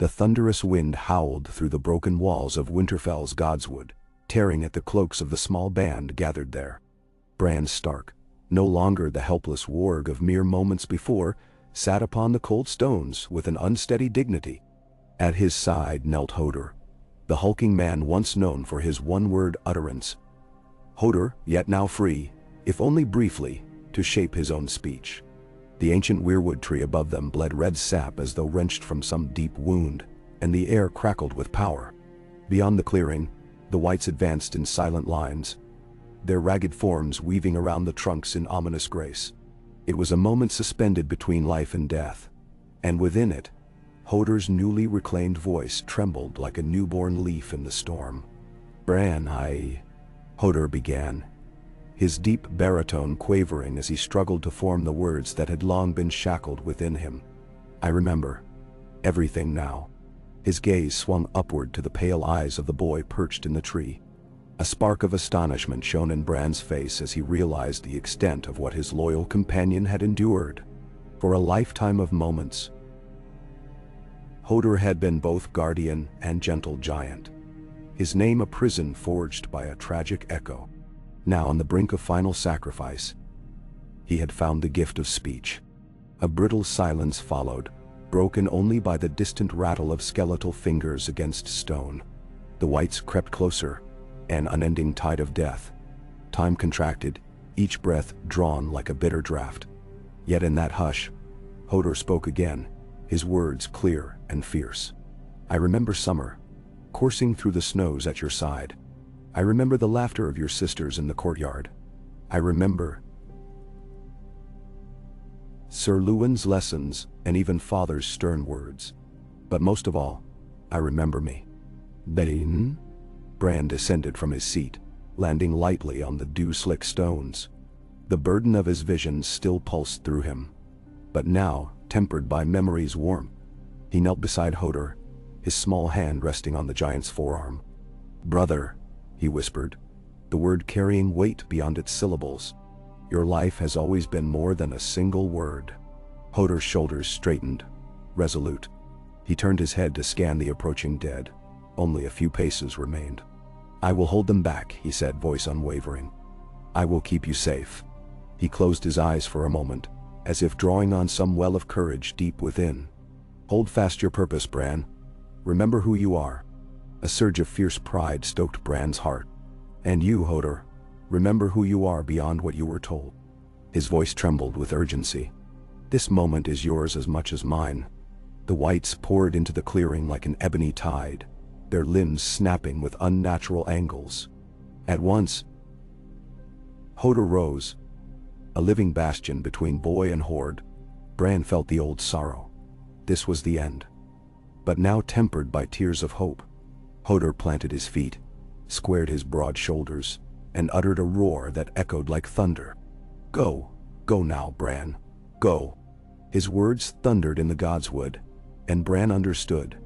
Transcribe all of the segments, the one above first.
The thunderous wind howled through the broken walls of Winterfell's godswood, tearing at the cloaks of the small band gathered there. Bran Stark, no longer the helpless warg of mere moments before, sat upon the cold stones with an unsteady dignity. At his side knelt Hodor, the hulking man once known for his one-word utterance. Hodor, yet now free, if only briefly, to shape his own speech. The ancient weirwood tree above them bled red sap as though wrenched from some deep wound, and the air crackled with power. Beyond the clearing, the whites advanced in silent lines, their ragged forms weaving around the trunks in ominous grace. It was a moment suspended between life and death, and within it, Hodor's newly reclaimed voice trembled like a newborn leaf in the storm. "Bran, Hodor began, his deep baritone quavering as he struggled to form the words that had long been shackled within him. "I remember everything now." His gaze swung upward to the pale eyes of the boy perched in the tree. A spark of astonishment shone in Bran's face as he realized the extent of what his loyal companion had endured. For a lifetime of moments, Hodor had been both guardian and gentle giant, his name a prison forged by a tragic echo. Now on the brink of final sacrifice, he had found the gift of speech. A brittle silence followed, broken only by the distant rattle of skeletal fingers against stone. The whites crept closer, an unending tide of death. Time contracted, each breath drawn like a bitter draught. Yet in that hush, Hodor spoke again, his words clear and fierce. "I remember summer, coursing through the snows at your side. I remember the laughter of your sisters in the courtyard. I remember Sir Lewin's lessons and even Father's stern words. But most of all, I remember me." "Then?" Bran descended from his seat, landing lightly on the dew-slick stones. The burden of his visions still pulsed through him, but now tempered by memory's warmth. He knelt beside Hodor, his small hand resting on the giant's forearm. "Brother," he whispered, the word carrying weight beyond its syllables, "your life has always been more than a single word." Hodor's shoulders straightened, resolute. He turned his head to scan the approaching dead. Only a few paces remained. "I will hold them back," he said, voice unwavering. "I will keep you safe." He closed his eyes for a moment, as if drawing on some well of courage deep within. "Hold fast your purpose, Bran. Remember who you are." A surge of fierce pride stoked Bran's heart. "And you, Hodor, remember who you are beyond what you were told." His voice trembled with urgency. "This moment is yours as much as mine." The whites poured into the clearing like an ebony tide, their limbs snapping with unnatural angles. At once, Hodor rose, a living bastion between boy and horde. Bran felt the old sorrow. This was the end, but now tempered by tears of hope. Hodor planted his feet, squared his broad shoulders, and uttered a roar that echoed like thunder. "Go, go now, Bran, go." His words thundered in the godswood, and Bran understood.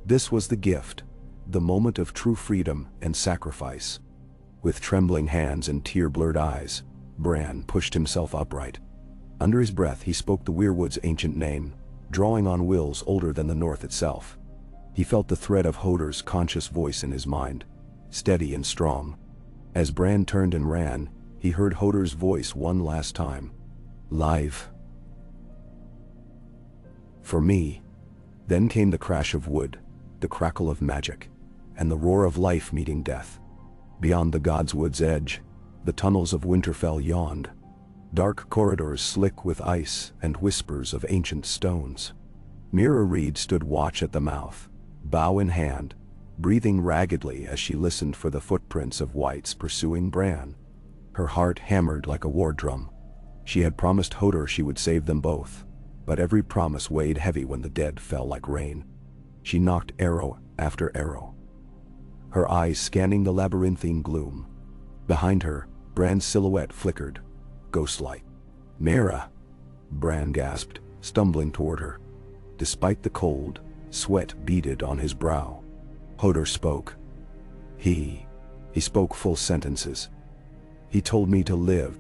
This was the gift, the moment of true freedom and sacrifice. With trembling hands and tear-blurred eyes, Bran pushed himself upright. Under his breath he spoke the weirwood's ancient name, drawing on wills older than the North itself. He felt the thread of Hodor's conscious voice in his mind, steady and strong. As Bran turned and ran, he heard Hodor's voice one last time. "Live. For me." Then came the crash of wood, the crackle of magic, and the roar of life meeting death. Beyond the godswood's edge, the tunnels of Winterfell yawned, dark corridors slick with ice and whispers of ancient stones. Mira Reed stood watch at the mouth, bow in hand, breathing raggedly as she listened for the footprints of whites pursuing Bran. Her heart hammered like a war drum. She had promised Hodor she would save them both, but every promise weighed heavy when the dead fell like rain. She knocked arrow after arrow, her eyes scanning the labyrinthine gloom. Behind her, Bran's silhouette flickered, ghost-like. "Mira!" Bran gasped, stumbling toward her. Despite the cold, sweat beaded on his brow. Hodor spoke. He spoke full sentences. "He told me to live."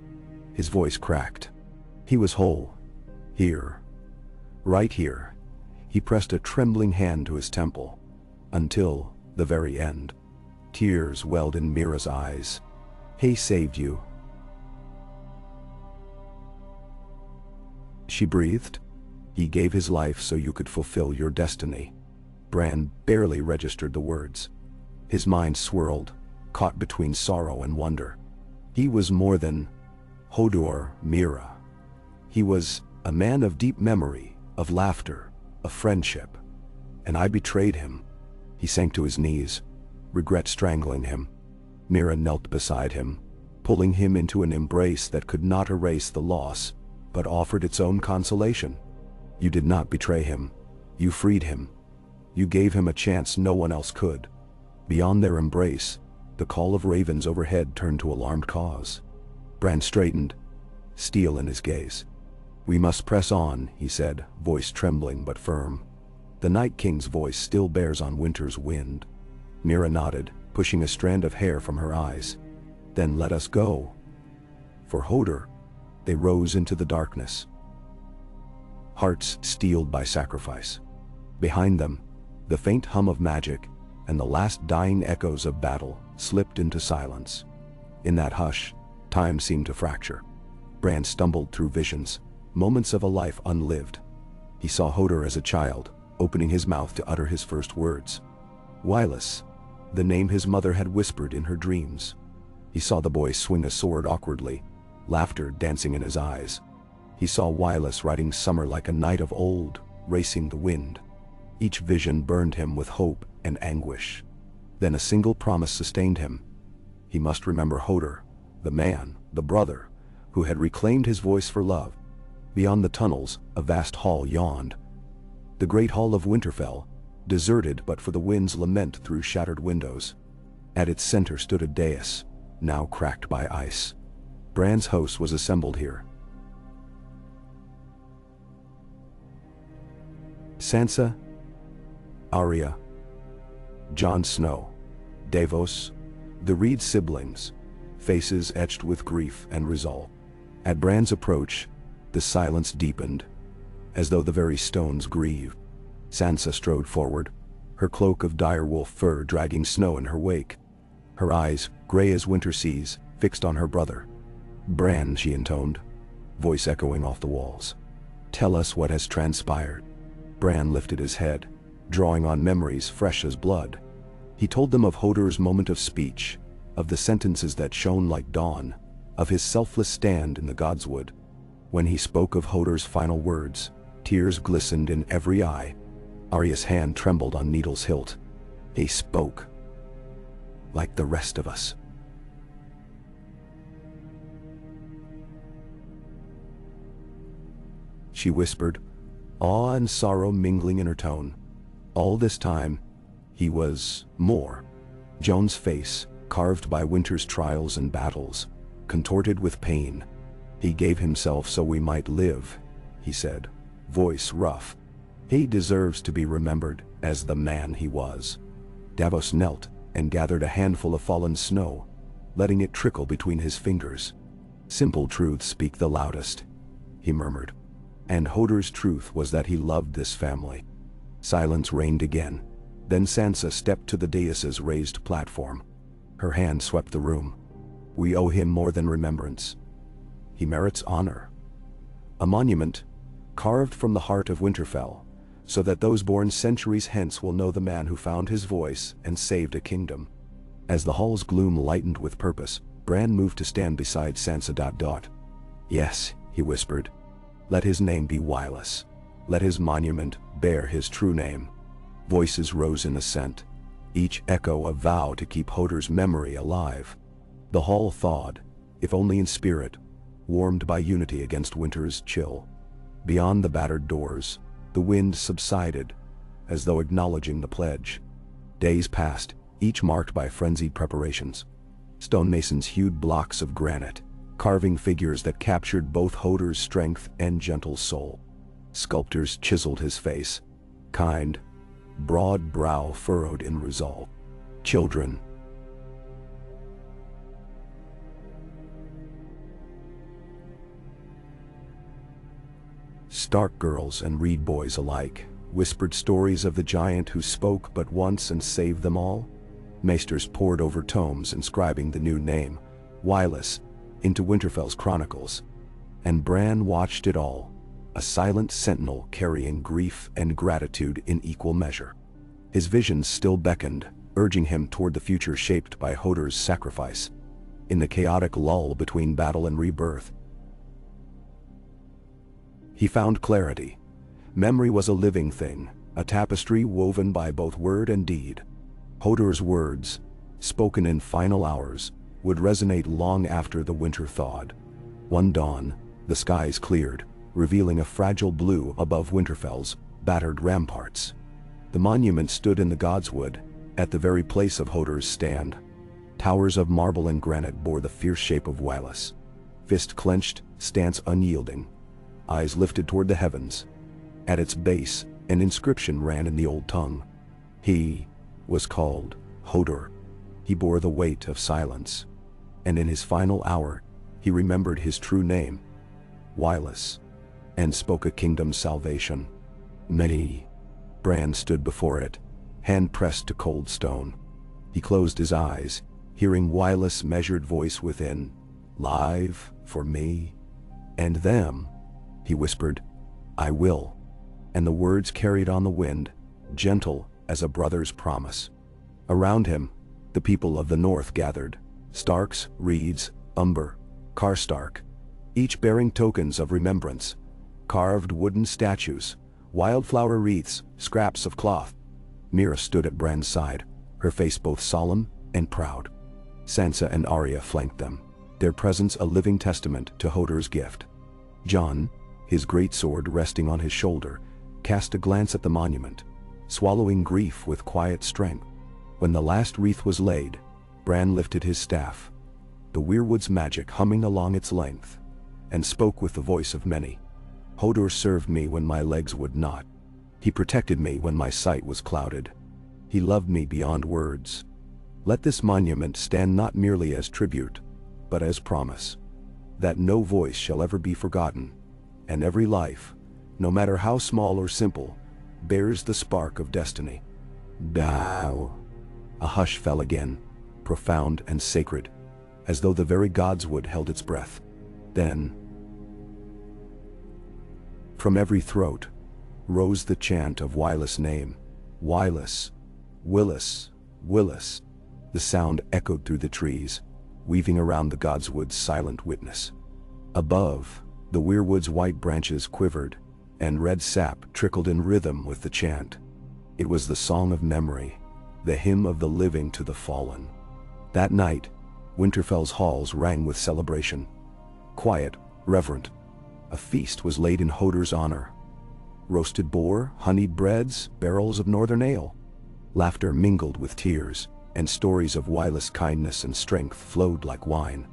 His voice cracked. He was whole. Here. Right here. He pressed a trembling hand to his temple. Until the very end. Tears welled in Mira's eyes. "He saved you," she breathed. "He gave his life so you could fulfill your destiny." Bran barely registered the words. His mind swirled, caught between sorrow and wonder. He was more than Hodor, Mira. He was a man of deep memory, of laughter, of friendship. And I betrayed him. He sank to his knees, regret strangling him. Mira knelt beside him, pulling him into an embrace that could not erase the loss, but offered its own consolation. "You did not betray him. You freed him. You gave him a chance no one else could." Beyond their embrace, the call of ravens overhead turned to alarmed caws. Bran straightened, steel in his gaze. "We must press on," he said, voice trembling but firm. "The Night King's voice still bears on winter's wind." Mira nodded, pushing a strand of hair from her eyes. "Then let us go." For Hodor, they rose into the darkness, hearts steeled by sacrifice. Behind them, the faint hum of magic and the last dying echoes of battle slipped into silence. In that hush, time seemed to fracture. Bran stumbled through visions, moments of a life unlived. He saw Hodor as a child, opening his mouth to utter his first words. Wylis, the name his mother had whispered in her dreams. He saw the boy swing a sword awkwardly, laughter dancing in his eyes. He saw Wylis riding summer like a knight of old, racing the wind. Each vision burned him with hope and anguish. Then a single promise sustained him. He must remember Hodor, the man, the brother, who had reclaimed his voice for love. Beyond the tunnels, a vast hall yawned. The great hall of Winterfell, deserted but for the wind's lament through shattered windows. At its center stood a dais, now cracked by ice. Bran's house was assembled here. Sansa, Arya, Jon Snow, Davos, the Reed siblings, faces etched with grief and resolve. At Bran's approach, the silence deepened, as though the very stones grieved. Sansa strode forward, her cloak of direwolf fur dragging snow in her wake. Her eyes, gray as winter seas, fixed on her brother. "Bran," she intoned, voice echoing off the walls. "Tell us what has transpired." Bran lifted his head, drawing on memories fresh as blood. He told them of Hodor's moment of speech, of the sentences that shone like dawn, of his selfless stand in the Godswood. When he spoke of Hodor's final words, tears glistened in every eye. Arya's hand trembled on Needle's hilt. He spoke like the rest of us. She whispered, awe and sorrow mingling in her tone. All this time, he was more. Jon's face, carved by winter's trials and battles, contorted with pain. "He gave himself so we might live," he said, voice rough. "He deserves to be remembered as the man he was." Davos knelt and gathered a handful of fallen snow, letting it trickle between his fingers. "Simple truths speak the loudest," he murmured. And Hodor's truth was that he loved this family. Silence reigned again. Then Sansa stepped to the dais's raised platform. Her hand swept the room. "We owe him more than remembrance. He merits honor. A monument, carved from the heart of Winterfell, so that those born centuries hence will know the man who found his voice and saved a kingdom." As the hall's gloom lightened with purpose, Bran moved to stand beside Sansa. "Yes," he whispered. "Let his name be Wylis. Let his monument bear his true name." Voices rose in assent, each echo a vow to keep Hodor's memory alive. The hall thawed, if only in spirit, warmed by unity against winter's chill. Beyond the battered doors, the wind subsided, as though acknowledging the pledge. Days passed, each marked by frenzied preparations. Stonemasons hewed blocks of granite, carving figures that captured both Hodor's strength and gentle soul. Sculptors chiseled his face, kind, broad brow furrowed in resolve. Children, Stark girls and Reed boys alike, whispered stories of the giant who spoke but once and saved them all. Maesters pored over tomes inscribing the new name, Wylus, into Winterfell's chronicles. And Bran watched it all, a silent sentinel carrying grief and gratitude in equal measure. His visions still beckoned, urging him toward the future shaped by Hodor's sacrifice. In the chaotic lull between battle and rebirth, he found clarity. Memory was a living thing, a tapestry woven by both word and deed. Hodor's words, spoken in final hours, would resonate long after the winter thawed. One dawn, the skies cleared, revealing a fragile blue above Winterfell's battered ramparts. The monument stood in the Godswood, at the very place of Hodor's stand. Towers of marble and granite bore the fierce shape of Wylus. Fist clenched, stance unyielding, eyes lifted toward the heavens. At its base, an inscription ran in the old tongue. He was called Hodor. He bore the weight of silence. And in his final hour, he remembered his true name, Wylus, and spoke a kingdom's salvation. Many. Bran stood before it, hand pressed to cold stone. He closed his eyes, hearing Wylus' measured voice within. Live for me and them, he whispered, I will. And the words carried on the wind, gentle as a brother's promise. Around him, the people of the north gathered, Starks, Reeds, Umber, Karstark, each bearing tokens of remembrance, carved wooden statues, wildflower wreaths, scraps of cloth. Mira stood at Bran's side, her face both solemn and proud. Sansa and Arya flanked them, their presence a living testament to Hodor's gift. Jon, his greatsword resting on his shoulder, cast a glance at the monument, swallowing grief with quiet strength. When the last wreath was laid, Bran lifted his staff, the weirwood's magic humming along its length, and spoke with the voice of many. Hodor served me when my legs would not. He protected me when my sight was clouded. He loved me beyond words. Let this monument stand not merely as tribute, but as promise, that no voice shall ever be forgotten, and every life, no matter how small or simple, bears the spark of destiny. Thou. A hush fell again, profound and sacred, as though the very Godswood held its breath. Then, from every throat, rose the chant of Wylus' name. Wylus, Willis, Willis. The sound echoed through the trees, weaving around the Godswood's silent witness. Above, the weirwood's white branches quivered, and red sap trickled in rhythm with the chant. It was the song of memory, the hymn of the living to the fallen. That night, Winterfell's halls rang with celebration. Quiet, reverent. A feast was laid in Hodor's honor. Roasted boar, honeyed breads, barrels of northern ale. Laughter mingled with tears, and stories of Wylus' kindness and strength flowed like wine.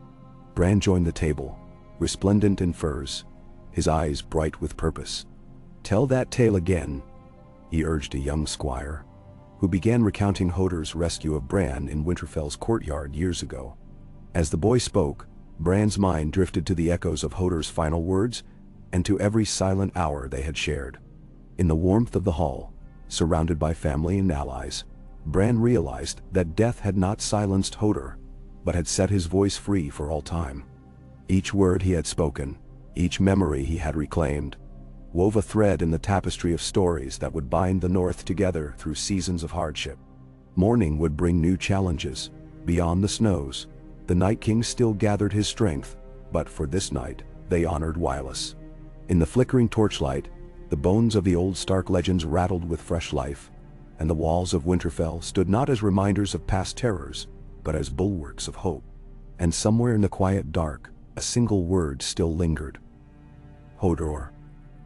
Bran joined the table, resplendent in furs, his eyes bright with purpose. Tell that tale again, he urged a young squire, who began recounting Hodor's rescue of Bran in Winterfell's courtyard years ago. As the boy spoke, Bran's mind drifted to the echoes of Hodor's final words, and to every silent hour they had shared. In the warmth of the hall, surrounded by family and allies, Bran realized that death had not silenced Hodor, but had set his voice free for all time. Each word he had spoken, each memory he had reclaimed, wove a thread in the tapestry of stories that would bind the North together through seasons of hardship. Morning would bring new challenges. Beyond the snows, the Night King still gathered his strength, but for this night, they honored Wylus. In the flickering torchlight, the bones of the old Stark legends rattled with fresh life, and the walls of Winterfell stood not as reminders of past terrors, but as bulwarks of hope. And somewhere in the quiet dark, a single word still lingered. Hodor.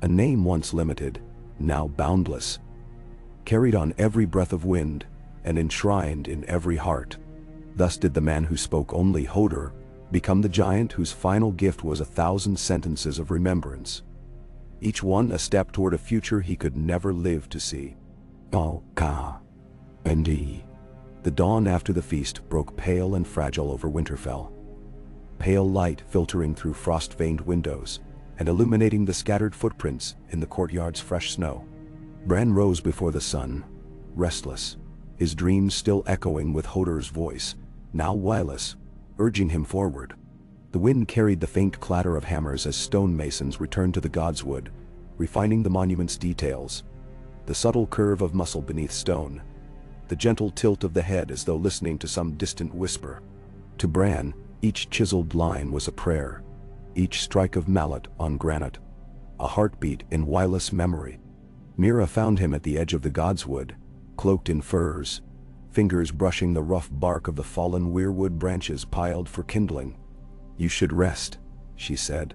A name once limited, now boundless, carried on every breath of wind, and enshrined in every heart. Thus did the man who spoke only Hodor become the giant whose final gift was 1,000 sentences of remembrance, each one a step toward a future he could never live to see. Oh, Ka. And the dawn after the feast broke pale and fragile over Winterfell. Pale light filtering through frost-veined windows and illuminating the scattered footprints in the courtyard's fresh snow. Bran rose before the sun, restless, his dreams still echoing with Hodor's voice, now wireless, urging him forward. The wind carried the faint clatter of hammers as stonemasons returned to the godswood, refining the monument's details. The subtle curve of muscle beneath stone, the gentle tilt of the head as though listening to some distant whisper. To Bran, each chiseled line was a prayer, each strike of mallet on granite, a heartbeat in wireless memory. Mira found him at the edge of the godswood, cloaked in furs, fingers brushing the rough bark of the fallen weirwood branches piled for kindling. "You should rest," she said,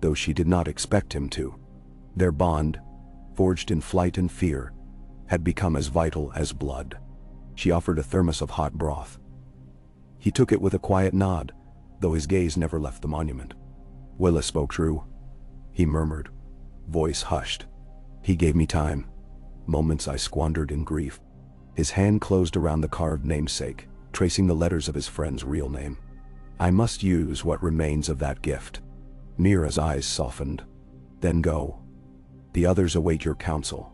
though she did not expect him to. Their bond, forged in flight and fear, had become as vital as blood. She offered a thermos of hot broth. He took it with a quiet nod, though his gaze never left the monument. "Willis spoke true," he murmured, voice hushed. "He gave me time, moments I squandered in grief." His hand closed around the carved namesake, tracing the letters of his friend's real name. "I must use what remains of that gift." Mira's eyes softened. "Then go. The others await your counsel.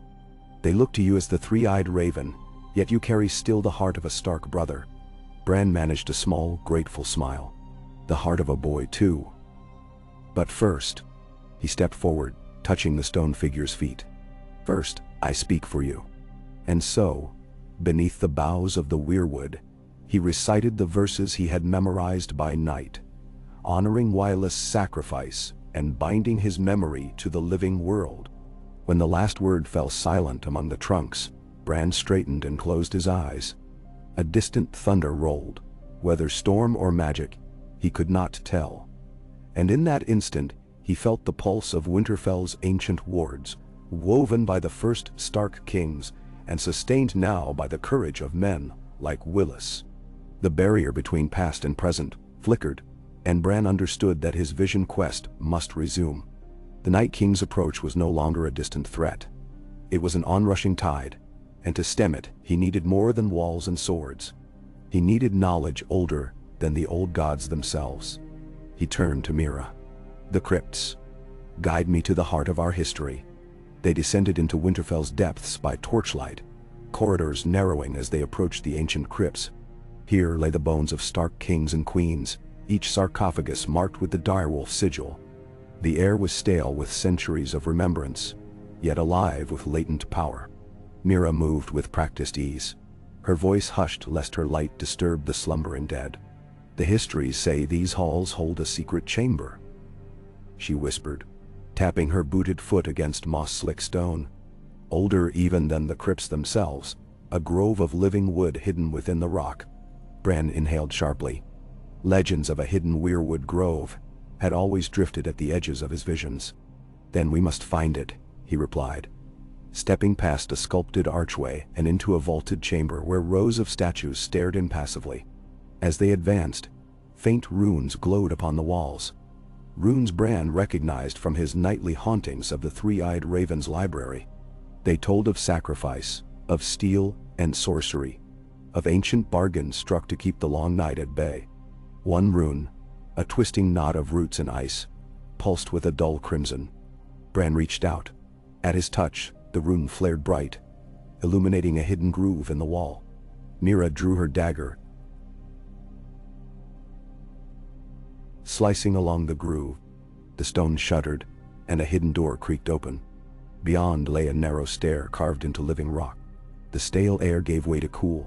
They look to you as the three-eyed raven, yet you carry still the heart of a Stark brother." Bran managed a small, grateful smile. "The heart of a boy, too. But first," he stepped forward, touching the stone figure's feet. "First, I speak for you." And so, beneath the boughs of the weirwood, he recited the verses he had memorized by night, honoring Wylis' sacrifice and binding his memory to the living world. When the last word fell silent among the trunks, Bran straightened and closed his eyes. A distant thunder rolled, whether storm or magic, he could not tell. And in that instant, he felt the pulse of Winterfell's ancient wards, woven by the first Stark kings and sustained now by the courage of men like Wylis. The barrier between past and present flickered, and Bran understood that his vision quest must resume. The Night King's approach was no longer a distant threat. It was an onrushing tide, and to stem it, he needed more than walls and swords. He needed knowledge older than the old gods themselves. He turned to Mira. "The crypts. Guide me to the heart of our history." They descended into Winterfell's depths by torchlight, corridors narrowing as they approached the ancient crypts. Here lay the bones of Stark kings and queens, each sarcophagus marked with the direwolf sigil. The air was stale with centuries of remembrance, yet alive with latent power. Mira moved with practiced ease, her voice hushed lest her light disturb the slumbering dead. "The histories say these halls hold a secret chamber," she whispered, tapping her booted foot against moss-slick stone. "Older even than the crypts themselves, a grove of living wood hidden within the rock." Bran inhaled sharply. Legends of a hidden weirwood grove had always drifted at the edges of his visions. "Then we must find it," he replied, stepping past a sculpted archway and into a vaulted chamber where rows of statues stared impassively. As they advanced, faint runes glowed upon the walls. Runes Bran recognized from his nightly hauntings of the Three-Eyed Raven's library. They told of sacrifice, of steel and sorcery, of ancient bargains struck to keep the long night at bay. One rune, a twisting knot of roots and ice, pulsed with a dull crimson. Bran reached out. At his touch, the rune flared bright, illuminating a hidden groove in the wall. Mira drew her dagger, slicing along the groove. The stone shuddered, and a hidden door creaked open. Beyond lay a narrow stair carved into living rock. The stale air gave way to cool,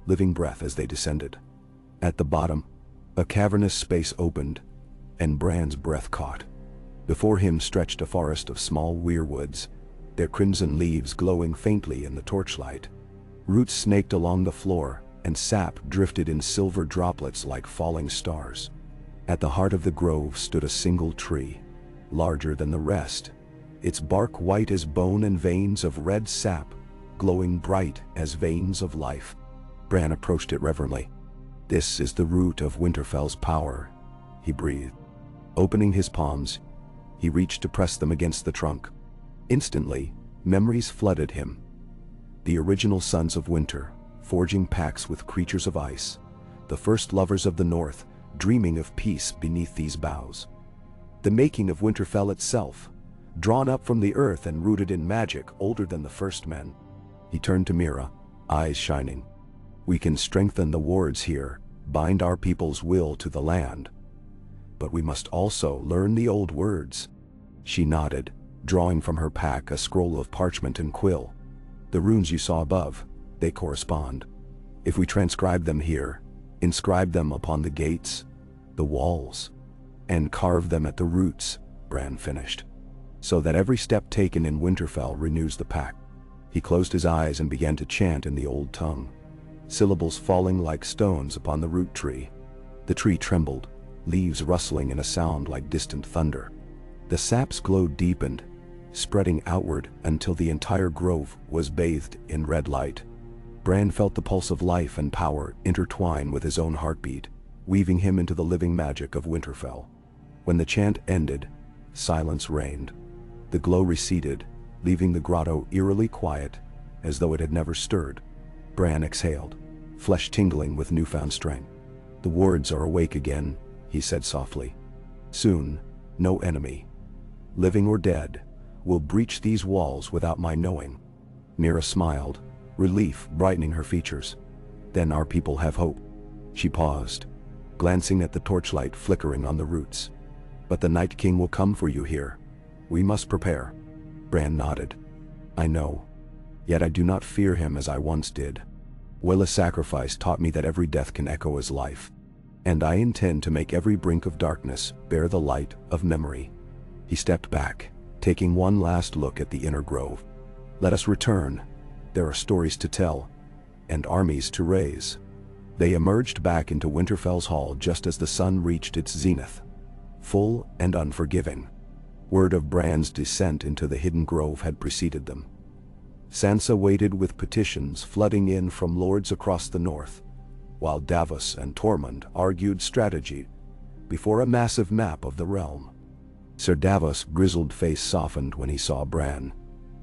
living breath as they descended. At the bottom, a cavernous space opened, and Bran's breath caught. Before him stretched a forest of small weirwoods, their crimson leaves glowing faintly in the torchlight. Roots snaked along the floor, and sap drifted in silver droplets like falling stars. At the heart of the grove stood a single tree, larger than the rest, its bark white as bone and veins of red sap, glowing bright as veins of life. Bran approached it reverently. "This is the root of Winterfell's power," he breathed. Opening his palms, he reached to press them against the trunk. Instantly, memories flooded him. The original Sons of Winter, forging pacts with creatures of ice, the first lovers of the North, dreaming of peace beneath these boughs. The making of Winterfell itself, drawn up from the earth and rooted in magic older than the first men. He turned to Mira, eyes shining. We can strengthen the wards here, bind our people's will to the land. But we must also learn the old words. She nodded, drawing from her pack a scroll of parchment and quill. The runes you saw above, they correspond. If we transcribe them here, inscribe them upon the gates, the walls, and carve them at the roots, Bran finished, so that every step taken in Winterfell renews the pact. He closed his eyes and began to chant in the old tongue, syllables falling like stones upon the root tree. The tree trembled, leaves rustling in a sound like distant thunder. The sap's glow deepened, spreading outward until the entire grove was bathed in red light. Bran felt the pulse of life and power intertwine with his own heartbeat, weaving him into the living magic of Winterfell. When the chant ended, silence reigned. The glow receded, leaving the grotto eerily quiet, as though it had never stirred. Bran exhaled, flesh tingling with newfound strength. The wards are awake again, he said softly. Soon, no enemy, living or dead, will breach these walls without my knowing. Mira smiled, relief brightening her features. Then our people have hope. She paused, glancing at the torchlight flickering on the roots. But the Night King will come for you here. We must prepare. Bran nodded. I know. Yet I do not fear him as I once did. Willa's sacrifice taught me that every death can echo as life. And I intend to make every brink of darkness bear the light of memory. He stepped back, taking one last look at the inner grove. Let us return. There are stories to tell, and armies to raise. They emerged back into Winterfell's hall just as the sun reached its zenith, full and unforgiving. Word of Bran's descent into the hidden grove had preceded them. Sansa waited with petitions flooding in from lords across the north, while Davos and Tormund argued strategy before a massive map of the realm. Sir Davos' grizzled face softened when he saw Bran.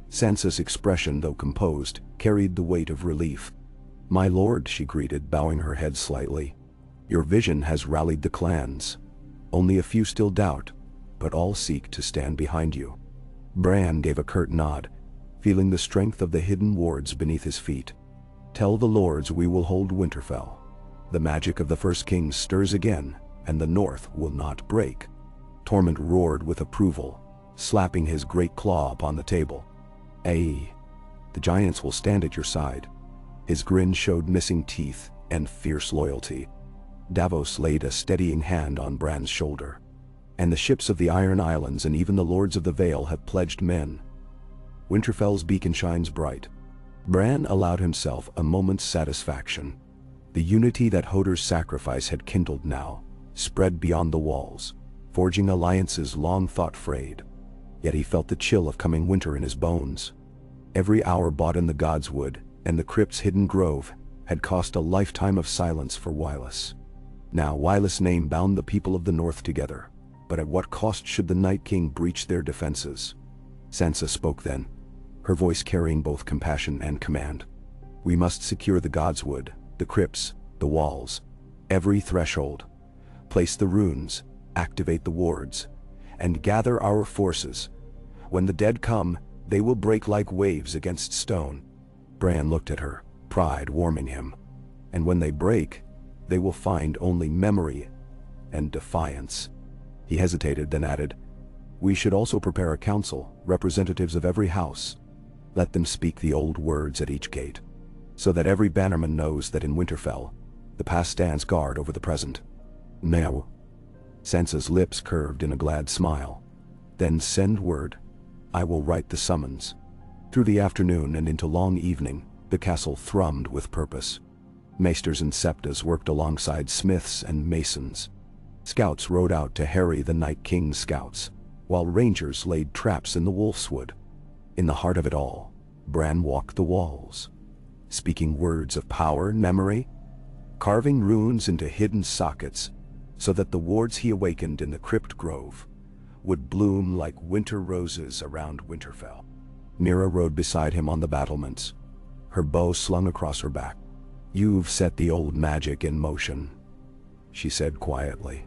Sansa's expression, though composed, carried the weight of relief. My lord, she greeted, bowing her head slightly. Your vision has rallied the clans. Only a few still doubt, but all seek to stand behind you. Bran gave a curt nod, feeling the strength of the hidden wards beneath his feet. Tell the lords we will hold Winterfell. The magic of the First King stirs again, and the north will not break. Tormund roared with approval, slapping his great claw upon the table. Aye, the giants will stand at your side. His grin showed missing teeth and fierce loyalty. Davos laid a steadying hand on Bran's shoulder. And the ships of the Iron Islands and even the Lords of the Vale have pledged men. Winterfell's beacon shines bright. Bran allowed himself a moment's satisfaction. The unity that Hodor's sacrifice had kindled now spread beyond the walls, forging alliances long thought frayed. Yet he felt the chill of coming winter in his bones. Every hour bought in the Godswood and the crypt's hidden grove had cost a lifetime of silence for Wylis. Now Wylis' name bound the people of the north together, but at what cost should the Night King breach their defenses? Sansa spoke then, her voice carrying both compassion and command. We must secure the Godswood, the crypts, the walls, every threshold, place the runes, activate the wards, and gather our forces. When the dead come, they will break like waves against stone. Bran looked at her, pride warming him. And when they break, they will find only memory and defiance. He hesitated, then added, we should also prepare a council, representatives of every house. Let them speak the old words at each gate, so that every bannerman knows that in Winterfell, the past stands guard over the present. Now. Sansa's lips curved in a glad smile. Then send word. I will write the summons. Through the afternoon and into long evening, the castle thrummed with purpose. Maesters and septas worked alongside smiths and masons. Scouts rode out to harry the Night King's scouts, while rangers laid traps in the Wolfswood. In the heart of it all, Bran walked the walls, speaking words of power and memory, carving runes into hidden sockets, so that the wards he awakened in the Crypt Grove would bloom like winter roses around Winterfell. Mira rode beside him on the battlements, her bow slung across her back. You've set the old magic in motion, she said quietly.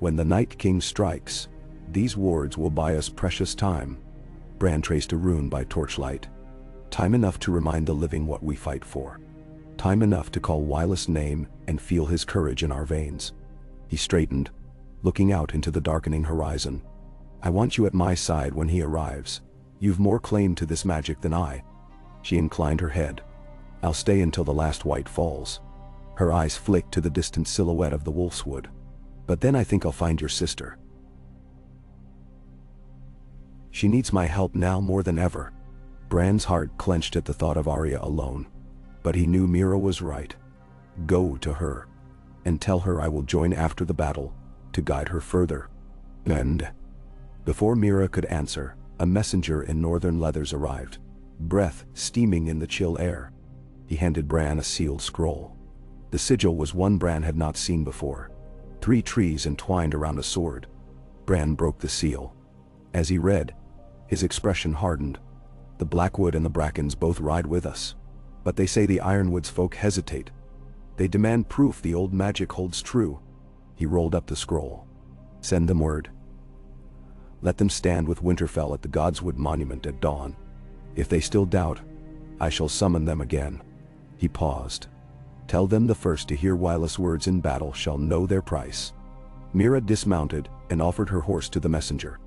When the Night King strikes, these wards will buy us precious time, Bran traced a rune by torchlight. Time enough to remind the living what we fight for. Time enough to call Wylus' name and feel his courage in our veins. He straightened, looking out into the darkening horizon. I want you at my side when he arrives. You've more claim to this magic than I. She inclined her head. I'll stay until the last white falls. Her eyes flicked to the distant silhouette of the wolfswood. But then I think I'll find your sister. She needs my help now more than ever. Bran's heart clenched at the thought of Arya alone. But he knew Mira was right. Go to her. And tell her I will join after the battle, to guide her further. And before Mira could answer, a messenger in northern leathers arrived, breath steaming in the chill air. He handed Bran a sealed scroll. The sigil was one Bran had not seen before. 3 trees entwined around a sword. Bran broke the seal. As he read, his expression hardened. The Blackwood and the Brackens both ride with us. But they say the Ironwood's folk hesitate. They demand proof the old magic holds true. He rolled up the scroll. Send them word. Let them stand with Winterfell at the Godswood monument at dawn. If they still doubt, I shall summon them again. He paused. Tell them the first to hear Wylus' words in battle shall know their price. Mira dismounted and offered her horse to the messenger.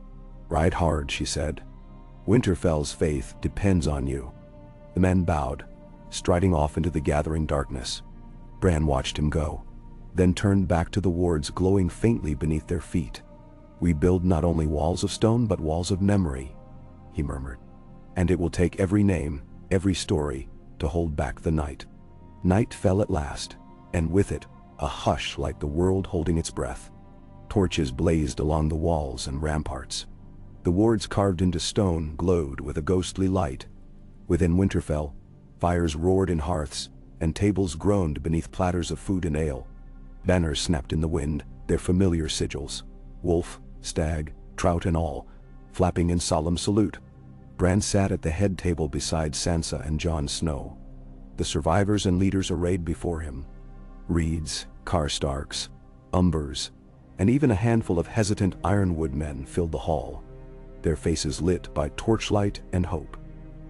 Ride hard, she said. Winterfell's faith depends on you. The man bowed, striding off into the gathering darkness. Bran watched him go, then turned back to the wards glowing faintly beneath their feet. We build not only walls of stone but walls of memory, he murmured. And it will take every name, every story, to hold back the night. Night fell at last, and with it, a hush like the world holding its breath. Torches blazed along the walls and ramparts. The wards carved into stone glowed with a ghostly light. Within Winterfell, fires roared in hearths, and tables groaned beneath platters of food and ale. Banners snapped in the wind, their familiar sigils. Wolf, stag, trout and all, flapping in solemn salute. Bran sat at the head table beside Sansa and Jon Snow. The survivors and leaders arrayed before him. Reeds, Karstarks, Umbers, and even a handful of hesitant Ironwood men filled the hall, their faces lit by torchlight and hope.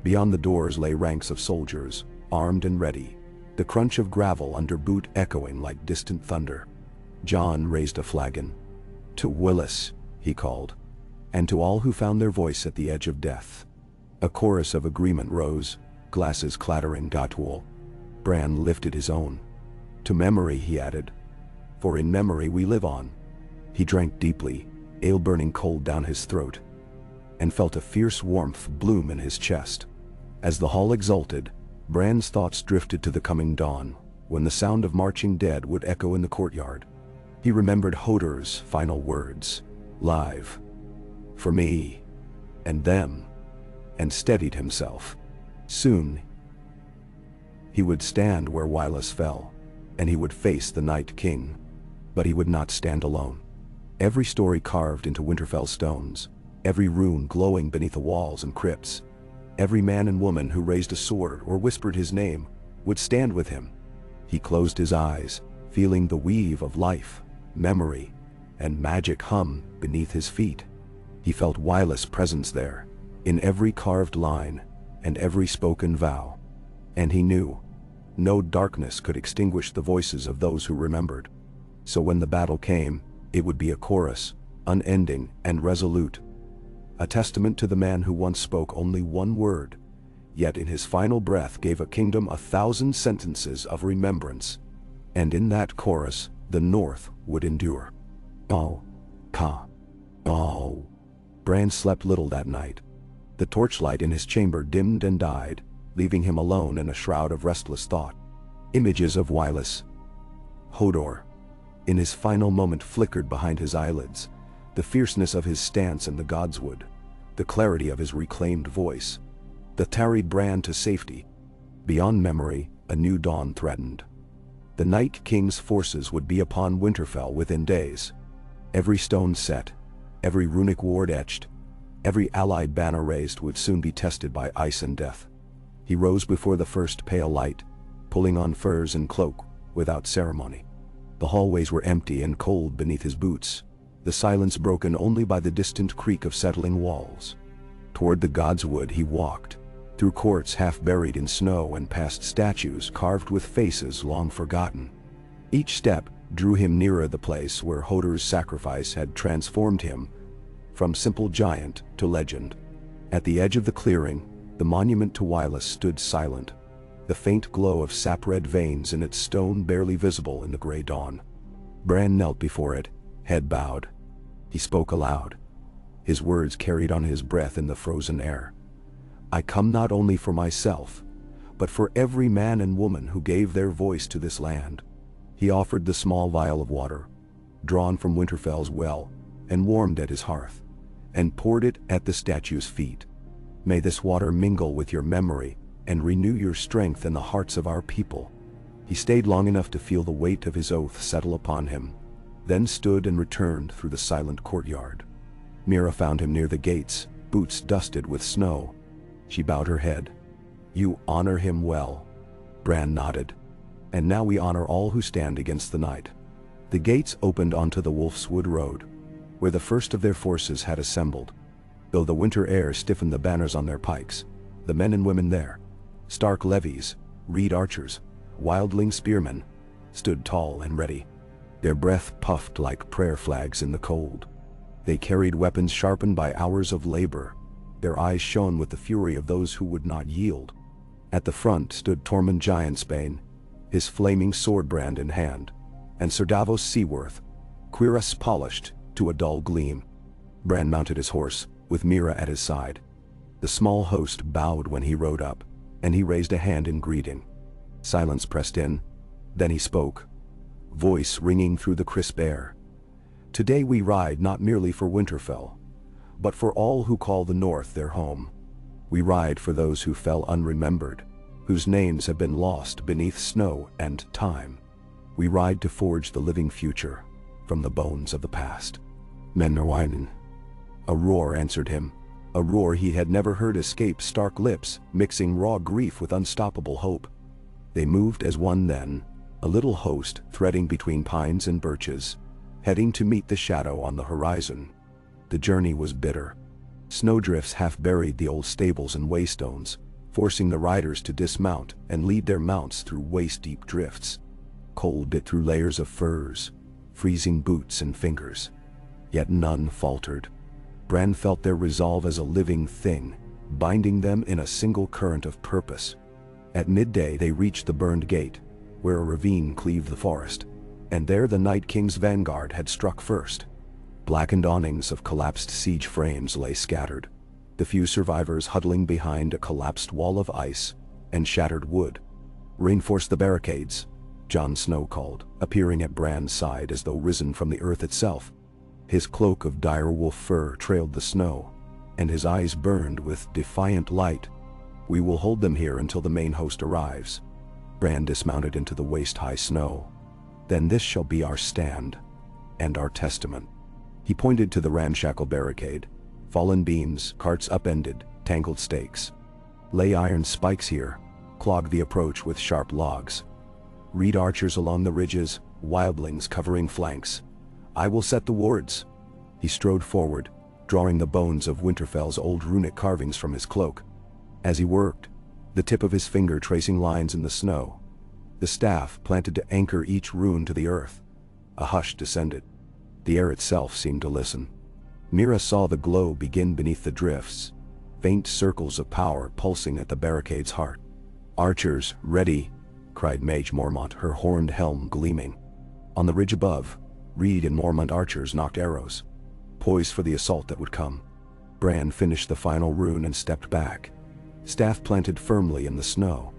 Beyond the doors lay ranks of soldiers, armed and ready, the crunch of gravel under boot echoing like distant thunder. Jon raised a flagon. To Wylus, he called, and to all who found their voice at the edge of death. A chorus of agreement rose, glasses clattering Gatwal. Bran lifted his own. To memory, he added, for in memory we live on. He drank deeply, ale burning cold down his throat, and felt a fierce warmth bloom in his chest. As the hall exulted, Bran's thoughts drifted to the coming dawn, when the sound of marching dead would echo in the courtyard. He remembered Hodor's final words, live, for me, and them, and steadied himself. Soon, he would stand where Wylus fell, and he would face the Night King. But he would not stand alone. Every story carved into Winterfell stones, every rune glowing beneath the walls and crypts, every man and woman who raised a sword or whispered his name would stand with him. He closed his eyes, feeling the weave of life, memory, and magic hum beneath his feet. He felt Wylus' presence there, in every carved line and every spoken vow. And he knew, no darkness could extinguish the voices of those who remembered. So when the battle came, it would be a chorus, unending and resolute. A testament to the man who once spoke only one word, yet in his final breath gave a kingdom 1,000 sentences of remembrance. And in that chorus, the North would endure. Oh, Ka. Oh. Bran slept little that night. The torchlight in his chamber dimmed and died, leaving him alone in a shroud of restless thought. Images of Wylus, Hodor, in his final moment flickered behind his eyelids, the fierceness of his stance in the Godswood, the clarity of his reclaimed voice, the tarried Bran to safety. Beyond memory, a new dawn threatened. The Night King's forces would be upon Winterfell within days. Every stone set, every runic ward etched, every allied banner raised would soon be tested by ice and death. He rose before the first pale light, pulling on furs and cloak, without ceremony. The hallways were empty and cold beneath his boots, the silence broken only by the distant creak of settling walls. Toward the god's wood he walked, through courts half buried in snow and past statues carved with faces long forgotten. Each step drew him nearer the place where Hodor's sacrifice had transformed him from simple giant to legend. At the edge of the clearing, the monument to Wylus stood silent, the faint glow of sap-red veins in its stone barely visible in the gray dawn. Bran knelt before it, head bowed. He spoke aloud. His words carried on his breath in the frozen air. "I come not only for myself, but for every man and woman who gave their voice to this land." He offered the small vial of water, drawn from Winterfell's well and warmed at his hearth, and poured it at the statue's feet. "May this water mingle with your memory and renew your strength in the hearts of our people." He stayed long enough to feel the weight of his oath settle upon him, then stood and returned through the silent courtyard. Mira found him near the gates, boots dusted with snow. She bowed her head. "You honor him well." Bran nodded. "And now we honor all who stand against the night." The gates opened onto the Wolfswood Road, where the first of their forces had assembled. Though the winter air stiffened the banners on their pikes, the men and women there, stark levies, reed archers, wildling spearmen, stood tall and ready. Their breath puffed like prayer flags in the cold. They carried weapons sharpened by hours of labor. Their eyes shone with the fury of those who would not yield. At the front stood Tormund Giantsbane, his flaming sword brand in hand, and Sir Davos Seaworth, cuirass polished to a dull gleam. Bran mounted his horse, with Mira at his side. The small host bowed when he rode up, and he raised a hand in greeting. Silence pressed in. Then he spoke, voice ringing through the crisp air. "Today we ride not merely for Winterfell, but for all who call the North their home. We ride for those who fell unremembered, whose names have been lost beneath snow and time. We ride to forge the living future from the bones of the past." "Menwerwinen." A roar answered him, a roar he had never heard escape stark lips, mixing raw grief with unstoppable hope. They moved as one then, a little host threading between pines and birches, heading to meet the shadow on the horizon. The journey was bitter. Snowdrifts half buried the old stables and waystones, forcing the riders to dismount and lead their mounts through waist-deep drifts. Cold bit through layers of furs, freezing boots and fingers. Yet none faltered. Bran felt their resolve as a living thing, binding them in a single current of purpose. At midday they reached the burned gate, where a ravine cleaved the forest, and there the Night King's vanguard had struck first. Blackened awnings of collapsed siege frames lay scattered, the few survivors huddling behind a collapsed wall of ice and shattered wood. "Reinforce the barricades," Jon Snow called, appearing at Bran's side as though risen from the earth itself. His cloak of dire wolf fur trailed the snow, and his eyes burned with defiant light. "We will hold them here until the main host arrives." Bran dismounted into the waist-high snow. "Then this shall be our stand, and our testament." He pointed to the ramshackle barricade, fallen beams, carts upended, tangled stakes. "Lay iron spikes here, clog the approach with sharp logs. Reed archers along the ridges, wildlings covering flanks. I will set the wards." He strode forward, drawing the bones of Winterfell's old runic carvings from his cloak. As he worked, the tip of his finger tracing lines in the snow, the staff planted to anchor each rune to the earth. A hush descended. The air itself seemed to listen. Mira saw the glow begin beneath the drifts, faint circles of power pulsing at the barricade's heart. "Archers, ready!" cried Mage Mormont, her horned helm gleaming. On the ridge above, Reed and Mormont archers knocked arrows, poised for the assault that would come. Bran finished the final rune and stepped back, staff planted firmly in the snow.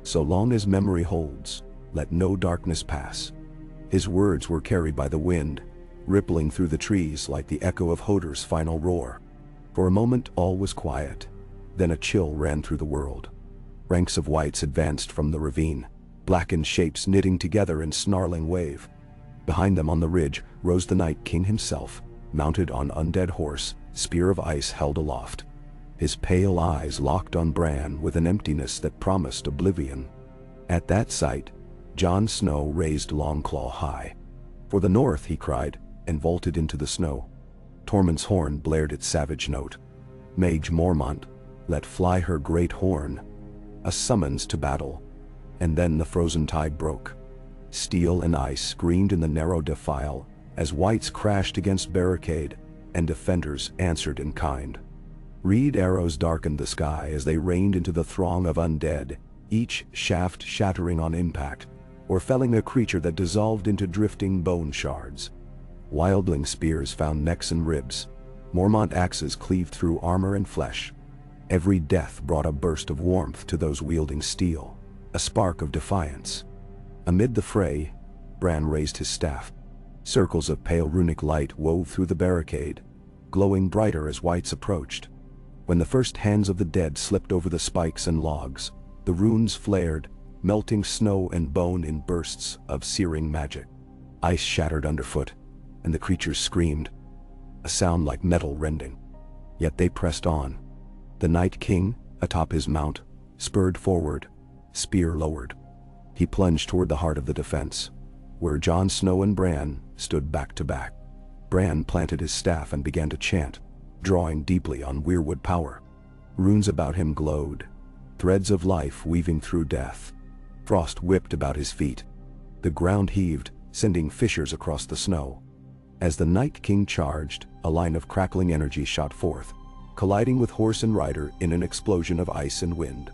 "So long as memory holds, let no darkness pass." His words were carried by the wind, rippling through the trees like the echo of Hodor's final roar. For a moment all was quiet, then a chill ran through the world. Ranks of wights advanced from the ravine, blackened shapes knitting together in snarling wave. Behind them on the ridge rose the Night King himself, mounted on undead horse, spear of ice held aloft. His pale eyes locked on Bran with an emptiness that promised oblivion. At that sight, Jon Snow raised Longclaw high. "For the North," he cried, and vaulted into the snow. Tormund's horn blared its savage note. Mage Mormont let fly her great horn, a summons to battle, and then the frozen tide broke. Steel and ice screamed in the narrow defile as wights crashed against barricade and defenders answered in kind. Reed arrows darkened the sky as they rained into the throng of undead, each shaft shattering on impact, or felling a creature that dissolved into drifting bone shards. Wildling spears found necks and ribs. Mormont axes cleaved through armor and flesh. Every death brought a burst of warmth to those wielding steel, a spark of defiance. Amid the fray, Bran raised his staff. Circles of pale runic light wove through the barricade, glowing brighter as wights approached. When the first hands of the dead slipped over the spikes and logs, the runes flared, melting snow and bone in bursts of searing magic. Ice shattered underfoot, and the creatures screamed, a sound like metal rending. Yet they pressed on. The Night King, atop his mount, spurred forward, spear lowered. He plunged toward the heart of the defense, where Jon Snow and Bran stood back to back. Bran planted his staff and began to chant, drawing deeply on weirwood power. Runes about him glowed, threads of life weaving through death. Frost whipped about his feet. The ground heaved, sending fissures across the snow. As the Night King charged, a line of crackling energy shot forth, colliding with horse and rider in an explosion of ice and wind.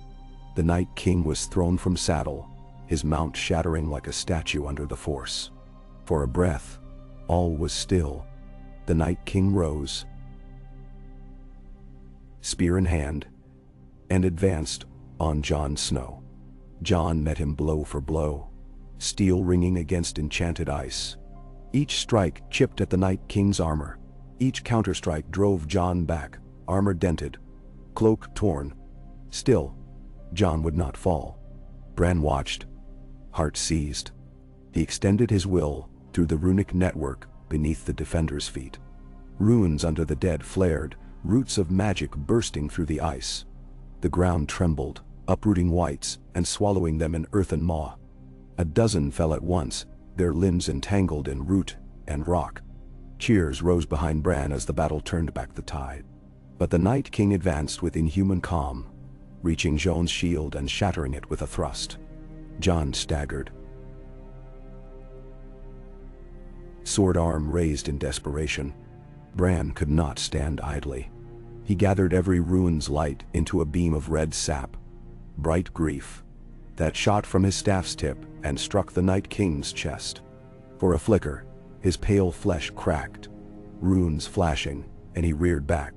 The Night King was thrown from saddle, his mount shattering like a statue under the force. For a breath, all was still. The Night King rose, spear in hand, and advanced on Jon Snow. Jon met him blow for blow, steel ringing against enchanted ice. Each strike chipped at the Night King's armor. Each counterstrike drove Jon back, armor dented, cloak torn. Still, Jon would not fall. Bran watched, heart seized. He extended his will through the runic network beneath the defender's feet. Runes under the dead flared, roots of magic bursting through the ice. The ground trembled, uprooting wights and swallowing them in earthen maw. A dozen fell at once, their limbs entangled in root and rock. Cheers rose behind Bran as the battle turned back the tide. But the Night King advanced with inhuman calm, reaching Jon's shield and shattering it with a thrust. Jon staggered, sword arm raised in desperation. Bran could not stand idly. He gathered every rune's light into a beam of red sap, bright grief, that shot from his staff's tip and struck the Night King's chest. For a flicker, his pale flesh cracked, runes flashing, and he reared back.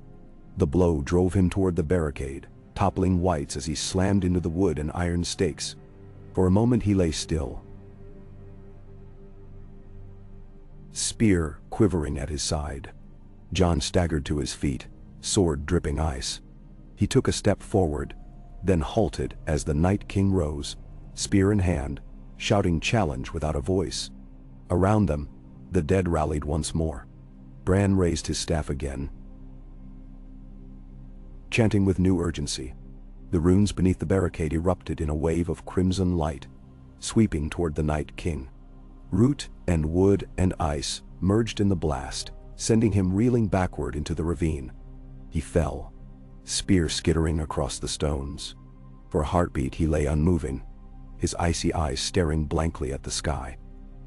The blow drove him toward the barricade, toppling wights as he slammed into the wood and iron stakes. For a moment he lay still, spear quivering at his side. Jon staggered to his feet, sword dripping ice. He took a step forward, then halted as the Night King rose, spear in hand, shouting challenge without a voice. Around them, the dead rallied once more. Bran raised his staff again, chanting with new urgency. The runes beneath the barricade erupted in a wave of crimson light, sweeping toward the Night King. Root and wood and ice merged in the blast, sending him reeling backward into the ravine. He fell, spear skittering across the stones. For a heartbeat he lay unmoving, his icy eyes staring blankly at the sky.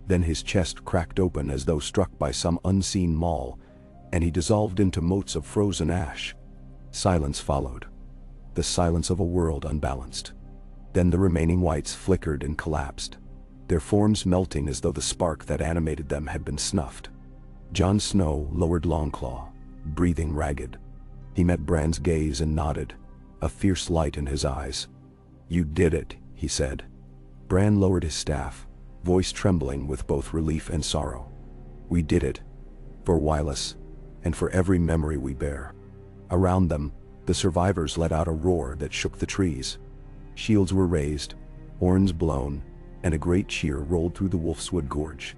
Then his chest cracked open as though struck by some unseen maul, and he dissolved into motes of frozen ash. Silence followed, the silence of a world unbalanced. Then the remaining wights flickered and collapsed, their forms melting as though the spark that animated them had been snuffed. Jon Snow lowered Longclaw, breathing ragged. He met Bran's gaze and nodded, a fierce light in his eyes. "You did it," he said. Bran lowered his staff, voice trembling with both relief and sorrow. "We did it, for Wylus, and for every memory we bear." Around them, the survivors let out a roar that shook the trees. Shields were raised, horns blown, and a great cheer rolled through the Wolfswood Gorge.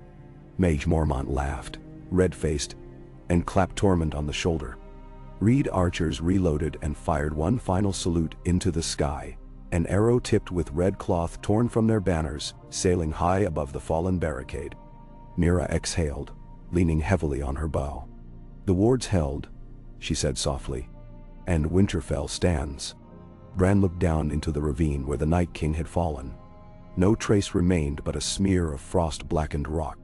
Mage Mormont laughed, red-faced, and clapped Tormund on the shoulder. Reed archers reloaded and fired one final salute into the sky, an arrow tipped with red cloth torn from their banners, sailing high above the fallen barricade. Mira exhaled, leaning heavily on her bow. "The wards held," she said softly. and Winterfell stands." Bran looked down into the ravine where the Night King had fallen. No trace remained but a smear of frost-blackened rock.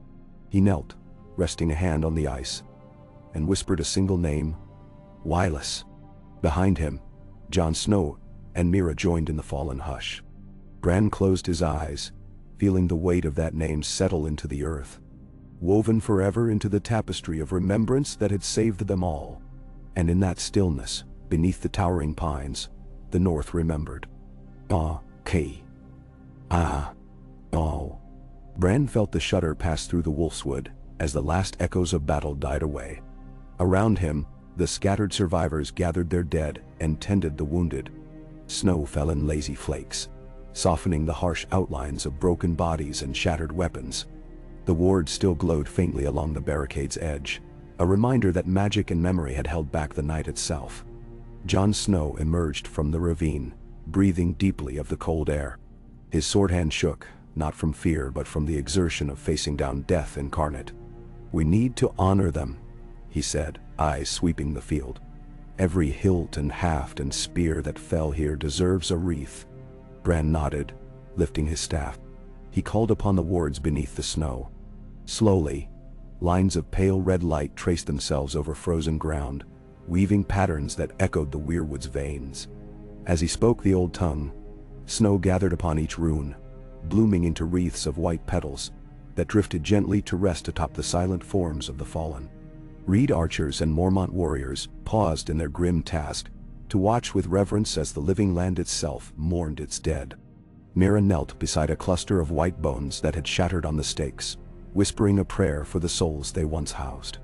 He knelt, resting a hand on the ice, and whispered a single name: Wylis. Behind him, Jon Snow and Meera joined in the fallen hush. Bran closed his eyes, feeling the weight of that name settle into the earth, woven forever into the tapestry of remembrance that had saved them all. And in that stillness, beneath the towering pines, the North remembered. Oh. Bran felt the shudder pass through the wolfswood as the last echoes of battle died away. Around him, the scattered survivors gathered their dead and tended the wounded. Snow fell in lazy flakes, softening the harsh outlines of broken bodies and shattered weapons. The wards still glowed faintly along the barricade's edge, a reminder that magic and memory had held back the night itself. Jon Snow emerged from the ravine, breathing deeply of the cold air. His sword hand shook, not from fear but from the exertion of facing down death incarnate. "We need to honor them," he said, eyes sweeping the field. "Every hilt and haft and spear that fell here deserves a wreath." Bran nodded, lifting his staff. He called upon the wards beneath the snow. Slowly, lines of pale red light traced themselves over frozen ground, weaving patterns that echoed the weirwood's veins. As he spoke the old tongue, snow gathered upon each rune, blooming into wreaths of white petals that drifted gently to rest atop the silent forms of the fallen. Reed archers and Mormont warriors paused in their grim task to watch with reverence as the living land itself mourned its dead. Meera knelt beside a cluster of white bones that had shattered on the stakes, whispering a prayer for the souls they once housed.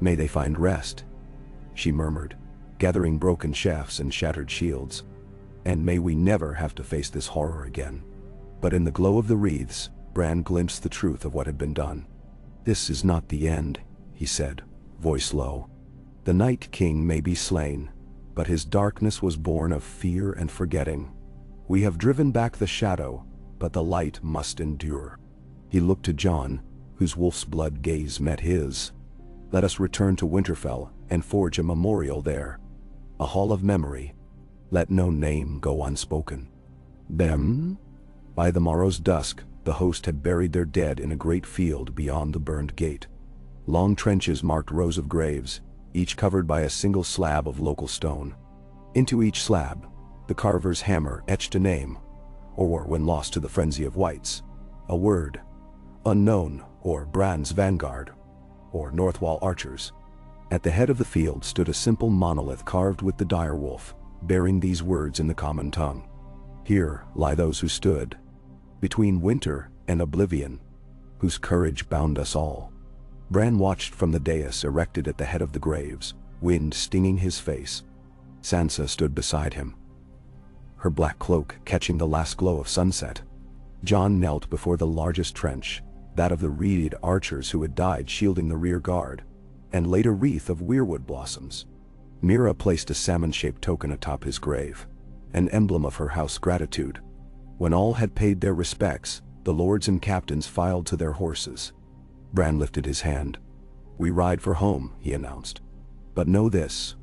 "May they find rest," she murmured, gathering broken shafts and shattered shields. "And may we never have to face this horror again." But in the glow of the wreaths, Bran glimpsed the truth of what had been done. "This is not the end," he said, voice low. "The Night King may be slain, but his darkness was born of fear and forgetting. We have driven back the shadow, but the light must endure." He looked to Jon, whose wolf's blood gaze met his. "Let us return to Winterfell and forge a memorial there, a hall of memory. Let no name go unspoken." Them? By the morrow's dusk, the host had buried their dead in a great field beyond the burned gate. Long trenches marked rows of graves, each covered by a single slab of local stone. Into each slab, the carver's hammer etched a name, or, when lost to the frenzy of whites, a word: Unknown, or Bran's Vanguard, or Northwall Archers. At the head of the field stood a simple monolith carved with the direwolf, bearing these words in the common tongue: "Here lie those who stood between winter and oblivion, whose courage bound us all." Bran watched from the dais erected at the head of the graves, wind stinging his face. Sansa stood beside him, her black cloak catching the last glow of sunset. Jon knelt before the largest trench, that of the reed archers who had died shielding the rear guard, and laid a wreath of weirwood blossoms. Meera placed a salmon-shaped token atop his grave, an emblem of her house gratitude. When all had paid their respects, the lords and captains filed to their horses. Bran lifted his hand. "We ride for home," he announced. "But know this: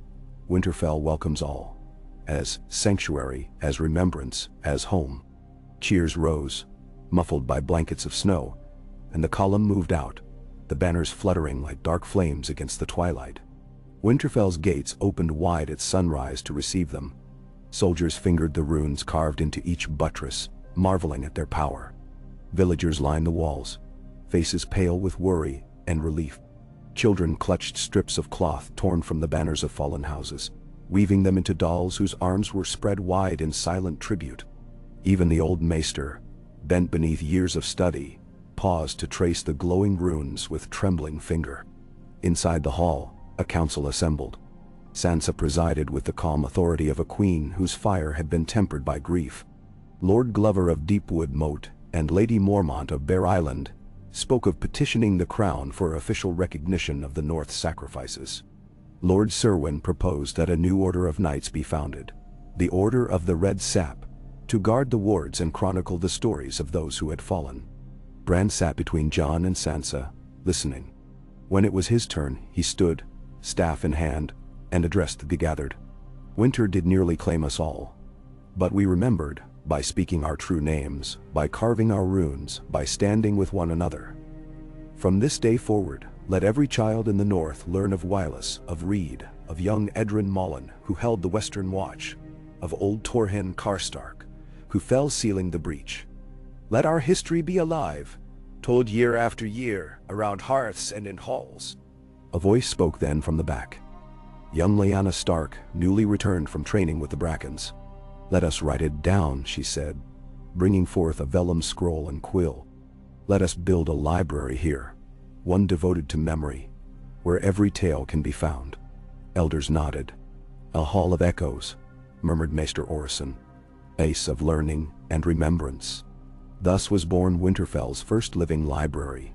Winterfell welcomes all, as sanctuary, as remembrance, as home." Cheers rose, muffled by blankets of snow, and the column moved out, the banners fluttering like dark flames against the twilight. Winterfell's gates opened wide at sunrise to receive them. Soldiers fingered the runes carved into each buttress, marveling at their power. Villagers lined the walls, faces pale with worry and relief. Children clutched strips of cloth torn from the banners of fallen houses, weaving them into dolls whose arms were spread wide in silent tribute. Even the old maester, bent beneath years of study, paused to trace the glowing runes with trembling finger. Inside the hall, a council assembled. Sansa presided with the calm authority of a queen whose fire had been tempered by grief. Lord Glover of Deepwood Moat and Lady Mormont of Bear Island spoke of petitioning the crown for official recognition of the North's sacrifices. Lord Serwyn proposed that a new order of knights be founded, the Order of the Red Sap, to guard the wards and chronicle the stories of those who had fallen. Bran sat between Jon and Sansa, listening. When it was his turn, he stood, staff in hand, and addressed the gathered. Winter did nearly claim us all. But we remembered, by speaking our true names, by carving our runes, by standing with one another. From this day forward, let every child in the north learn of Wylus, of Reed, of young Edrin Mullen, who held the western watch, of old Torhen Karstark, who fell sealing the breach. Let our history be alive, told year after year, around hearths and in halls. A voice spoke then from the back. Young Lyanna Stark, newly returned from training with the Brackens. Let us write it down, she said, bringing forth a vellum scroll and quill. Let us build a library here, one devoted to memory, where every tale can be found. Elders nodded. A hall of echoes, murmured Maester Orison, ace of learning and remembrance. Thus was born Winterfell's first living library.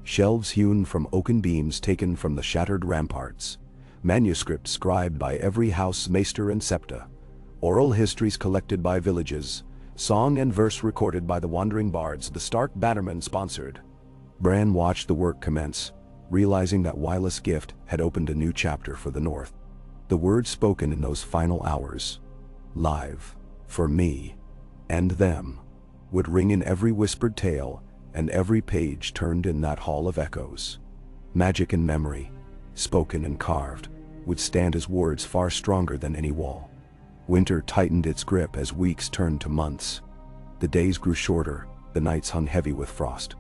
Shelves hewn from oaken beams taken from the shattered ramparts, manuscripts scribed by every house maester and septa, oral histories collected by villages, song and verse recorded by the wandering bards the Stark bannermen sponsored. Bran watched the work commence, realizing that Wylus' gift had opened a new chapter for the North. The words spoken in those final hours, live, for me, and them, would ring in every whispered tale and every page turned in that hall of echoes. Magic and memory, spoken and carved, would stand as words far stronger than any wall. Winter tightened its grip as weeks turned to months. The days grew shorter, the nights hung heavy with frost.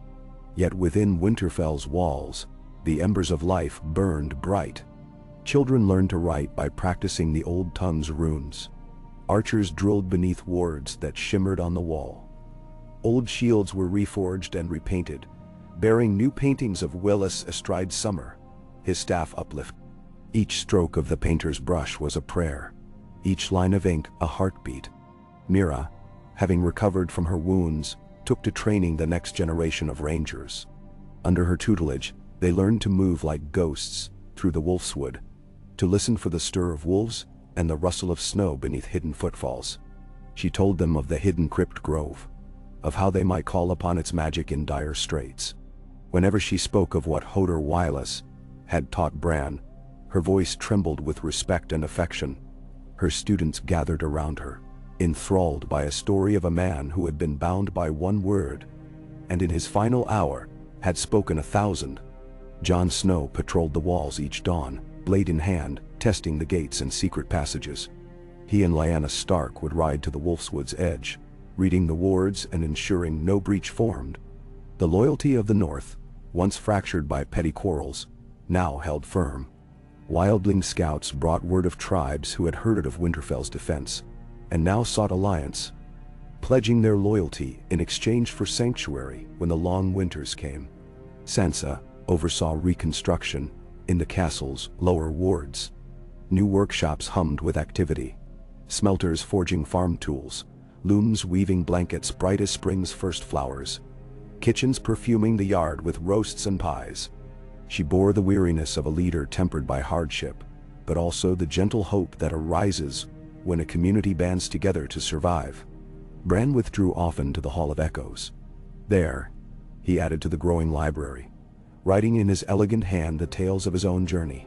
Yet within Winterfell's walls, the embers of life burned bright. Children learned to write by practicing the old tongue's runes. Archers drilled beneath wards that shimmered on the wall. Old shields were reforged and repainted, bearing new paintings of Wylus astride summer, his staff uplift. Each stroke of the painter's brush was a prayer, each line of ink a heartbeat. Mira, having recovered from her wounds, took to training the next generation of rangers. Under her tutelage, they learned to move like ghosts through the wolfswood, to listen for the stir of wolves and the rustle of snow beneath hidden footfalls. She told them of the hidden crypt grove, of how they might call upon its magic in dire straits. Whenever she spoke of what Hodor Wylus had taught Bran, her voice trembled with respect and affection. Her students gathered around her, enthralled by a story of a man who had been bound by one word, and in his final hour had spoken 1,000. Jon Snow patrolled the walls each dawn, blade in hand, testing the gates and secret passages. He and Lyanna Stark would ride to the Wolfswood's edge, reading the wards and ensuring no breach formed. The loyalty of the North, once fractured by petty quarrels, now held firm. Wildling scouts brought word of tribes who had heard of Winterfell's defense, and now sought alliance, pledging their loyalty in exchange for sanctuary when the long winters came. Sansa oversaw reconstruction in the castle's lower wards. New workshops hummed with activity, smelters forging farm tools, looms weaving blankets bright as spring's first flowers, kitchens perfuming the yard with roasts and pies. She bore the weariness of a leader tempered by hardship, but also the gentle hope that arises when a community bands together to survive. Bran withdrew often to the Hall of Echoes. There, he added to the growing library, writing in his elegant hand the tales of his own journey.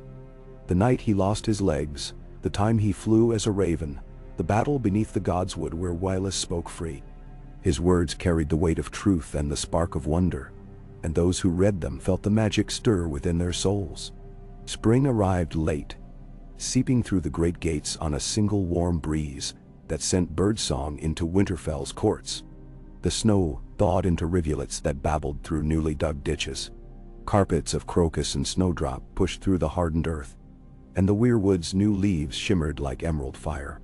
The night he lost his legs, the time he flew as a raven, the battle beneath the Godswood where Wylus spoke free. His words carried the weight of truth and the spark of wonder, and those who read them felt the magic stir within their souls. Spring arrived late, seeping through the great gates on a single warm breeze that sent birdsong into Winterfell's courts. The snow thawed into rivulets that babbled through newly dug ditches. Carpets of crocus and snowdrop pushed through the hardened earth, and the weirwood's new leaves shimmered like emerald fire.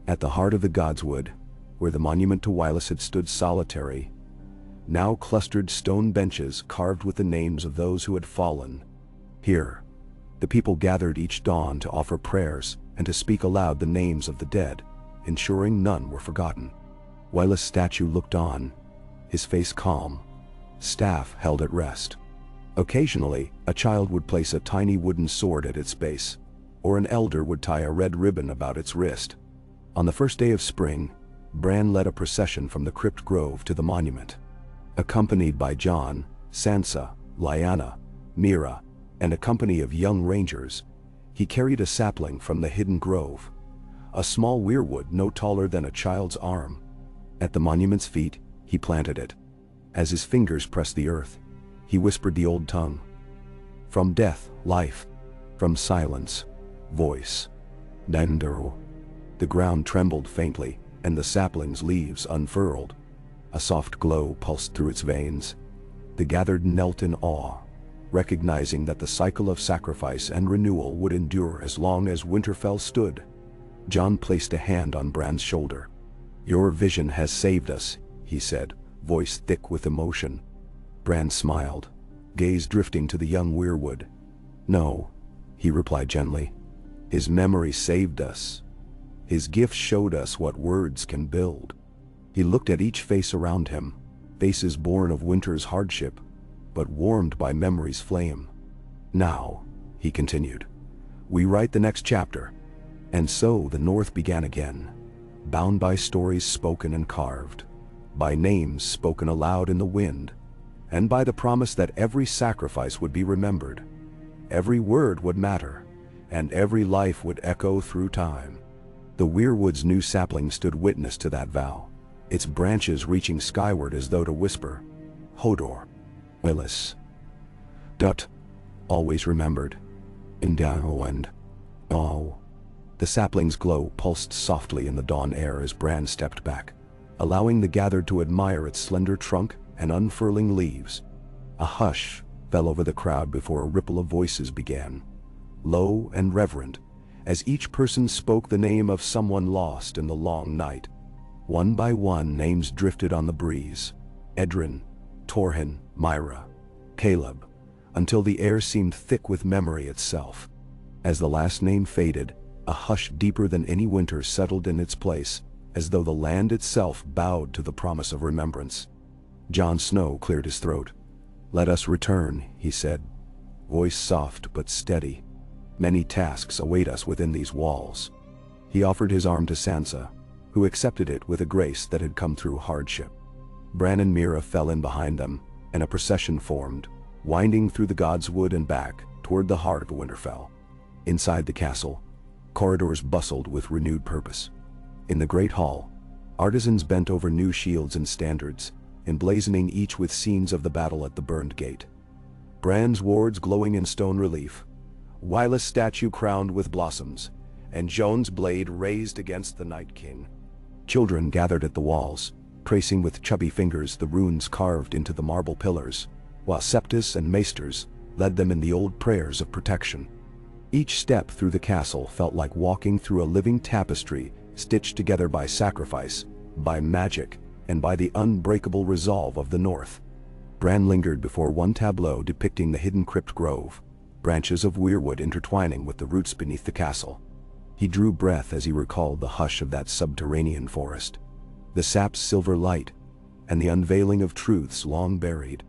At the heart of the Godswood, where the monument to Wylus had stood solitary, now clustered stone benches carved with the names of those who had fallen. Here, the people gathered each dawn to offer prayers and to speak aloud the names of the dead, ensuring none were forgotten. Wylus' statue looked on, his face calm, staff held at rest. Occasionally, a child would place a tiny wooden sword at its base, or an elder would tie a red ribbon about its wrist. On the first day of spring, Bran led a procession from the crypt grove to the monument. Accompanied by Jon, Sansa, Lyanna, Mira, and a company of young rangers, he carried a sapling from the hidden grove, a small weirwood no taller than a child's arm. At the monument's feet, he planted it. As his fingers pressed the earth, he whispered the old tongue. From death, life. From silence, voice. Dandero. The ground trembled faintly, and the sapling's leaves unfurled. A soft glow pulsed through its veins. The gathered knelt in awe, recognizing that the cycle of sacrifice and renewal would endure as long as Winterfell stood. Jon placed a hand on Bran's shoulder. "Your vision has saved us," he said, voice thick with emotion. Bran smiled, gaze drifting to the young weirwood. "No," he replied gently. "His memory saved us. His gift showed us what words can build." He looked at each face around him, faces born of winter's hardship, but warmed by memory's flame. "Now," he continued, "we write the next chapter." And so the North began again, bound by stories spoken and carved, by names spoken aloud in the wind, and by the promise that every sacrifice would be remembered, every word would matter, and every life would echo through time. The weirwood's new sapling stood witness to that vow, its branches reaching skyward as though to whisper, "Hodor, Willis, Dut, always remembered, Indao and oh." The sapling's glow pulsed softly in the dawn air as Bran stepped back, allowing the gathered to admire its slender trunk and unfurling leaves. A hush fell over the crowd before a ripple of voices began, low and reverent, as each person spoke the name of someone lost in the long night. One by one, names drifted on the breeze: Edrin, Torhin, Myra, Caleb, until the air seemed thick with memory itself. As the last name faded, a hush deeper than any winter settled in its place, as though the land itself bowed to the promise of remembrance. Jon Snow cleared his throat. "Let us return," he said, voice soft but steady. "Many tasks await us within these walls." He offered his arm to Sansa, who accepted it with a grace that had come through hardship. Bran and Meera fell in behind them, and a procession formed, winding through the God's Wood and back toward the heart of Winterfell. Inside the castle, corridors bustled with renewed purpose. In the great hall, artisans bent over new shields and standards, emblazoning each with scenes of the battle at the burned gate. Bran's wards glowing in stone relief, Wylla's statue crowned with blossoms, and Jon's blade raised against the Night King. Children gathered at the walls, tracing with chubby fingers the runes carved into the marble pillars, while septus and maesters led them in the old prayers of protection. Each step through the castle felt like walking through a living tapestry stitched together by sacrifice, by magic, and by the unbreakable resolve of the North. Bran lingered before one tableau depicting the hidden crypt grove, branches of weirwood intertwining with the roots beneath the castle. He drew breath as he recalled the hush of that subterranean forest, the sap's silver light, and the unveiling of truths long buried.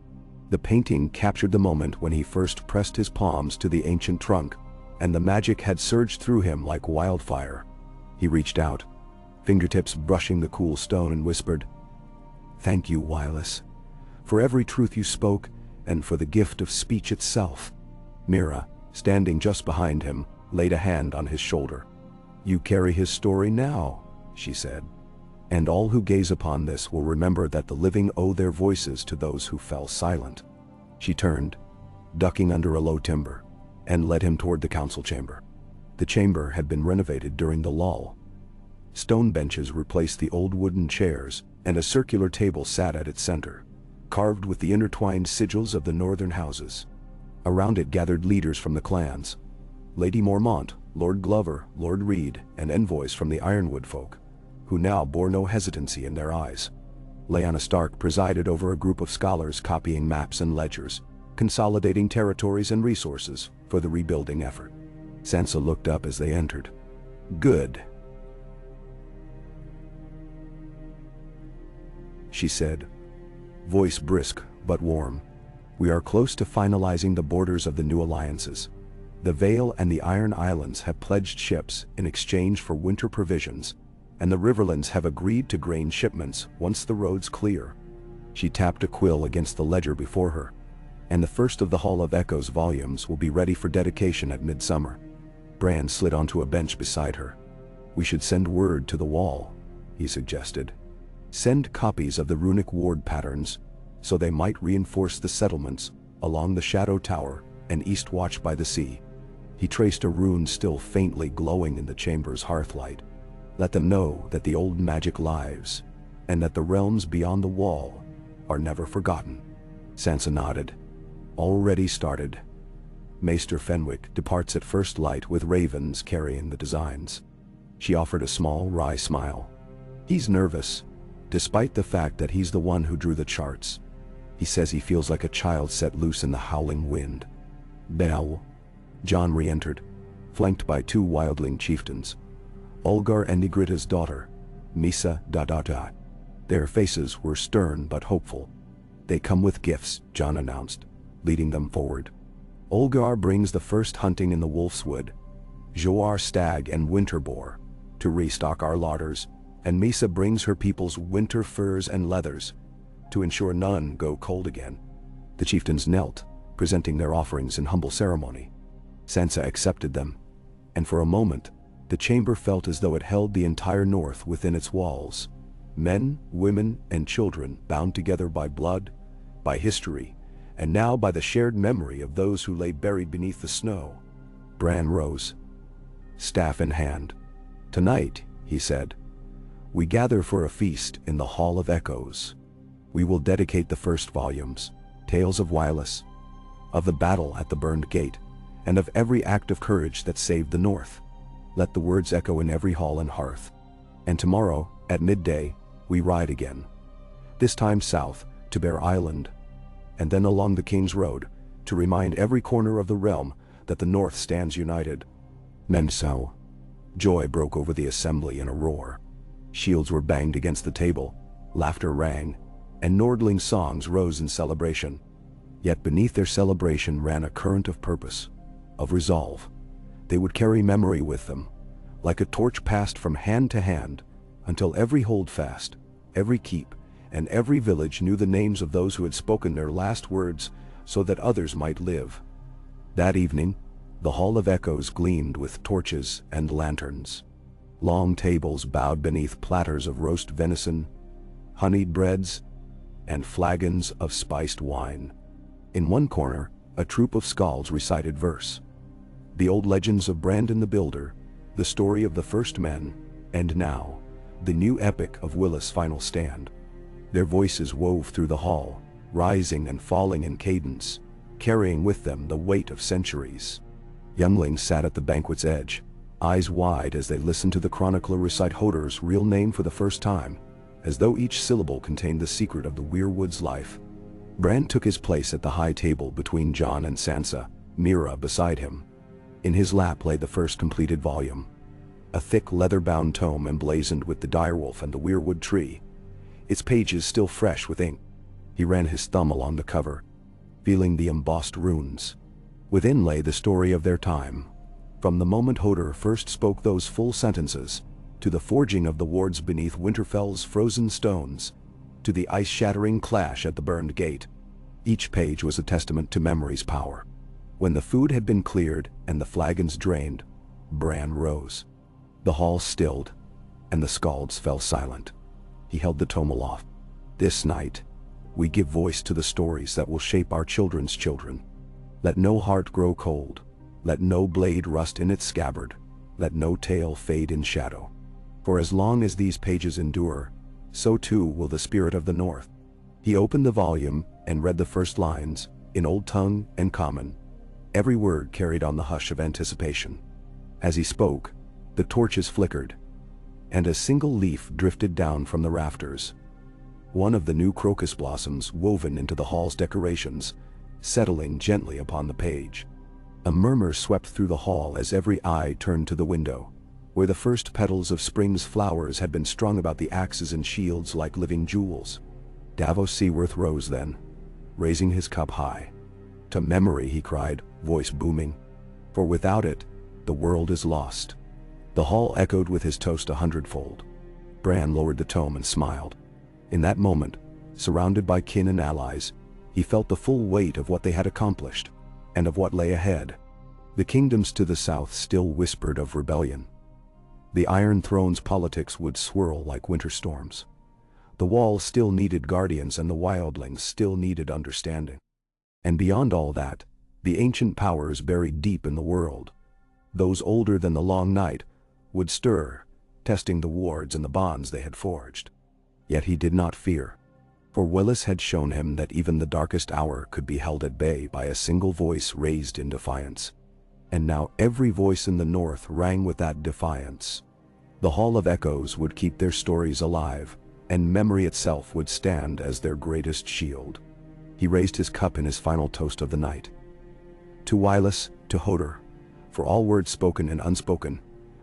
The painting captured the moment when he first pressed his palms to the ancient trunk, and the magic had surged through him like wildfire. He reached out, fingertips brushing the cool stone, and whispered, "Thank you, Wylis, for every truth you spoke, and for the gift of speech itself." Meera, standing just behind him, laid a hand on his shoulder. "You carry his story now," she said, "and all who gaze upon this will remember that the living owe their voices to those who fell silent." She turned, ducking under a low timber, and led him toward the council chamber. The chamber had been renovated during the lull. Stone benches replaced the old wooden chairs, and a circular table sat at its center, carved with the intertwined sigils of the northern houses. Around it gathered leaders from the clans: Lady Mormont, Lord Glover, Lord Reed, and envoys from the Ironwood folk, who now bore no hesitancy in their eyes. Lyanna Stark presided over a group of scholars copying maps and ledgers, consolidating territories and resources for the rebuilding effort. Sansa looked up as they entered. "Good," she said, voice brisk but warm. "We are close to finalizing the borders of the new alliances. The Vale and the Iron Islands have pledged ships in exchange for winter provisions, and the Riverlands have agreed to grain shipments once the roads clear." She tapped a quill against the ledger before her. "And the first of the Hall of Echoes volumes will be ready for dedication at midsummer." Bran slid onto a bench beside her. We should send word to the wall, he suggested. Send copies of the runic ward patterns, so they might reinforce the settlements along the Shadow Tower and East Watch by the sea. He traced a rune still faintly glowing in the chamber's hearthlight. Let them know that the old magic lives, and that the realms beyond the wall are never forgotten. Sansa nodded. Already started. Maester Fenwick departs at first light with ravens carrying the designs. She offered a small, wry smile. He's nervous, despite the fact that he's the one who drew the charts. He says he feels like a child set loose in the howling wind. Bell. Jon re-entered, flanked by two wildling chieftains, Olgar and Ygritte's daughter, Misa Dadata. Their faces were stern but hopeful. They come with gifts, Jon announced, leading them forward. Olgar brings the first hunting in the Wolf's Wood, Joar stag and winter boar, to restock our larders, and Misa brings her people's winter furs and leathers, to ensure none go cold again. The chieftains knelt, presenting their offerings in humble ceremony. Sansa accepted them, and for a moment, the chamber felt as though it held the entire north within its walls. Men, women, and children bound together by blood, by history, and now by the shared memory of those who lay buried beneath the snow. Bran rose, staff in hand. Tonight, he said, we gather for a feast in the Hall of Echoes. We will dedicate the first volumes, Tales of Wireless, of the battle at the burned gate, and of every act of courage that saved the North. Let the words echo in every hall and hearth. And tomorrow, at midday, we ride again. This time south, to Bear Island, and then along the King's Road, to remind every corner of the realm that the North stands united. Mensau. Joy broke over the assembly in a roar. Shields were banged against the table, laughter rang, and Nordling songs rose in celebration. Yet beneath their celebration ran a current of purpose, of resolve. They would carry memory with them, like a torch passed from hand to hand, until every holdfast, every keep, and every village knew the names of those who had spoken their last words so that others might live. That evening, the Hall of Echoes gleamed with torches and lanterns. Long tables bowed beneath platters of roast venison, honeyed breads, and flagons of spiced wine. In one corner, a troop of skalds recited verse. The old legends of Brandon the Builder, the story of the first men, and now, the new epic of Willis' final stand. Their voices wove through the hall, rising and falling in cadence, carrying with them the weight of centuries. Younglings sat at the banquet's edge, eyes wide as they listened to the chronicler recite Hodor's real name for the first time, as though each syllable contained the secret of the Weirwood's life. Bran took his place at the high table between Jon and Sansa, Mira beside him. In his lap lay the first completed volume, a thick leather-bound tome emblazoned with the direwolf and the Weirwood tree, its pages still fresh with ink. He ran his thumb along the cover, feeling the embossed runes. Within lay the story of their time, from the moment Hodor first spoke those full sentences, to the forging of the wards beneath Winterfell's frozen stones, to the ice-shattering clash at the burned gate. Each page was a testament to memory's power. When the food had been cleared and the flagons drained, Bran rose. The hall stilled, and the skalds fell silent. He held the tome aloft. This night, we give voice to the stories that will shape our children's children. Let no heart grow cold. Let no blade rust in its scabbard. Let no tale fade in shadow. For as long as these pages endure, so too will the spirit of the North. He opened the volume and read the first lines, in Old Tongue and Common. Every word carried on the hush of anticipation. As he spoke, the torches flickered, and a single leaf drifted down from the rafters. One of the new crocus blossoms woven into the hall's decorations, settling gently upon the page. A murmur swept through the hall as every eye turned to the window, where the first petals of spring's flowers had been strung about the axes and shields like living jewels. Davos Seaworth rose then, raising his cup high. To memory, he cried, voice booming. For without it, the world is lost. The hall echoed with his toast 100-fold. Bran lowered the tome and smiled. In that moment, surrounded by kin and allies, he felt the full weight of what they had accomplished, and of what lay ahead. The kingdoms to the south still whispered of rebellion. The Iron Throne's politics would swirl like winter storms. The wall still needed guardians and the wildlings still needed understanding. And beyond all that, the ancient powers buried deep in the world, those older than the long night, would stir, testing the wards and the bonds they had forged. Yet he did not fear, for Willis had shown him that even the darkest hour could be held at bay by a single voice raised in defiance. And now every voice in the north rang with that defiance. The Hall of Echoes would keep their stories alive, and memory itself would stand as their greatest shield. He raised his cup in his final toast of the night. To Willis, to Hodor, for all words spoken and unspoken,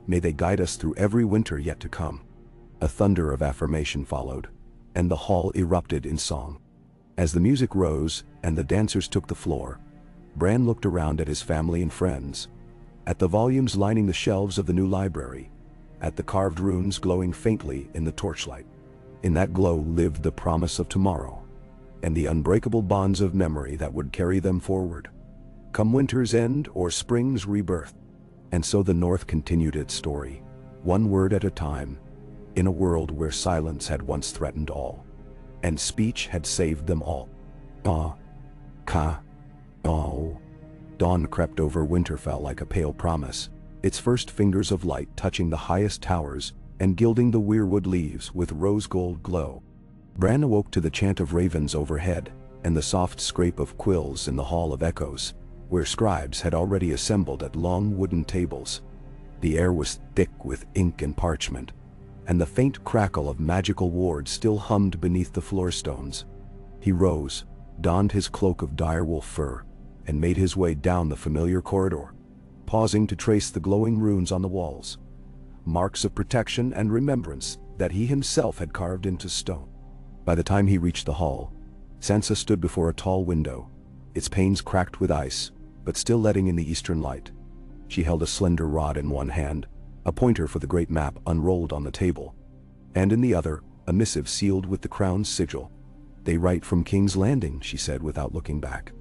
may they guide us through every winter yet to come. A thunder of affirmation followed, and the hall erupted in song. As the music rose and the dancers took the floor, Bran looked around at his family and friends, at the volumes lining the shelves of the new library, at the carved runes glowing faintly in the torchlight. In that glow lived the promise of tomorrow, and the unbreakable bonds of memory that would carry them forward, come winter's end or spring's rebirth. And so the North continued its story, one word at a time, in a world where silence had once threatened all, and speech had saved them all. Dawn crept over Winterfell like a pale promise, its first fingers of light touching the highest towers and gilding the weirwood leaves with rose-gold glow. Bran awoke to the chant of ravens overhead and the soft scrape of quills in the Hall of Echoes, where scribes had already assembled at long wooden tables. The air was thick with ink and parchment, and the faint crackle of magical wards still hummed beneath the floorstones. He rose, donned his cloak of direwolf fur, and made his way down the familiar corridor, pausing to trace the glowing runes on the walls, marks of protection and remembrance that he himself had carved into stone. By the time he reached the hall, Sansa stood before a tall window, its panes cracked with ice, but still letting in the eastern light. She held a slender rod in one hand, a pointer for the great map unrolled on the table, and in the other, a missive sealed with the crown's sigil. "They write from King's Landing," she said without looking back.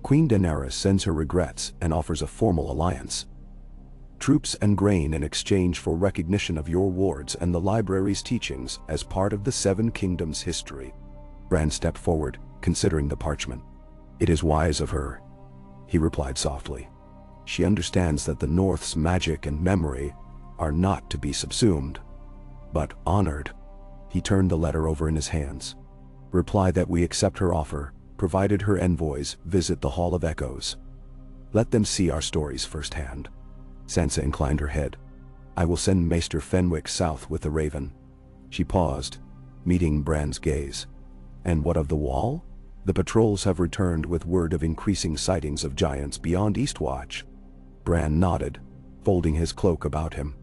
"Queen Daenerys sends her regrets and offers a formal alliance. Troops and grain in exchange for recognition of your wards and the library's teachings as part of the Seven Kingdoms' history." Bran stepped forward, considering the parchment. "It is wise of her," he replied softly. "She understands that the North's magic and memory are not to be subsumed, but honored." He turned the letter over in his hands. "Reply that we accept her offer, provided her envoys visit the Hall of Echoes. Let them see our stories firsthand." Sansa inclined her head. "I will send Maester Fenwick south with the Raven." She paused, meeting Bran's gaze. "And what of the Wall? The patrols have returned with word of increasing sightings of giants beyond Eastwatch." Bran nodded, folding his cloak about him.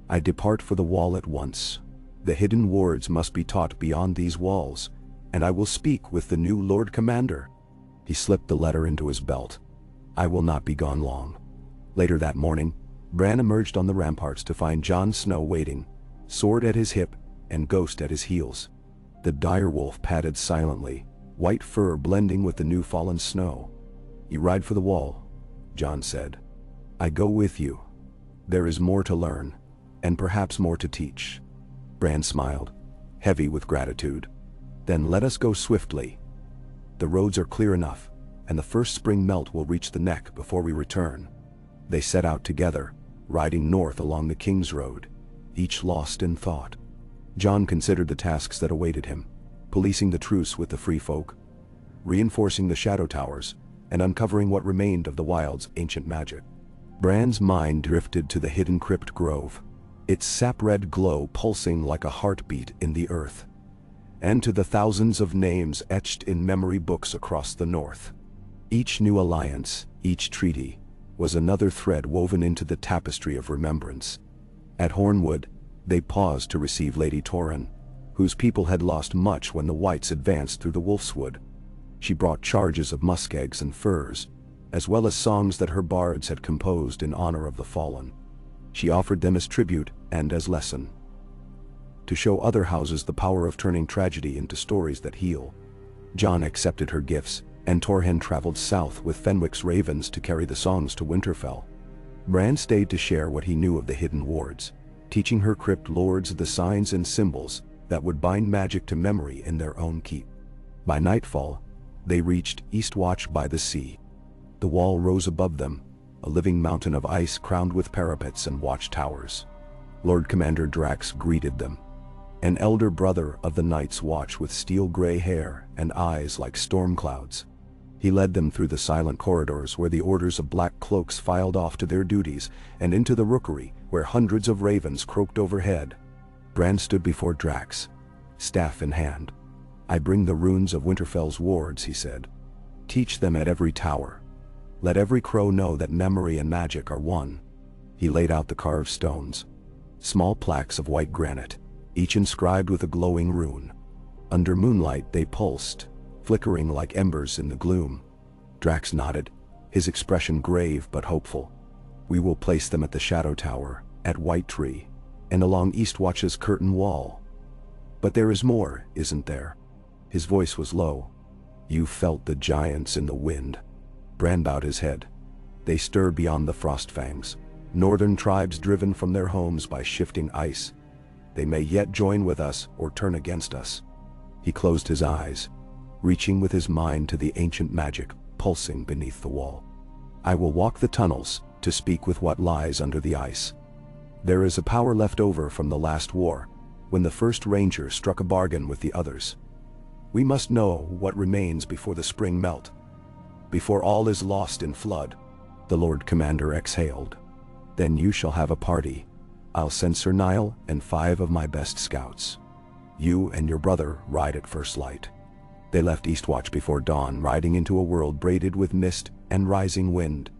"I depart for the Wall at once. The hidden wards must be taught beyond these walls, and I will speak with the new Lord Commander." He slipped the letter into his belt. "I will not be gone long." Later that morning, Bran emerged on the ramparts to find Jon Snow waiting, sword at his hip and ghost at his heels. The direwolf padded silently, white fur blending with the new fallen snow. "You ride for the Wall," Jon said. "I go with you. There is more to learn, and perhaps more to teach." Bran smiled, heavy with gratitude. "Then let us go swiftly. The roads are clear enough, and the first spring melt will reach the neck before we return." They set out together, riding north along the King's Road, each lost in thought. Jon considered the tasks that awaited him, policing the truce with the Free Folk, reinforcing the Shadow Towers, and uncovering what remained of the Wild's ancient magic. Bran's mind drifted to the hidden Crypt Grove, its sap-red glow pulsing like a heartbeat in the earth, and to the thousands of names etched in memory books across the north. Each new alliance, each treaty, was another thread woven into the tapestry of remembrance. At Hornwood, they paused to receive Lady Torrhen, whose people had lost much when the Whites advanced through the Wolfswood. She brought charges of muskegs and furs, as well as songs that her bards had composed in honor of the fallen. She offered them as tribute and as lesson, to show other houses the power of turning tragedy into stories that heal. Jon accepted her gifts, and Torrhen traveled south with Fenwick's ravens to carry the songs to Winterfell. Bran stayed to share what he knew of the hidden wards, teaching her crypt lords the signs and symbols that would bind magic to memory in their own keep. By nightfall, they reached Eastwatch by the sea. The wall rose above them, a living mountain of ice crowned with parapets and watchtowers. Lord Commander Drax greeted them, an elder brother of the Night's Watch with steel-gray hair and eyes like storm clouds. He led them through the silent corridors where the orders of black cloaks filed off to their duties, and into the rookery where hundreds of ravens croaked overhead. Bran stood before Drax, staff in hand. "I bring the runes of Winterfell's wards," he said. "Teach them at every tower. Let every crow know that memory and magic are one." He laid out the carved stones, small plaques of white granite, each inscribed with a glowing rune. Under moonlight they pulsed, flickering like embers in the gloom. Drax nodded, his expression grave but hopeful. "We will place them at the Shadow Tower, at White Tree, and along Eastwatch's curtain wall. But there is more, isn't there?" His voice was low. "You felt the giants in the wind." Bran bowed his head. "They stir beyond the Frostfangs, northern tribes driven from their homes by shifting ice. They may yet join with us or turn against us." He closed his eyes, reaching with his mind to the ancient magic pulsing beneath the wall. "I will walk the tunnels to speak with what lies under the ice. There is a power left over from the last war, when the first ranger struck a bargain with the others. We must know what remains before the spring melt, before all is lost in flood." The Lord Commander exhaled. "Then you shall have a party. I'll send Sir Niall and 5 of my best scouts. You and your brother ride at first light." They left Eastwatch before dawn, riding into a world braided with mist and rising wind.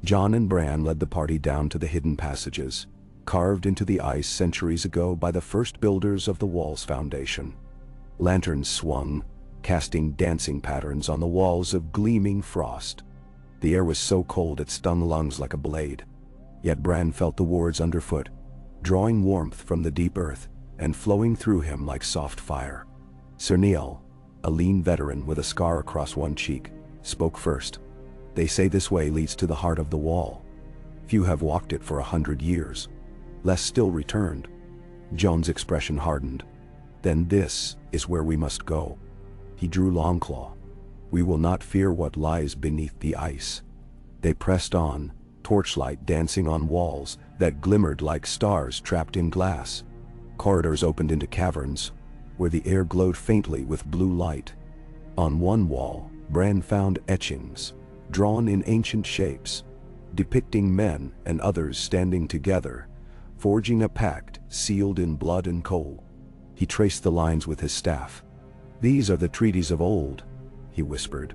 Jon and Bran led the party down to the hidden passages, carved into the ice centuries ago by the first builders of the wall's foundation. Lanterns swung, casting dancing patterns on the walls of gleaming frost. The air was so cold it stung lungs like a blade. Yet Bran felt the wards underfoot, drawing warmth from the deep earth and flowing through him like soft fire. Sir Niall, a lean veteran with a scar across one cheek, spoke first. "They say this way leads to the heart of the wall. Few have walked it for 100 years. Less still returned." Jon's expression hardened. "Then this is where we must go." He drew Longclaw. "We will not fear what lies beneath the ice." They pressed on, torchlight dancing on walls that glimmered like stars trapped in glass. Corridors opened into caverns, where the air glowed faintly with blue light. On one wall, Bran found etchings, drawn in ancient shapes, depicting men and others standing together, forging a pact sealed in blood and coal. He traced the lines with his staff. "These are the treaties of old," he whispered.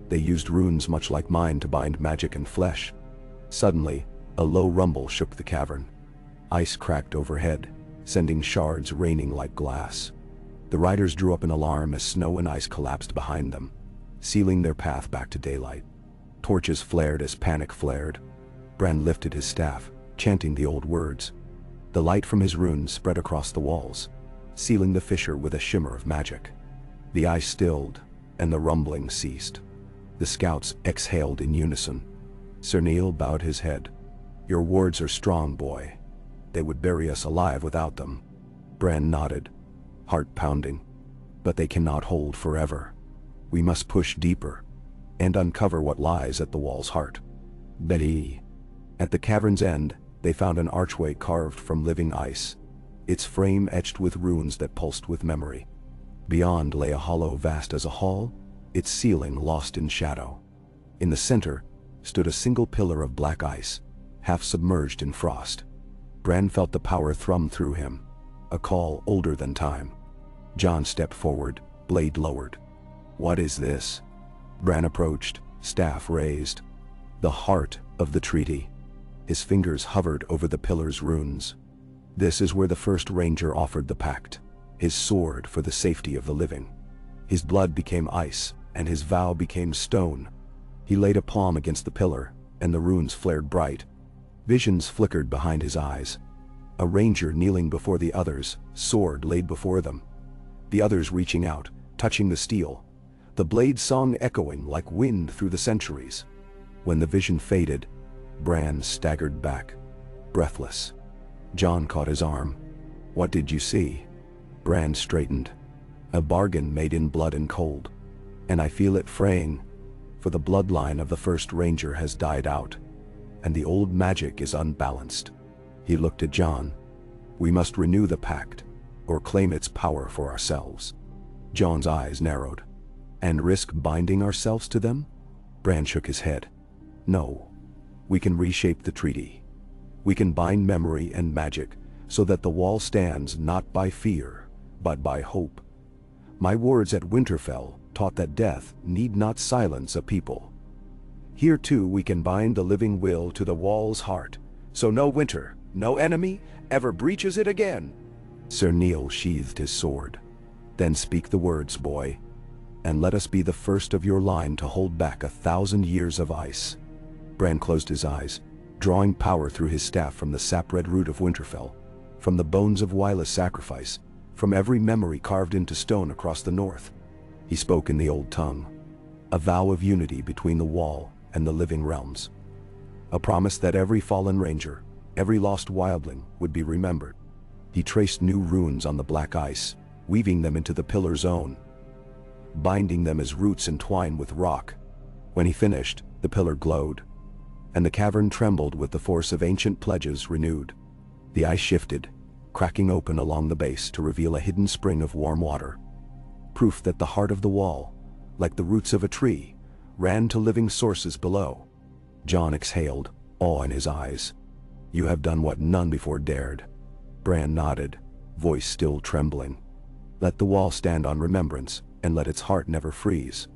"They used runes much like mine to bind magic and flesh." Suddenly, a low rumble shook the cavern. Ice cracked overhead, sending shards raining like glass. The riders drew up in alarm as snow and ice collapsed behind them, sealing their path back to daylight. Torches flared as panic flared. Bran lifted his staff, chanting the old words. The light from his runes spread across the walls, sealing the fissure with a shimmer of magic. The ice stilled, and the rumbling ceased. The scouts exhaled in unison. Sir Niall bowed his head. "Your wards are strong, boy. They would bury us alive without them." Bran nodded, heart pounding. "But they cannot hold forever. We must push deeper, and uncover what lies at the wall's heart." Betty. At the cavern's end, they found an archway carved from living ice, its frame etched with runes that pulsed with memory. Beyond lay a hollow vast as a hall, its ceiling lost in shadow. In the center stood a single pillar of black ice, half submerged in frost. Bran felt the power thrum through him, a call older than time. Jon stepped forward, blade lowered. "What is this?" Bran approached, staff raised. "The heart of the treaty." His fingers hovered over the pillar's runes. "This is where the first ranger offered the pact, his sword for the safety of the living. His blood became ice, and his vow became stone." He laid a palm against the pillar, and the runes flared bright. Visions flickered behind his eyes. A ranger kneeling before the others, sword laid before them. The others reaching out, touching the steel, the blade song echoing like wind through the centuries. When the vision faded, Bran staggered back, breathless. John caught his arm. What did you see? Bran straightened. A bargain made in blood and cold. And I feel it fraying, for the bloodline of the first ranger has died out, and the old magic is unbalanced. He looked at John. We must renew the pact, or claim its power for ourselves. John's eyes narrowed. And risk binding ourselves to them? Bran shook his head. No. We can reshape the treaty. We can bind memory and magic so that the wall stands not by fear, but by hope. My words at Winterfell taught that death need not silence a people. Here too we can bind the living will to the wall's heart, so no winter, no enemy, ever breaches it again. Sir Neil sheathed his sword. Then speak the words, boy, and let us be the first of your line to hold back 1,000 years of ice. Bran closed his eyes, drawing power through his staff from the sap-red root of Winterfell, from the bones of Wyla's sacrifice, from every memory carved into stone across the north. He spoke in the old tongue, a vow of unity between the wall and the living realms. A promise that every fallen ranger, every lost wildling would be remembered. He traced new runes on the black ice, weaving them into the pillar's own, binding them as roots entwine with rock. When he finished, the pillar glowed, and the cavern trembled with the force of ancient pledges renewed. The ice shifted, cracking open along the base to reveal a hidden spring of warm water. Proof that the heart of the wall, like the roots of a tree, ran to living sources below. Jon exhaled, awe in his eyes. You have done what none before dared. Bran nodded, voice still trembling. Let the wall stand on remembrance, and let its heart never freeze.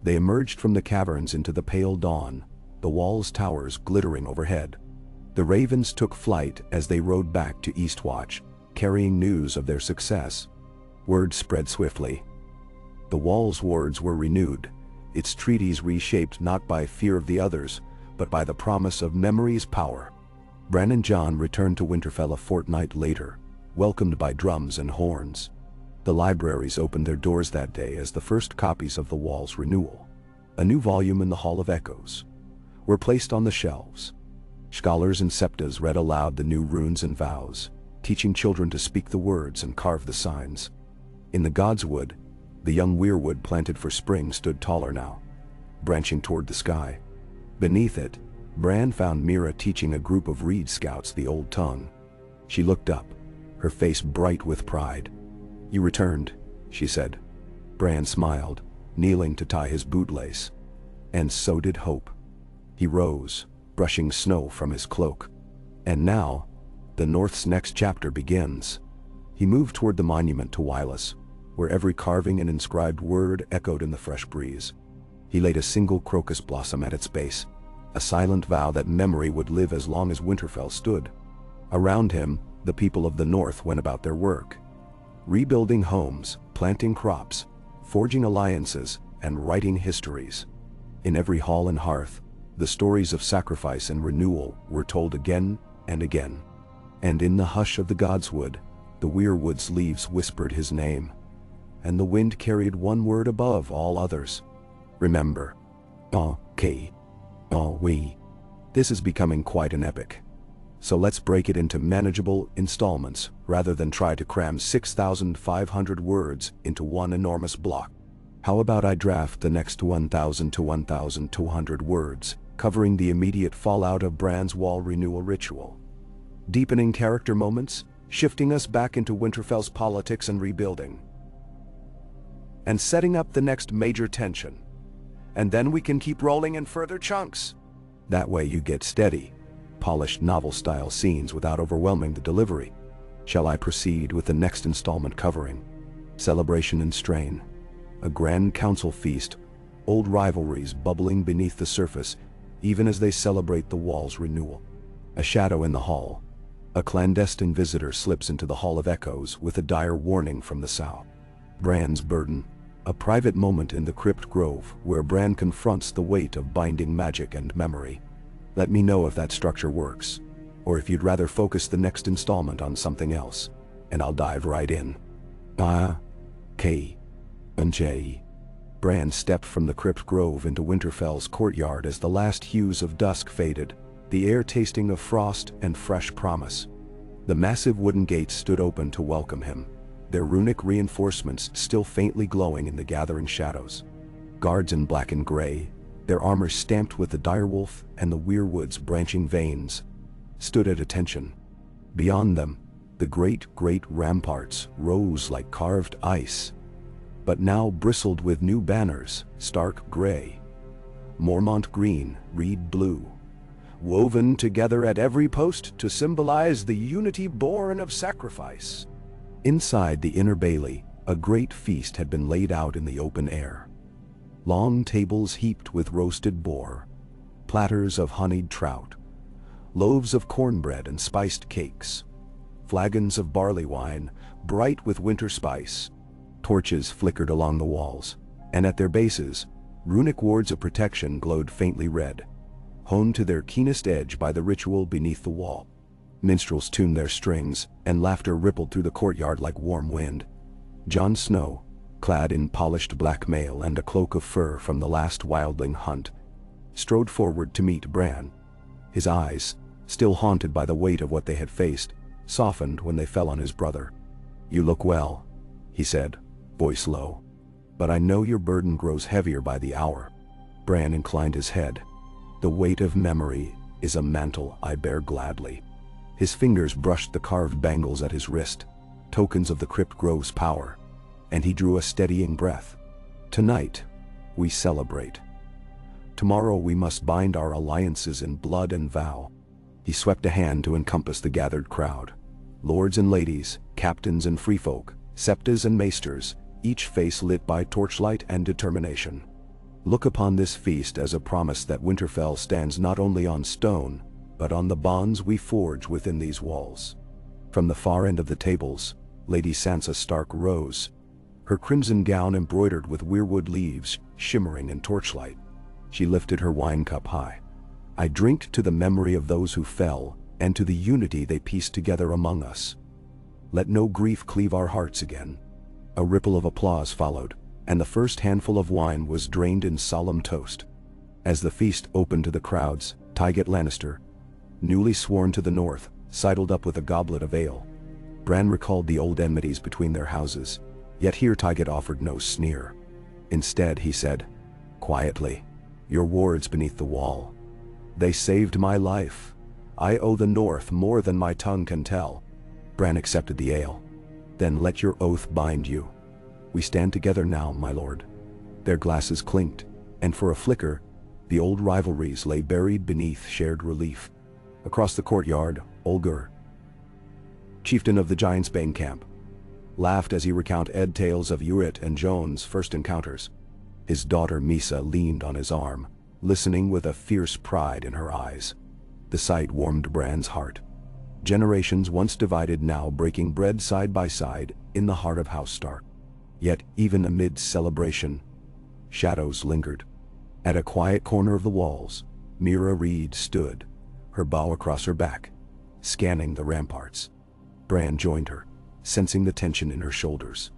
They emerged from the caverns into the pale dawn, the wall's towers glittering overhead. The ravens took flight as they rode back to Eastwatch, carrying news of their success. Word spread swiftly. The wall's wards were renewed, its treaties reshaped not by fear of the others, but by the promise of memory's power. Bran and Jon returned to Winterfell a fortnight later, welcomed by drums and horns. The libraries opened their doors that day as the first copies of the wall's renewal, a new volume in the Hall of Echoes, were placed on the shelves. Scholars and septas read aloud the new runes and vows, teaching children to speak the words and carve the signs. In the Godswood, the young weirwood planted for spring stood taller now, branching toward the sky. Beneath it, Bran found Mira teaching a group of reed scouts the old tongue. She looked up, her face bright with pride. You returned, she said. Bran smiled, kneeling to tie his bootlace. And so did Hope. He rose, brushing snow from his cloak. And now, the North's next chapter begins. He moved toward the monument to Wylas, where every carving and inscribed word echoed in the fresh breeze. He laid a single crocus blossom at its base, a silent vow that memory would live as long as Winterfell stood. Around him, the people of the North went about their work, rebuilding homes, planting crops, forging alliances, and writing histories. In every hall and hearth, the stories of sacrifice and renewal were told again and again. And in the hush of the Godswood, the weirwood's leaves whispered his name, and the wind carried one word above all others. Remember. Okay. We. This is becoming quite an epic. So let's break it into manageable installments rather than try to cram 6,500 words into one enormous block. How about I draft the next 1,000 to 1,200 words, covering the immediate fallout of Bran's wall renewal ritual, deepening character moments, shifting us back into Winterfell's politics and rebuilding, and setting up the next major tension. And then we can keep rolling in further chunks. That way you get steady, polished novel-style scenes without overwhelming the delivery. Shall I proceed with the next installment covering celebration and strain, a grand council feast, old rivalries bubbling beneath the surface even as they celebrate the wall's renewal. A shadow in the hall. A clandestine visitor slips into the Hall of Echoes with a dire warning from the south. Bran's burden. A private moment in the Crypt Grove where Bran confronts the weight of binding magic and memory. Let me know if that structure works, or if you'd rather focus the next installment on something else, and I'll dive right in. K. and J. Bran stepped from the Crypt Grove into Winterfell's courtyard as the last hues of dusk faded, the air tasting of frost and fresh promise. The massive wooden gates stood open to welcome him, their runic reinforcements still faintly glowing in the gathering shadows. Guards in black and gray, their armor stamped with the direwolf and the weirwood's branching veins, stood at attention. Beyond them, the great ramparts rose like carved ice, but now bristled with new banners, stark gray, Mormont green, reed blue, woven together at every post to symbolize the unity born of sacrifice. Inside the inner bailey, a great feast had been laid out in the open air. Long tables heaped with roasted boar, platters of honeyed trout, loaves of cornbread and spiced cakes, flagons of barley wine, bright with winter spice. Torches flickered along the walls, and at their bases, runic wards of protection glowed faintly red, honed to their keenest edge by the ritual beneath the wall. Minstrels tuned their strings, and laughter rippled through the courtyard like warm wind. Jon Snow, clad in polished black mail and a cloak of fur from the last wildling hunt, strode forward to meet Bran. His eyes, still haunted by the weight of what they had faced, softened when they fell on his brother. "You look well," he said, voice low, "but I know your burden grows heavier by the hour." Bran inclined his head. "The weight of memory is a mantle I bear gladly." His fingers brushed the carved bangles at his wrist, tokens of the Crypt Grove's power, and he drew a steadying breath. "Tonight, we celebrate. Tomorrow we must bind our alliances in blood and vow." He swept a hand to encompass the gathered crowd. Lords and ladies, captains and freefolk, septas and maesters, each face lit by torchlight and determination. Look upon this feast as a promise that Winterfell stands not only on stone, but on the bonds we forge within these walls. From the far end of the tables, Lady Sansa Stark rose, her crimson gown embroidered with weirwood leaves shimmering in torchlight. She lifted her wine cup high. "I drink to the memory of those who fell, and to the unity they pieced together among us. Let no grief cleave our hearts again." A ripple of applause followed, and the first handful of wine was drained in solemn toast. As the feast opened to the crowds, Tygett Lannister, newly sworn to the north, sidled up with a goblet of ale. Bran recalled the old enmities between their houses, yet here Tygett offered no sneer. Instead, he said, quietly, "Your wards beneath the wall. They saved my life. I owe the North more than my tongue can tell." Bran accepted the ale. "Then let your oath bind you. We stand together now, my lord." Their glasses clinked, and for a flicker, the old rivalries lay buried beneath shared relief. Across the courtyard, Olgur, chieftain of the Giants' Bane camp, laughed as he recounted tales of Yrrit and Jon's first encounters. His daughter Misa leaned on his arm, listening with a fierce pride in her eyes. The sight warmed Bran's heart. Generations once divided now breaking bread side by side in the heart of House Stark. Yet even amid celebration, shadows lingered. At a quiet corner of the walls, Mira Reed stood, her bow across her back, scanning the ramparts. Bran joined her, sensing the tension in her shoulders.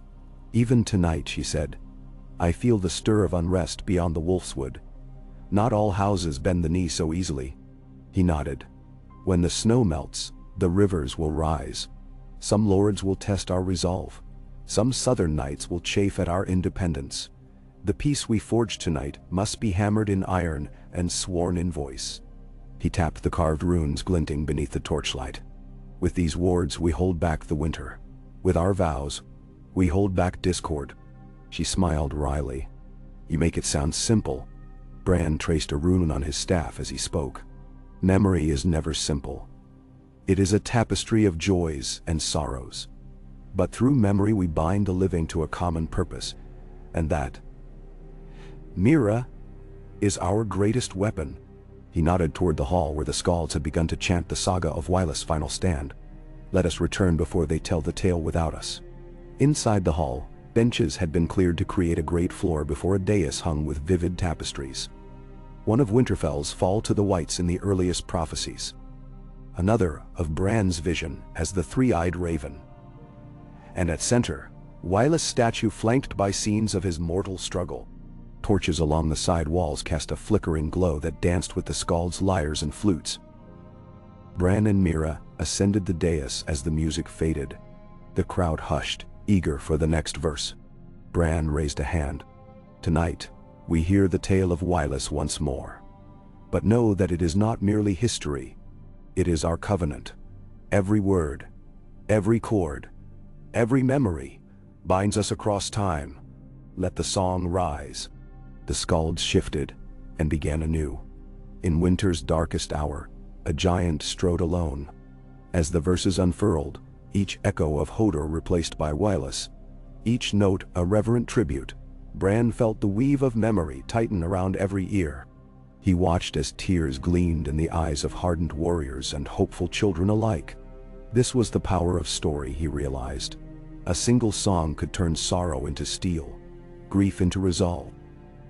"Even tonight," she said, "I feel the stir of unrest beyond the Wolfswood. Not all houses bend the knee so easily." He nodded. "When the snow melts, the rivers will rise. Some lords will test our resolve. Some southern knights will chafe at our independence. The peace we forge tonight must be hammered in iron and sworn in voice." He tapped the carved runes glinting beneath the torchlight. "With these wards we hold back the winter. With our vows, we hold back discord." She smiled wryly. "You make it sound simple." Bran traced a rune on his staff as he spoke. "Memory is never simple. It is a tapestry of joys and sorrows. But through memory we bind the living to a common purpose, and that, Mira, is our greatest weapon." He nodded toward the hall where the Skalds had begun to chant the saga of Wylis' final stand. "Let us return before they tell the tale without us." Inside the hall, benches had been cleared to create a great floor before a dais hung with vivid tapestries. One of Winterfell's fall to the Whites in the earliest prophecies. Another of Bran's vision as the three-eyed raven. And at center, Wylis' statue flanked by scenes of his mortal struggle. Torches along the side walls cast a flickering glow that danced with the Skald's lyres and flutes. Bran and Mira ascended the dais as the music faded. The crowd hushed, eager for the next verse. Bran raised a hand. Tonight, we hear the tale of Wylus once more. But know that it is not merely history. It is our covenant. Every word, every chord, every memory binds us across time. Let the song rise. The skalds shifted and began anew. In winter's darkest hour, a giant strode alone. As the verses unfurled, each echo of Hodor replaced by Wylus, each note a reverent tribute, Bran felt the weave of memory tighten around every ear. He watched as tears gleamed in the eyes of hardened warriors and hopeful children alike. This was the power of story, he realized. A single song could turn sorrow into steel, grief into resolve.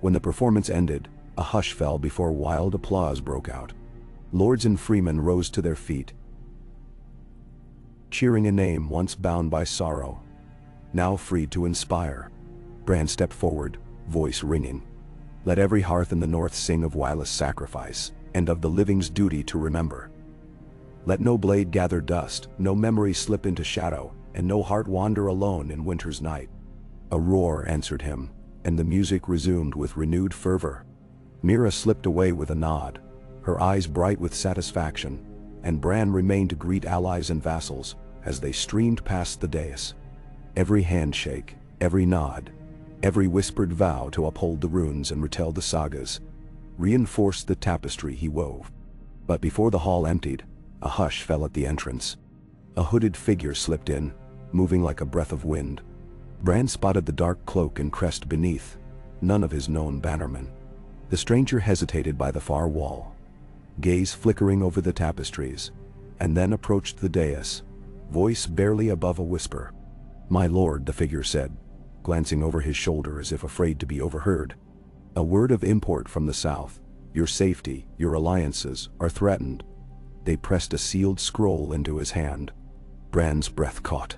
When the performance ended, a hush fell before wild applause broke out. Lords and freemen rose to their feet, cheering a name once bound by sorrow, now freed to inspire. Bran stepped forward, voice ringing. Let every hearth in the north sing of Wylus' sacrifice, and of the living's duty to remember. Let no blade gather dust, no memory slip into shadow, and no heart wander alone in winter's night. A roar answered him, and the music resumed with renewed fervor. Mira slipped away with a nod, her eyes bright with satisfaction, and Bran remained to greet allies and vassals as they streamed past the dais. Every handshake, every nod, every whispered vow to uphold the runes and retell the sagas reinforced the tapestry he wove. But before the hall emptied, a hush fell at the entrance. A hooded figure slipped in, moving like a breath of wind. Bran spotted the dark cloak and crest beneath, none of his known bannermen. The stranger hesitated by the far wall, gaze flickering over the tapestries, and then approached the dais, voice barely above a whisper. "My lord," the figure said, glancing over his shoulder as if afraid to be overheard. "A word of import from the south. Your safety, your alliances, are threatened." They pressed a sealed scroll into his hand. Bran's breath caught.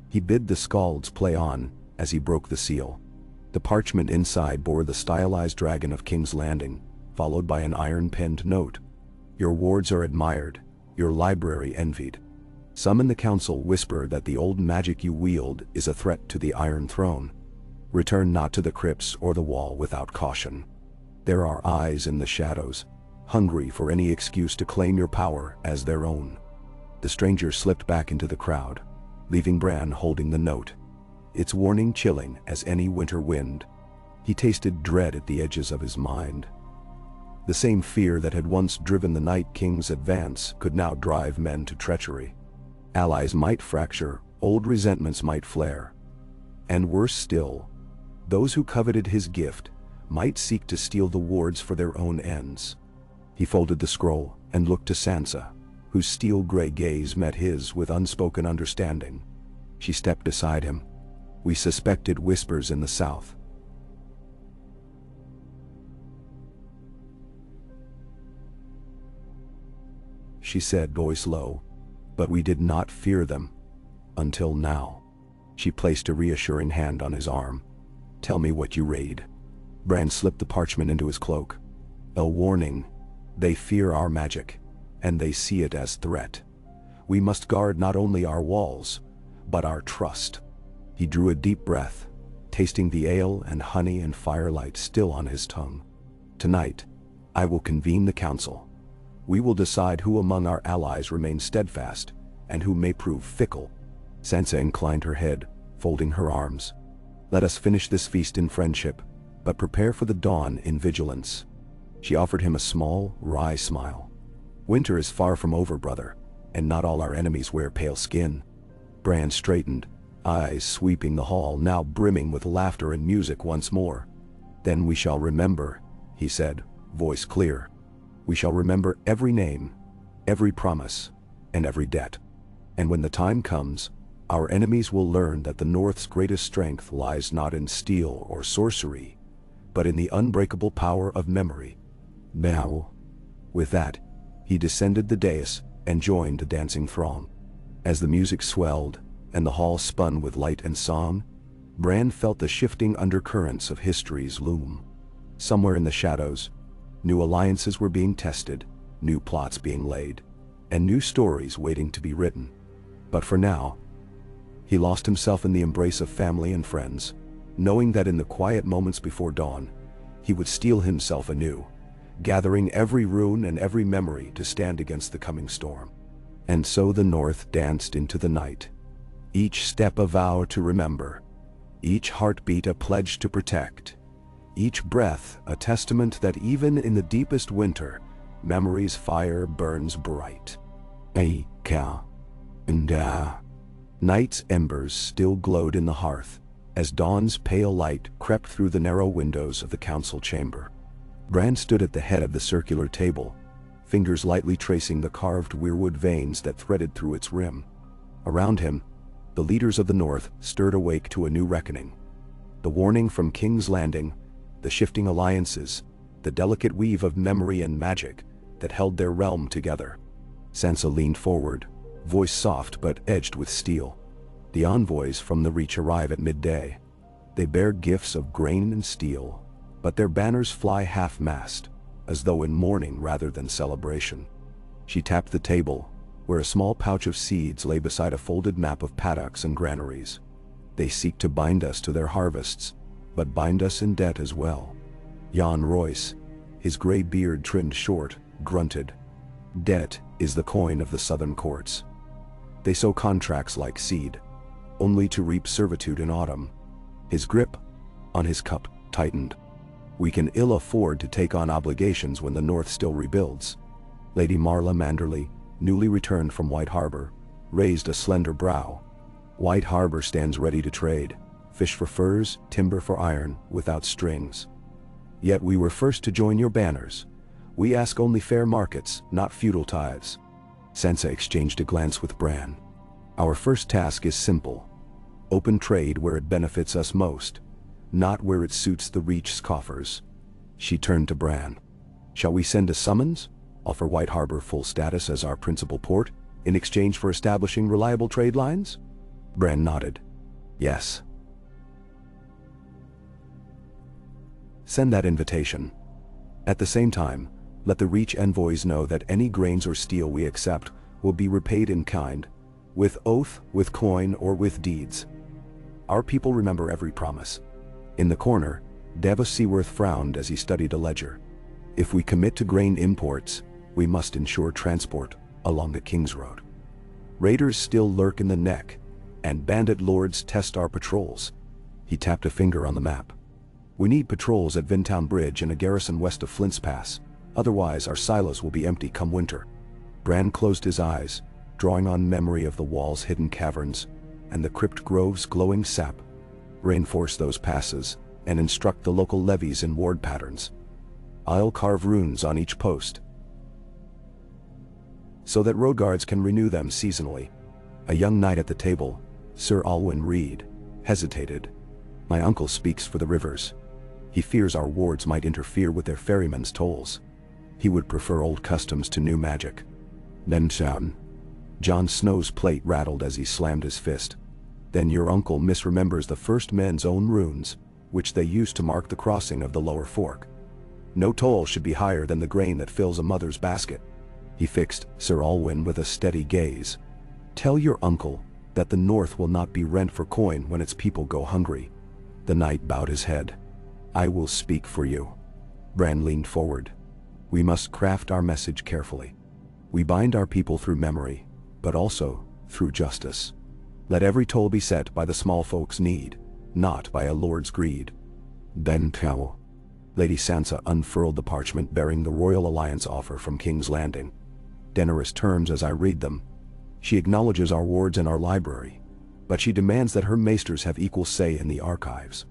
He bid the skalds play on as he broke the seal. The parchment inside bore the stylized dragon of King's Landing, followed by an iron-penned note. "Your wards are admired, your library envied. Some in the council whisper that the old magic you wield is a threat to the Iron Throne. Return not to the crypts or the wall without caution. There are eyes in the shadows, hungry for any excuse to claim your power as their own." The stranger slipped back into the crowd, leaving Bran holding the note, its warning chilling as any winter wind. He tasted dread at the edges of his mind. The same fear that had once driven the Night King's advance could now drive men to treachery. Allies might fracture, old resentments might flare. And worse still, those who coveted his gift might seek to steal the wards for their own ends. He folded the scroll and looked to Sansa, whose steel-gray gaze met his with unspoken understanding. She stepped beside him. "We suspected whispers in the south. She said, voice low, "but we did not fear them. Until now." She placed a reassuring hand on his arm. "Tell me what you read." Bran slipped the parchment into his cloak. "A warning. They fear our magic, and they see it as threat. We must guard not only our walls, but our trust." He drew a deep breath, tasting the ale and honey and firelight still on his tongue. "Tonight, I will convene the council. We will decide who among our allies remains steadfast, and who may prove fickle." Sansa inclined her head, folding her arms. "Let us finish this feast in friendship, but prepare for the dawn in vigilance." She offered him a small, wry smile. "Winter is far from over, brother, and not all our enemies wear pale skin." Bran straightened, eyes sweeping the hall, now brimming with laughter and music once more. "Then we shall remember," he said, voice clear. "We shall remember every name, every promise, and every debt. And when the time comes, our enemies will learn that the North's greatest strength lies not in steel or sorcery, but in the unbreakable power of memory." Now, with that, he descended the dais and joined the dancing throng. As the music swelled and the hall spun with light and song, Bran felt the shifting undercurrents of history's loom. Somewhere in the shadows, new alliances were being tested, new plots being laid, and new stories waiting to be written. But for now, he lost himself in the embrace of family and friends, knowing that in the quiet moments before dawn, he would steel himself anew, gathering every rune and every memory to stand against the coming storm. And so the North danced into the night, each step a vow to remember, each heartbeat a pledge to protect, each breath a testament that even in the deepest winter, memory's fire burns bright. Night's embers still glowed in the hearth, as dawn's pale light crept through the narrow windows of the council chamber. Bran stood at the head of the circular table, fingers lightly tracing the carved weirwood veins that threaded through its rim. Around him, the leaders of the North stirred awake to a new reckoning. The warning from King's Landing, the shifting alliances, the delicate weave of memory and magic that held their realm together. Sansa leaned forward, voice soft but edged with steel. The envoys from the Reach arrive at midday. They bear gifts of grain and steel, but their banners fly half-mast, as though in mourning rather than celebration. She tapped the table, where a small pouch of seeds lay beside a folded map of paddocks and granaries. They seek to bind us to their harvests, but bind us in debt as well. Jan Royce, his gray beard trimmed short, grunted. Debt is the coin of the southern courts. They sow contracts like seed, only to reap servitude in autumn. His grip on his cup tightened. We can ill afford to take on obligations when the North still rebuilds. Lady Marla Manderley, newly returned from White Harbor, raised a slender brow. White Harbor stands ready to trade, fish for furs, timber for iron, without strings. Yet we were first to join your banners. We ask only fair markets, not feudal tithes. Sansa exchanged a glance with Bran. Our first task is simple. Open trade where it benefits us most, not where it suits the Reach's coffers. She turned to Bran. Shall we send a summons? Offer White Harbor full status as our principal port, in exchange for establishing reliable trade lines? Bran nodded. Yes. Send that invitation. At the same time, let the Reach envoys know that any grains or steel we accept will be repaid in kind, with oath, with coin, or with deeds. Our people remember every promise. In the corner, Davos Seaworth frowned as he studied a ledger. If we commit to grain imports, we must ensure transport along the King's Road. Raiders still lurk in the neck, and bandit lords test our patrols. He tapped a finger on the map. We need patrols at Vintown Bridge and a garrison west of Flint's Pass, otherwise our silos will be empty come winter. Bran closed his eyes, drawing on memory of the wall's hidden caverns and the crypt grove's glowing sap. Reinforce those passes and instruct the local levies in ward patterns. I'll carve runes on each post, so that road guards can renew them seasonally. A young knight at the table, Sir Alwyn Reed, hesitated. My uncle speaks for the rivers. He fears our wards might interfere with their ferrymen's tolls. He would prefer old customs to new magic. Then Jon Snow's plate rattled as he slammed his fist. Then your uncle misremembers the first men's own runes, which they used to mark the crossing of the lower fork. No toll should be higher than the grain that fills a mother's basket. He fixed Sir Alwyn with a steady gaze. Tell your uncle that the North will not be rent for coin when its people go hungry. The knight bowed his head. I will speak for you. Bran leaned forward. We must craft our message carefully. We bind our people through memory, but also through justice. Let every toll be set by the small folk's need, not by a lord's greed. Then Lady Sansa unfurled the parchment bearing the Royal Alliance offer from King's Landing. Daenerys turns as I read them. She acknowledges our wards and our library, but she demands that her maesters have equal say in the archives.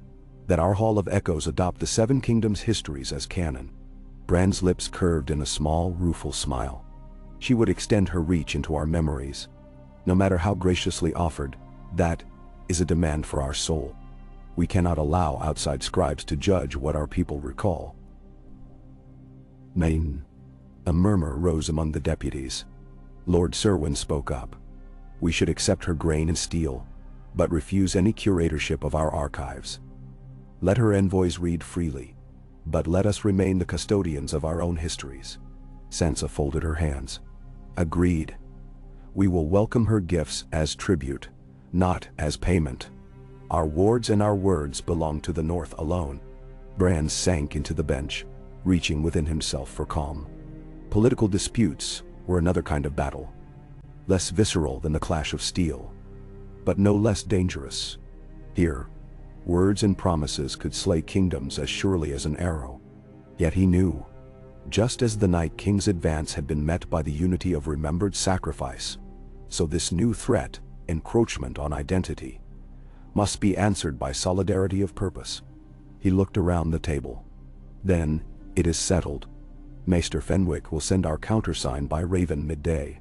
That our Hall of Echoes adopt the Seven Kingdoms' histories as canon. Bran's lips curved in a small, rueful smile. She would extend her reach into our memories. No matter how graciously offered, that is a demand for our soul. We cannot allow outside scribes to judge what our people recall. Main. A murmur rose among the deputies. Lord Serwyn spoke up. We should accept her grain and steel, but refuse any curatorship of our archives. Let her envoys read freely, but let us remain the custodians of our own histories. Sansa folded her hands. Agreed. We will welcome her gifts as tribute, not as payment. Our wards and our words belong to the North alone. Bran sank into the bench, reaching within himself for calm. Political disputes were another kind of battle, less visceral than the clash of steel, but no less dangerous. Here, words and promises could slay kingdoms as surely as an arrow. Yet he knew, just as the Night King's advance had been met by the unity of remembered sacrifice, so this new threat, encroachment on identity, must be answered by solidarity of purpose. He looked around the table. Then, it is settled. Maester Fenwick will send our countersign by Raven midday.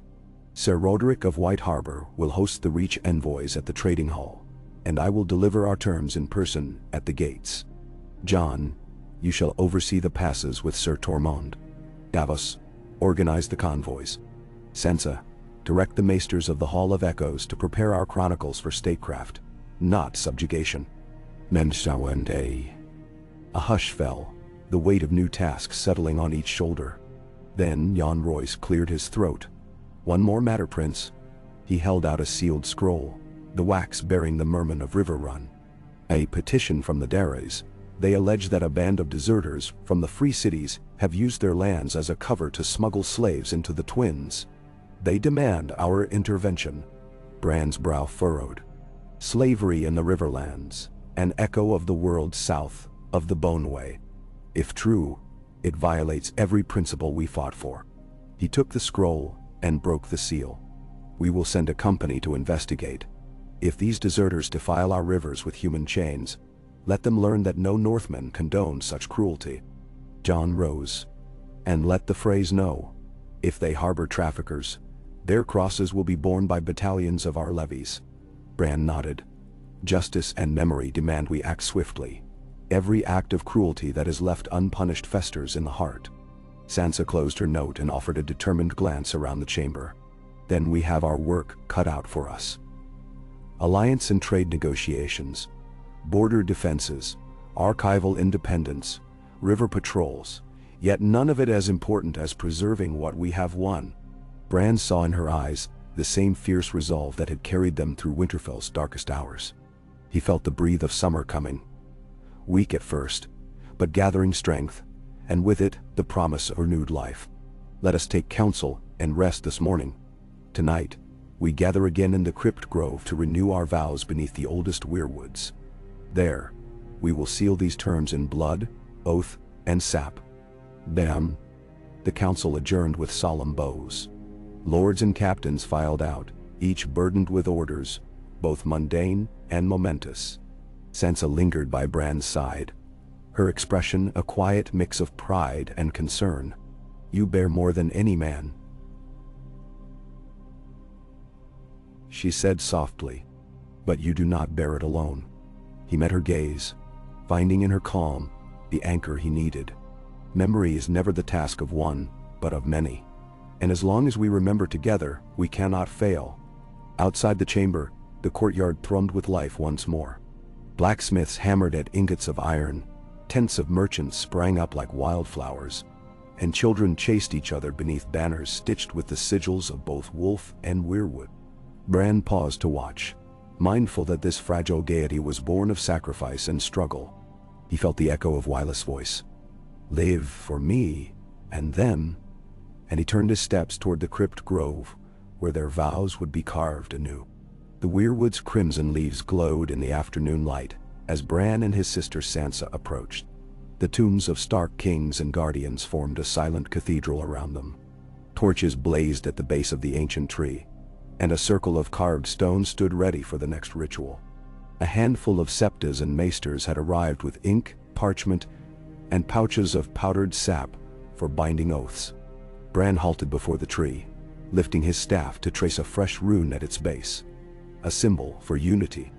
Sir Roderick of White Harbor will host the Reach envoys at the trading hall, and I will deliver our terms in person at the gates. John, you shall oversee the passes with Sir Tormund. Davos, organize the convoys. Sansa, direct the maesters of the Hall of Echoes to prepare our chronicles for statecraft, not subjugation. Menshawende. A hush fell, the weight of new tasks settling on each shoulder. Then Jon Royce cleared his throat. One more matter, Prince. He held out a sealed scroll, the wax bearing the Merman of Riverrun. A petition from the Dares. They allege that a band of deserters from the free cities have used their lands as a cover to smuggle slaves into the Twins. They demand our intervention. Bran's brow furrowed. Slavery in the Riverlands, an echo of the world south of the Boneway. If true, it violates every principle we fought for. He took the scroll and broke the seal. We will send a company to investigate. If these deserters defile our rivers with human chains, let them learn that no Northman condones such cruelty. Jon rose. And let the Freys know, if they harbor traffickers, their crosses will be borne by battalions of our levies. Bran nodded. Justice and memory demand we act swiftly. Every act of cruelty that is left unpunished festers in the heart. Sansa closed her note and offered a determined glance around the chamber. Then we have our work cut out for us. Alliance and trade negotiations, border defenses, archival independence, river patrols, yet none of it as important as preserving what we have won. Bran saw in her eyes the same fierce resolve that had carried them through Winterfell's darkest hours. He felt the breath of summer coming. Weak at first, but gathering strength, and with it the promise of renewed life. Let us take counsel and rest this morning. Tonight, we gather again in the Crypt Grove to renew our vows beneath the oldest weirwoods. There, we will seal these terms in blood, oath, and sap. Damn. The council adjourned with solemn bows. Lords and captains filed out, each burdened with orders, both mundane and momentous. Sansa lingered by Bran's side, her expression a quiet mix of pride and concern. You bear more than any man, she said softly, but you do not bear it alone. He met her gaze, finding in her calm the anchor he needed. Memory is never the task of one, but of many. And as long as we remember together, we cannot fail. Outside the chamber, the courtyard thrummed with life once more. Blacksmiths hammered at ingots of iron, tents of merchants sprang up like wildflowers, and children chased each other beneath banners stitched with the sigils of both wolf and weirwood. Bran paused to watch, mindful that this fragile gaiety was born of sacrifice and struggle. He felt the echo of Wylis' voice. Live for me, and them. And he turned his steps toward the Crypt Grove, where their vows would be carved anew. The weirwood's crimson leaves glowed in the afternoon light as Bran and his sister Sansa approached. The tombs of Stark kings and guardians formed a silent cathedral around them. Torches blazed at the base of the ancient tree, and a circle of carved stone stood ready for the next ritual. A handful of septas and maesters had arrived with ink, parchment, and pouches of powdered sap for binding oaths. Bran halted before the tree, lifting his staff to trace a fresh rune at its base, a symbol for unity.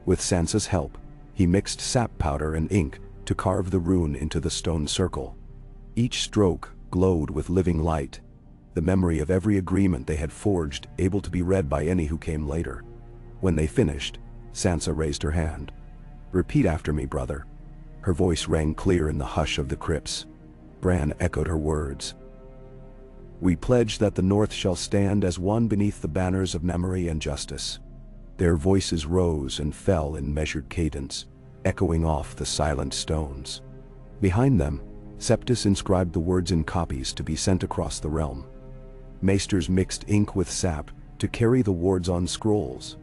With Sansa's help, he mixed sap powder and ink to carve the rune into the stone circle. Each stroke glowed with living light, the memory of every agreement they had forged able to be read by any who came later. When they finished, Sansa raised her hand. Repeat after me, brother. Her voice rang clear in the hush of the crypts. Bran echoed her words. We pledge that the North shall stand as one beneath the banners of memory and justice." Their voices rose and fell in measured cadence, echoing off the silent stones. Behind them, Septus inscribed the words in copies to be sent across the realm. Maesters mixed ink with sap to carry the words on scrolls.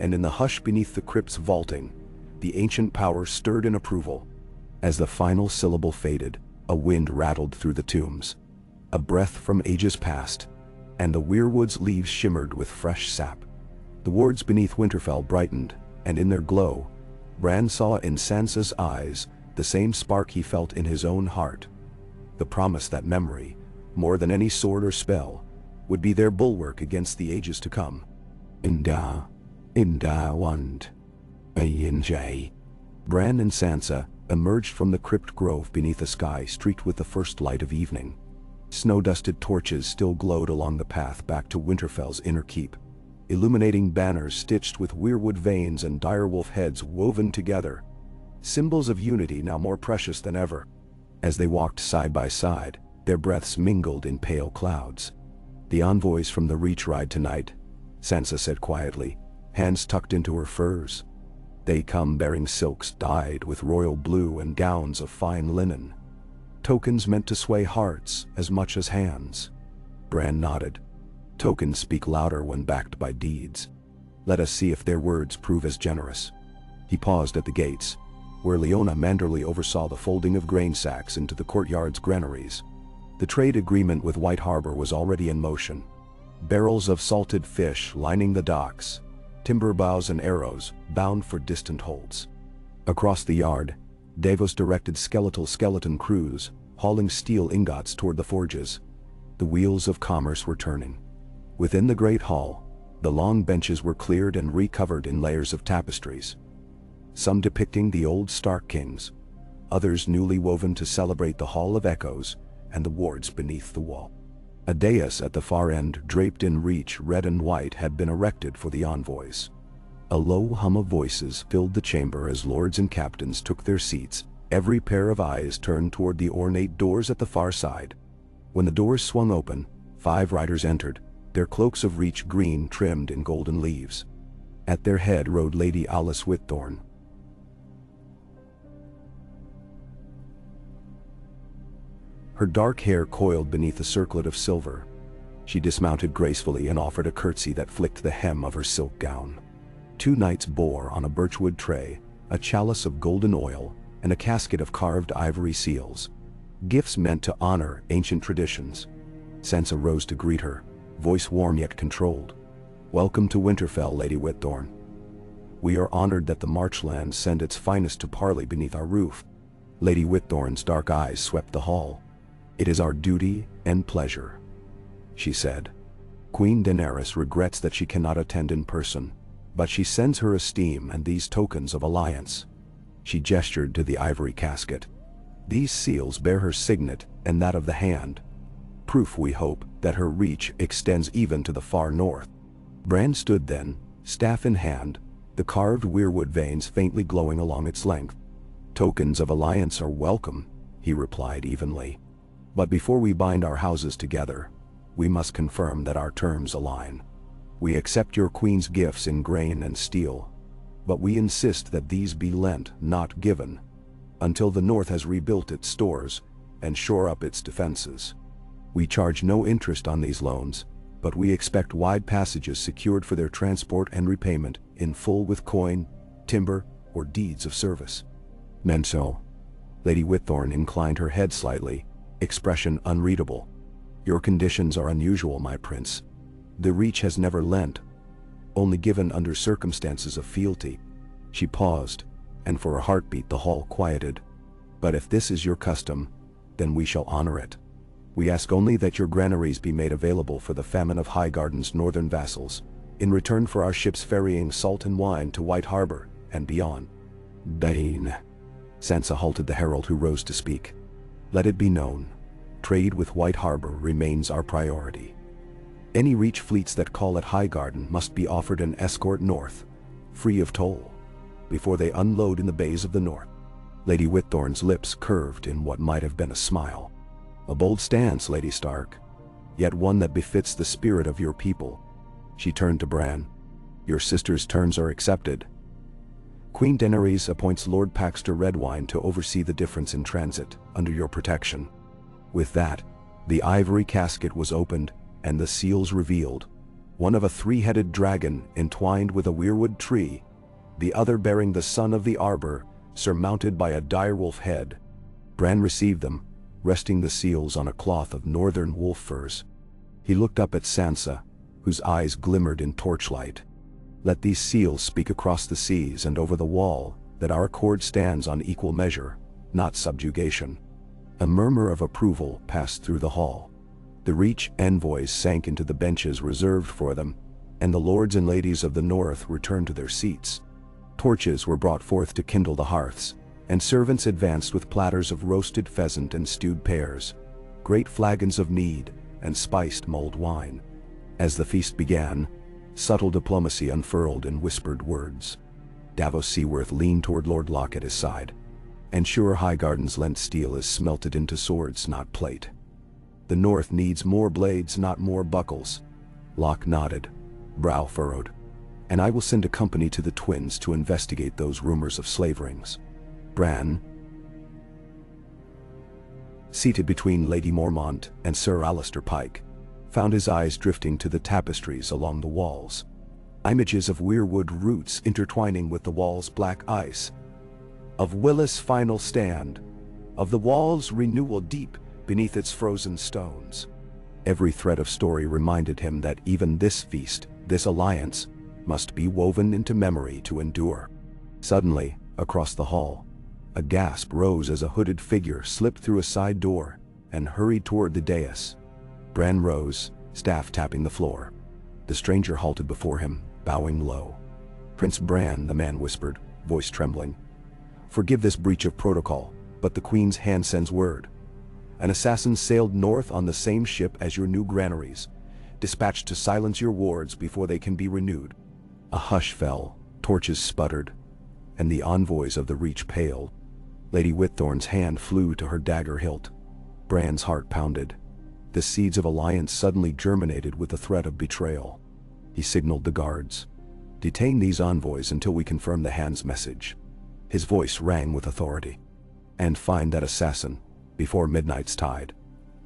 And in the hush beneath the crypt's vaulting, the ancient power stirred in approval. As the final syllable faded, a wind rattled through the tombs, a breath from ages past, and the weirwood's leaves shimmered with fresh sap. The words beneath Winterfell brightened, and in their glow, Bran saw in Sansa's eyes the same spark he felt in his own heart. The promise that memory, more than any sword or spell, would be their bulwark against the ages to come. Inda wand. Ayinjay. Bran and Sansa emerged from the crypt grove beneath a sky streaked with the first light of evening. Snow-dusted torches still glowed along the path back to Winterfell's inner keep, illuminating banners stitched with weirwood veins and direwolf heads woven together, symbols of unity now more precious than ever. As they walked side by side, their breaths mingled in pale clouds. "The envoys from the Reach ride tonight," Sansa said quietly, hands tucked into her furs. "They come bearing silks dyed with royal blue and gowns of fine linen. Tokens meant to sway hearts as much as hands." Bran nodded. "Tokens speak louder when backed by deeds. Let us see if their words prove as generous." He paused at the gates, where Leona manderly oversaw the folding of grain sacks into the courtyard's granaries. The trade agreement with White Harbor was already in motion. Barrels of salted fish lining the docks, timber bows and arrows bound for distant holds. Across the yard, Davos directed skeleton crews, hauling steel ingots toward the forges. The wheels of commerce were turning. Within the great hall, the long benches were cleared and recovered in layers of tapestries, some depicting the old Stark kings, others newly woven to celebrate the Hall of Echoes and the wards beneath the wall. A dais at the far end, draped in Reach red and white, had been erected for the envoys. A low hum of voices filled the chamber as lords and captains took their seats, every pair of eyes turned toward the ornate doors at the far side. When the doors swung open, 5 riders entered, their cloaks of Reach green trimmed in golden leaves. At their head rode Lady Alice Whitthorne. Her dark hair coiled beneath a circlet of silver. She dismounted gracefully and offered a curtsy that flicked the hem of her silk gown. 2 knights bore on a birchwood tray a chalice of golden oil and a casket of carved ivory seals, gifts meant to honor ancient traditions. Sansa rose to greet her, voice warm yet controlled. "Welcome to Winterfell, Lady Whitthorne. We are honored that the Marchlands send its finest to parley beneath our roof." Lady Whitthorne's dark eyes swept the hall. "It is our duty and pleasure," she said. "Queen Daenerys regrets that she cannot attend in person, but she sends her esteem and these tokens of alliance." She gestured to the ivory casket. "These seals bear her signet and that of the hand, proof, we hope, that her reach extends even to the far north." Bran stood then, staff in hand, the carved weirwood veins faintly glowing along its length. "Tokens of alliance are welcome," he replied evenly. "But before we bind our houses together, we must confirm that our terms align. We accept your queen's gifts in grain and steel, but we insist that these be lent, not given, until the North has rebuilt its stores and shore up its defenses. We charge no interest on these loans, but we expect wide passages secured for their transport and repayment in full with coin, timber, or deeds of service." "Menso." Lady Whitthorne inclined her head slightly, expression unreadable. "Your conditions are unusual, my prince. The Reach has never lent, only given under circumstances of fealty." She paused, and for a heartbeat the hall quieted. "But if this is your custom, then we shall honor it. We ask only that your granaries be made available for the famine of Highgarden's northern vassals, in return for our ships ferrying salt and wine to White Harbor and beyond." "Dain." Sansa halted the herald who rose to speak. "Let it be known, trade with White Harbor remains our priority. Any Reach fleets that call at Highgarden must be offered an escort north, free of toll, before they unload in the bays of the north." Lady Whitthorne's lips curved in what might have been a smile. "A bold stance, Lady Stark. yet one that befits the spirit of your people." She turned to Bran. "Your sister's terms are accepted. Queen Daenerys appoints Lord Paxter Redwine to oversee the difference in transit, under your protection." With that, the ivory casket was opened, and the seals revealed. One of a three-headed dragon entwined with a weirwood tree, the other bearing the son of the arbor, surmounted by a direwolf head. Bran received them, resting the seals on a cloth of northern wolf furs. He looked up at Sansa, whose eyes glimmered in torchlight. "Let these seals speak across the seas and over the wall, that our accord stands on equal measure, not subjugation." A murmur of approval passed through the hall. The Reach envoys sank into the benches reserved for them, and the lords and ladies of the north returned to their seats. Torches were brought forth to kindle the hearths, and servants advanced with platters of roasted pheasant and stewed pears, great flagons of mead, and spiced mulled wine. As the feast began, subtle diplomacy unfurled in whispered words. Davos Seaworth leaned toward Lord Locke at his side. "Ensure Highgarden's lent steel is smelted into swords, not plate. The North needs more blades, not more buckles." Locke nodded, brow furrowed. "And I will send a company to the Twins to investigate those rumors of slave rings." Bran, seated between Lady Mormont and Sir Alistair Pike, found his eyes drifting to the tapestries along the walls. Images of weirwood roots intertwining with the wall's black ice, of Willis' final stand, of the wall's renewal deep beneath its frozen stones. Every thread of story reminded him that even this feast, this alliance, must be woven into memory to endure. Suddenly, across the hall, a gasp rose as a hooded figure slipped through a side door and hurried toward the dais. Bran rose, staff tapping the floor. The stranger halted before him, bowing low. "Prince Bran," the man whispered, voice trembling. "Forgive this breach of protocol, but the Queen's hand sends word. An assassin sailed north on the same ship as your new granaries, dispatched to silence your wards before they can be renewed." A hush fell, torches sputtered, and the envoys of the Reach paled. Lady Whitthorn's hand flew to her dagger hilt. Bran's heart pounded. The seeds of alliance suddenly germinated with the threat of betrayal. He signaled the guards. "Detain these envoys until we confirm the hand's message." His voice rang with authority. "And find that assassin, before midnight's tide."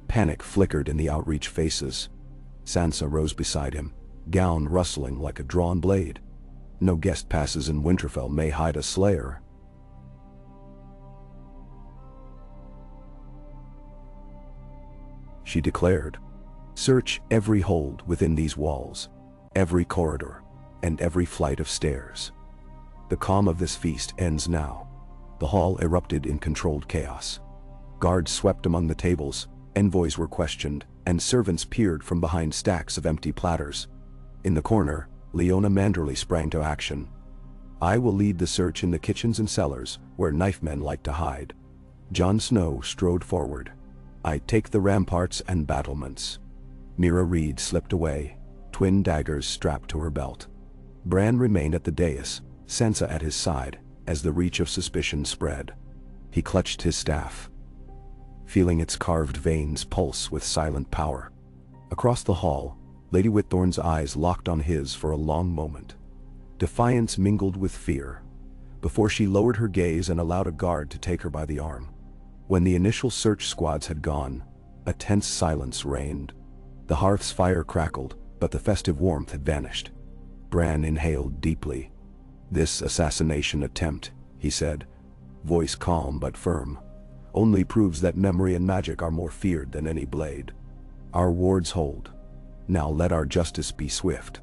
Panic flickered in the outreach faces. Sansa rose beside him, gown rustling like a drawn blade. "No guest passes in Winterfell may hide a slayer." She declared. "Search every hold within these walls, every corridor, and every flight of stairs. The calm of this feast ends now." The hall erupted in controlled chaos. Guards swept among the tables, envoys were questioned, and servants peered from behind stacks of empty platters. In the corner, Leona Manderly sprang to action. "I will lead the search in the kitchens and cellars, where knifemen like to hide." Jon Snow strode forward. "I take the ramparts and battlements." Mira Reed slipped away, twin daggers strapped to her belt. Bran remained at the dais, Sansa at his side, as the reach of suspicion spread. He clutched his staff, feeling its carved veins pulse with silent power. Across the hall, Lady Whitthorn's eyes locked on his for a long moment. Defiance mingled with fear, before she lowered her gaze and allowed a guard to take her by the arm. When the initial search squads had gone, a tense silence reigned. The hearth's fire crackled, but the festive warmth had vanished. Bran inhaled deeply. "This assassination attempt," he said, voice calm but firm, "only proves that memory and magic are more feared than any blade. Our wards hold. Now let our justice be swift.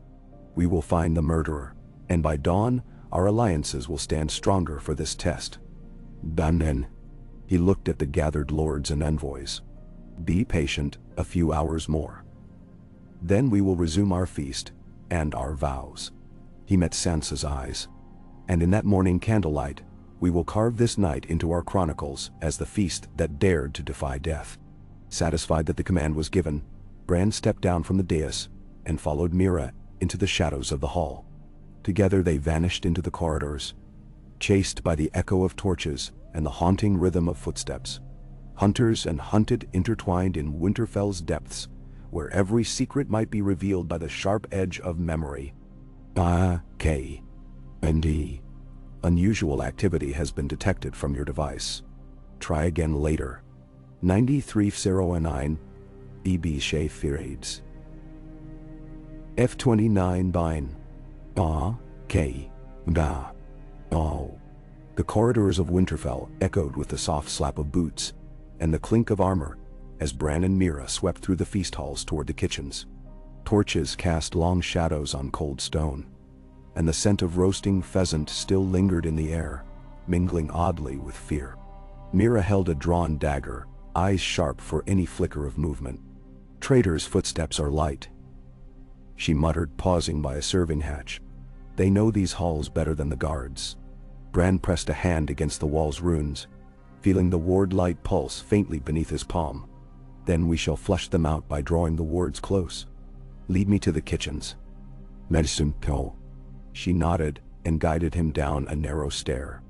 We will find the murderer, and by dawn, our alliances will stand stronger for this test." Bannen. He looked at the gathered lords and envoys. "Be patient, a few hours more. Then we will resume our feast, and our vows." He met Sansa's eyes. "And in that morning candlelight, we will carve this night into our chronicles as the feast that dared to defy death." Satisfied that the command was given, Bran stepped down from the dais and followed Mira into the shadows of the hall. Together they vanished into the corridors, chased by the echo of torches and the haunting rhythm of footsteps. Hunters and hunted intertwined in Winterfell's depths, where every secret might be revealed by the sharp edge of memory. K. and D. Unusual activity has been detected from your device. Try again later. 9309 EB Shafirades. F29 Bine. K. Da. Oh. The corridors of Winterfell echoed with the soft slap of boots and the clink of armor as Bran and Mira swept through the feast halls toward the kitchens. Torches cast long shadows on cold stone, and the scent of roasting pheasant still lingered in the air, mingling oddly with fear. Mira held a drawn dagger, eyes sharp for any flicker of movement. Traitors' footsteps are light, she muttered, pausing by a serving hatch. They know these halls better than the guards. Bran pressed a hand against the wall's runes, feeling the ward light pulse faintly beneath his palm. Then we shall flush them out by drawing the wards close. Lead me to the kitchens. Medicine pill. She nodded and guided him down a narrow stair,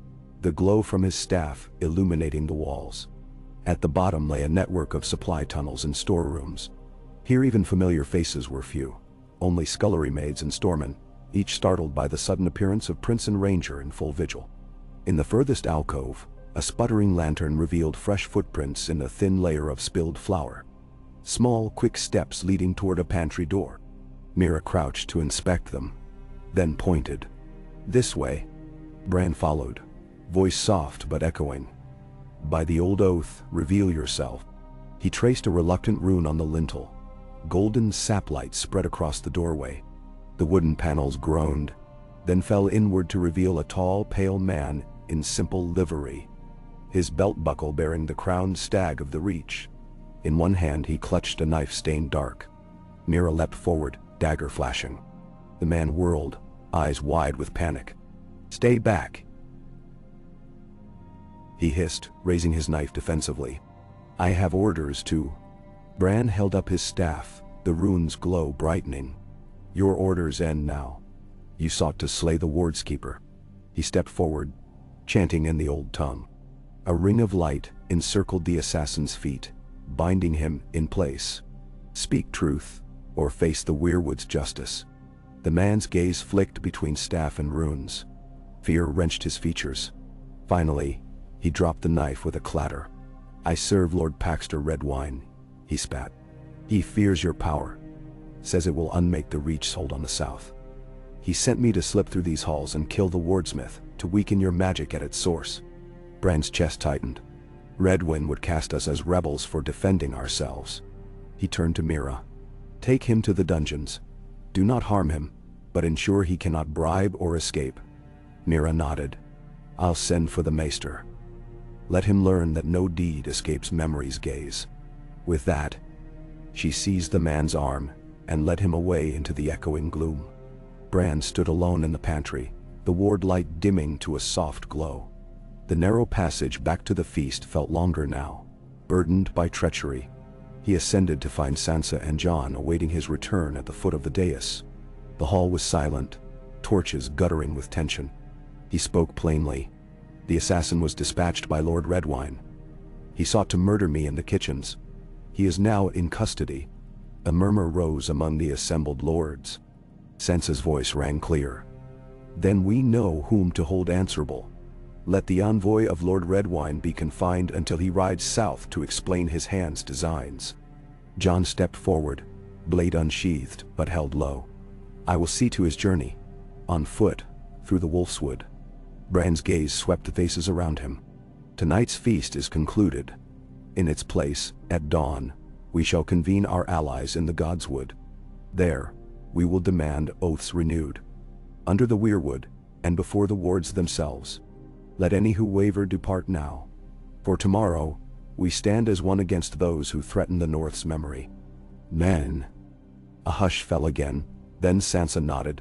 the glow from his staff illuminating the walls. At the bottom lay a network of supply tunnels and storerooms. Here even familiar faces were few, only scullery maids and storemen, each startled by the sudden appearance of Prince and Ranger in full vigil. In the furthest alcove, a sputtering lantern revealed fresh footprints in a thin layer of spilled flour. Small, quick steps leading toward a pantry door. Mira crouched to inspect them, then pointed. This way. Bran followed, voice soft but echoing. By the old oath, reveal yourself. He traced a reluctant rune on the lintel. Golden saplight spread across the doorway. The wooden panels groaned, then fell inward to reveal a tall, pale man in simple livery, his belt buckle bearing the crowned stag of the Reach. In one hand he clutched a knife stained dark. Mira leapt forward, dagger flashing. The man whirled, eyes wide with panic. Stay back, he hissed, raising his knife defensively. I have orders to. Bran held up his staff, the rune's glow brightening. Your orders end now. You sought to slay the wardskeeper. He stepped forward, chanting in the old tongue. A ring of light encircled the assassin's feet, binding him in place. Speak truth, or face the weirwood's justice. The man's gaze flicked between staff and runes. Fear wrenched his features. Finally, he dropped the knife with a clatter. I serve Lord Paxter red wine, he spat. He fears your power, says it will unmake the Reach hold on the south. He sent me to slip through these halls and kill the wardsmith, to weaken your magic at its source. Bran's chest tightened. Redwyn would cast us as rebels for defending ourselves. He turned to Mira. Take him to the dungeons. Do not harm him, but ensure he cannot bribe or escape. Mira nodded. I'll send for the maester. Let him learn that no deed escapes memory's gaze. With that, she seized the man's arm and led him away into the echoing gloom. Bran stood alone in the pantry, the ward light dimming to a soft glow. The narrow passage back to the feast felt longer now, burdened by treachery. He ascended to find Sansa and Jon awaiting his return at the foot of the dais. The hall was silent, torches guttering with tension. He spoke plainly. The assassin was dispatched by Lord Redwine. He sought to murder me in the kitchens. He is now in custody. A murmur rose among the assembled lords. Sansa's voice rang clear. Then we know whom to hold answerable. Let the envoy of Lord Redwine be confined until he rides south to explain his hand's designs. Jon stepped forward, blade unsheathed but held low. I will see to his journey, on foot, through the Wolfswood. Bran's gaze swept the faces around him. Tonight's feast is concluded. In its place, at dawn, we shall convene our allies in the Godswood. There, we will demand oaths renewed. Under the weirwood, and before the wards themselves. Let any who waver depart now. For tomorrow, we stand as one against those who threaten the North's memory. Men. A hush fell again, then Sansa nodded,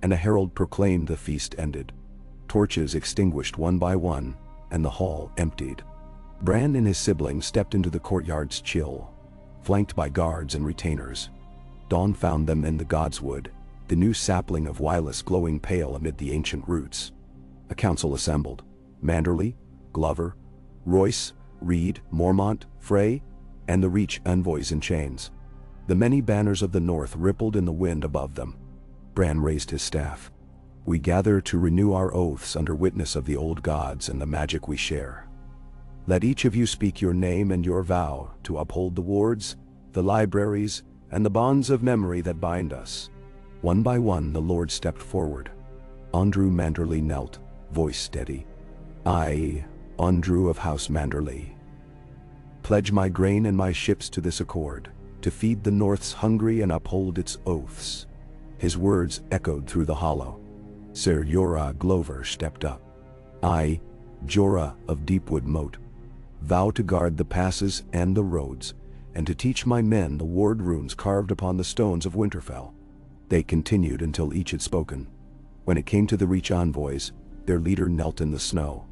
and a herald proclaimed the feast ended. Torches extinguished one by one, and the hall emptied. Bran and his siblings stepped into the courtyard's chill, flanked by guards and retainers. Dawn found them in the Godswood, the new sapling of Wylus glowing pale amid the ancient roots. A council assembled. Manderly, Glover, Royce, Reed, Mormont, Frey, and the Reach envoys in chains. The many banners of the north rippled in the wind above them. Bran raised his staff. "We gather to renew our oaths under witness of the old gods and the magic we share. Let each of you speak your name and your vow to uphold the wards, the libraries, and the bonds of memory that bind us." One by one the lord stepped forward. Andrew Manderley knelt, voice steady. "I, Andrew of House Manderley, pledge my grain and my ships to this accord, to feed the North's hungry and uphold its oaths." His words echoed through the hollow. Sir Jorah Glover stepped up. "I, Jorah of Deepwood Moat, vow to guard the passes and the roads, and to teach my men the ward runes carved upon the stones of Winterfell." They continued until each had spoken. When it came to the Reach envoys, their leader knelt in the snow,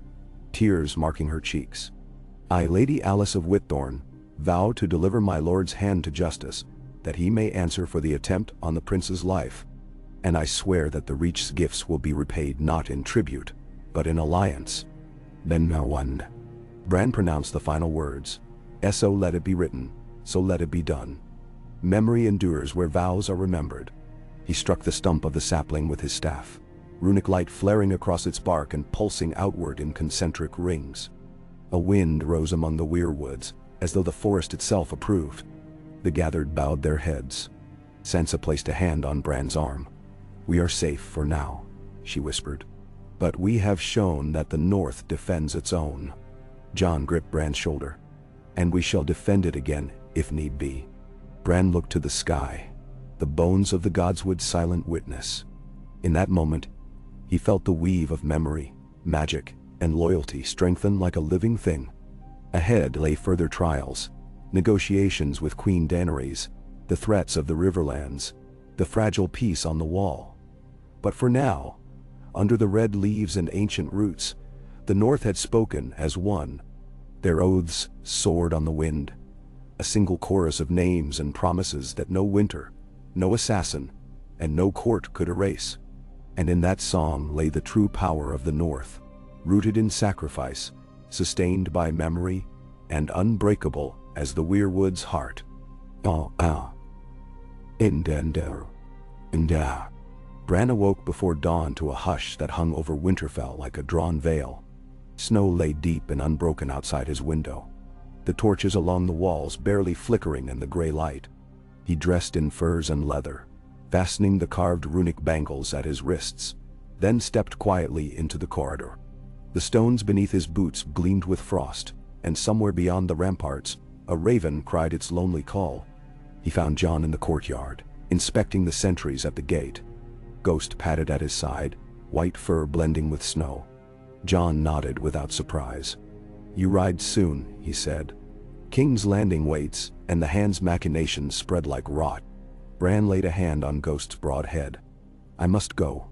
tears marking her cheeks. "I, Lady Alice of Whitthorn, vow to deliver my lord's hand to justice, that he may answer for the attempt on the prince's life. And I swear that the Reach's gifts will be repaid not in tribute, but in alliance." Then no one. Bran pronounced the final words. "So let it be written, so let it be done. Memory endures where vows are remembered." He struck the stump of the sapling with his staff, runic light flaring across its bark and pulsing outward in concentric rings. A wind rose among the weirwoods, as though the forest itself approved. The gathered bowed their heads. Sansa placed a hand on Bran's arm. "We are safe for now," she whispered. "But we have shown that the North defends its own." Jon gripped Bran's shoulder. "And we shall defend it again, if need be." Bran looked to the sky. The bones of the gods would silent witness. In that moment, he felt the weave of memory, magic, and loyalty strengthen like a living thing. Ahead lay further trials, negotiations with Queen Daenerys, the threats of the Riverlands, the fragile peace on the wall. But for now, under the red leaves and ancient roots, the North had spoken as one. Their oaths soared on the wind, a single chorus of names and promises that no winter, no assassin, and no court could erase. And in that song lay the true power of the North, rooted in sacrifice, sustained by memory, and unbreakable as the weirwood's heart. Bran awoke before dawn to a hush that hung over Winterfell like a drawn veil. Snow lay deep and unbroken outside his window, the torches along the walls barely flickering in the gray light. He dressed in furs and leather, fastening the carved runic bangles at his wrists, then stepped quietly into the corridor. The stones beneath his boots gleamed with frost, and somewhere beyond the ramparts, a raven cried its lonely call. He found Jon in the courtyard, inspecting the sentries at the gate. Ghost padded at his side, white fur blending with snow. Jon nodded without surprise. "You ride soon," he said. "King's Landing waits," and the hand's machinations spread like rot. Bran laid a hand on Ghost's broad head. "I must go.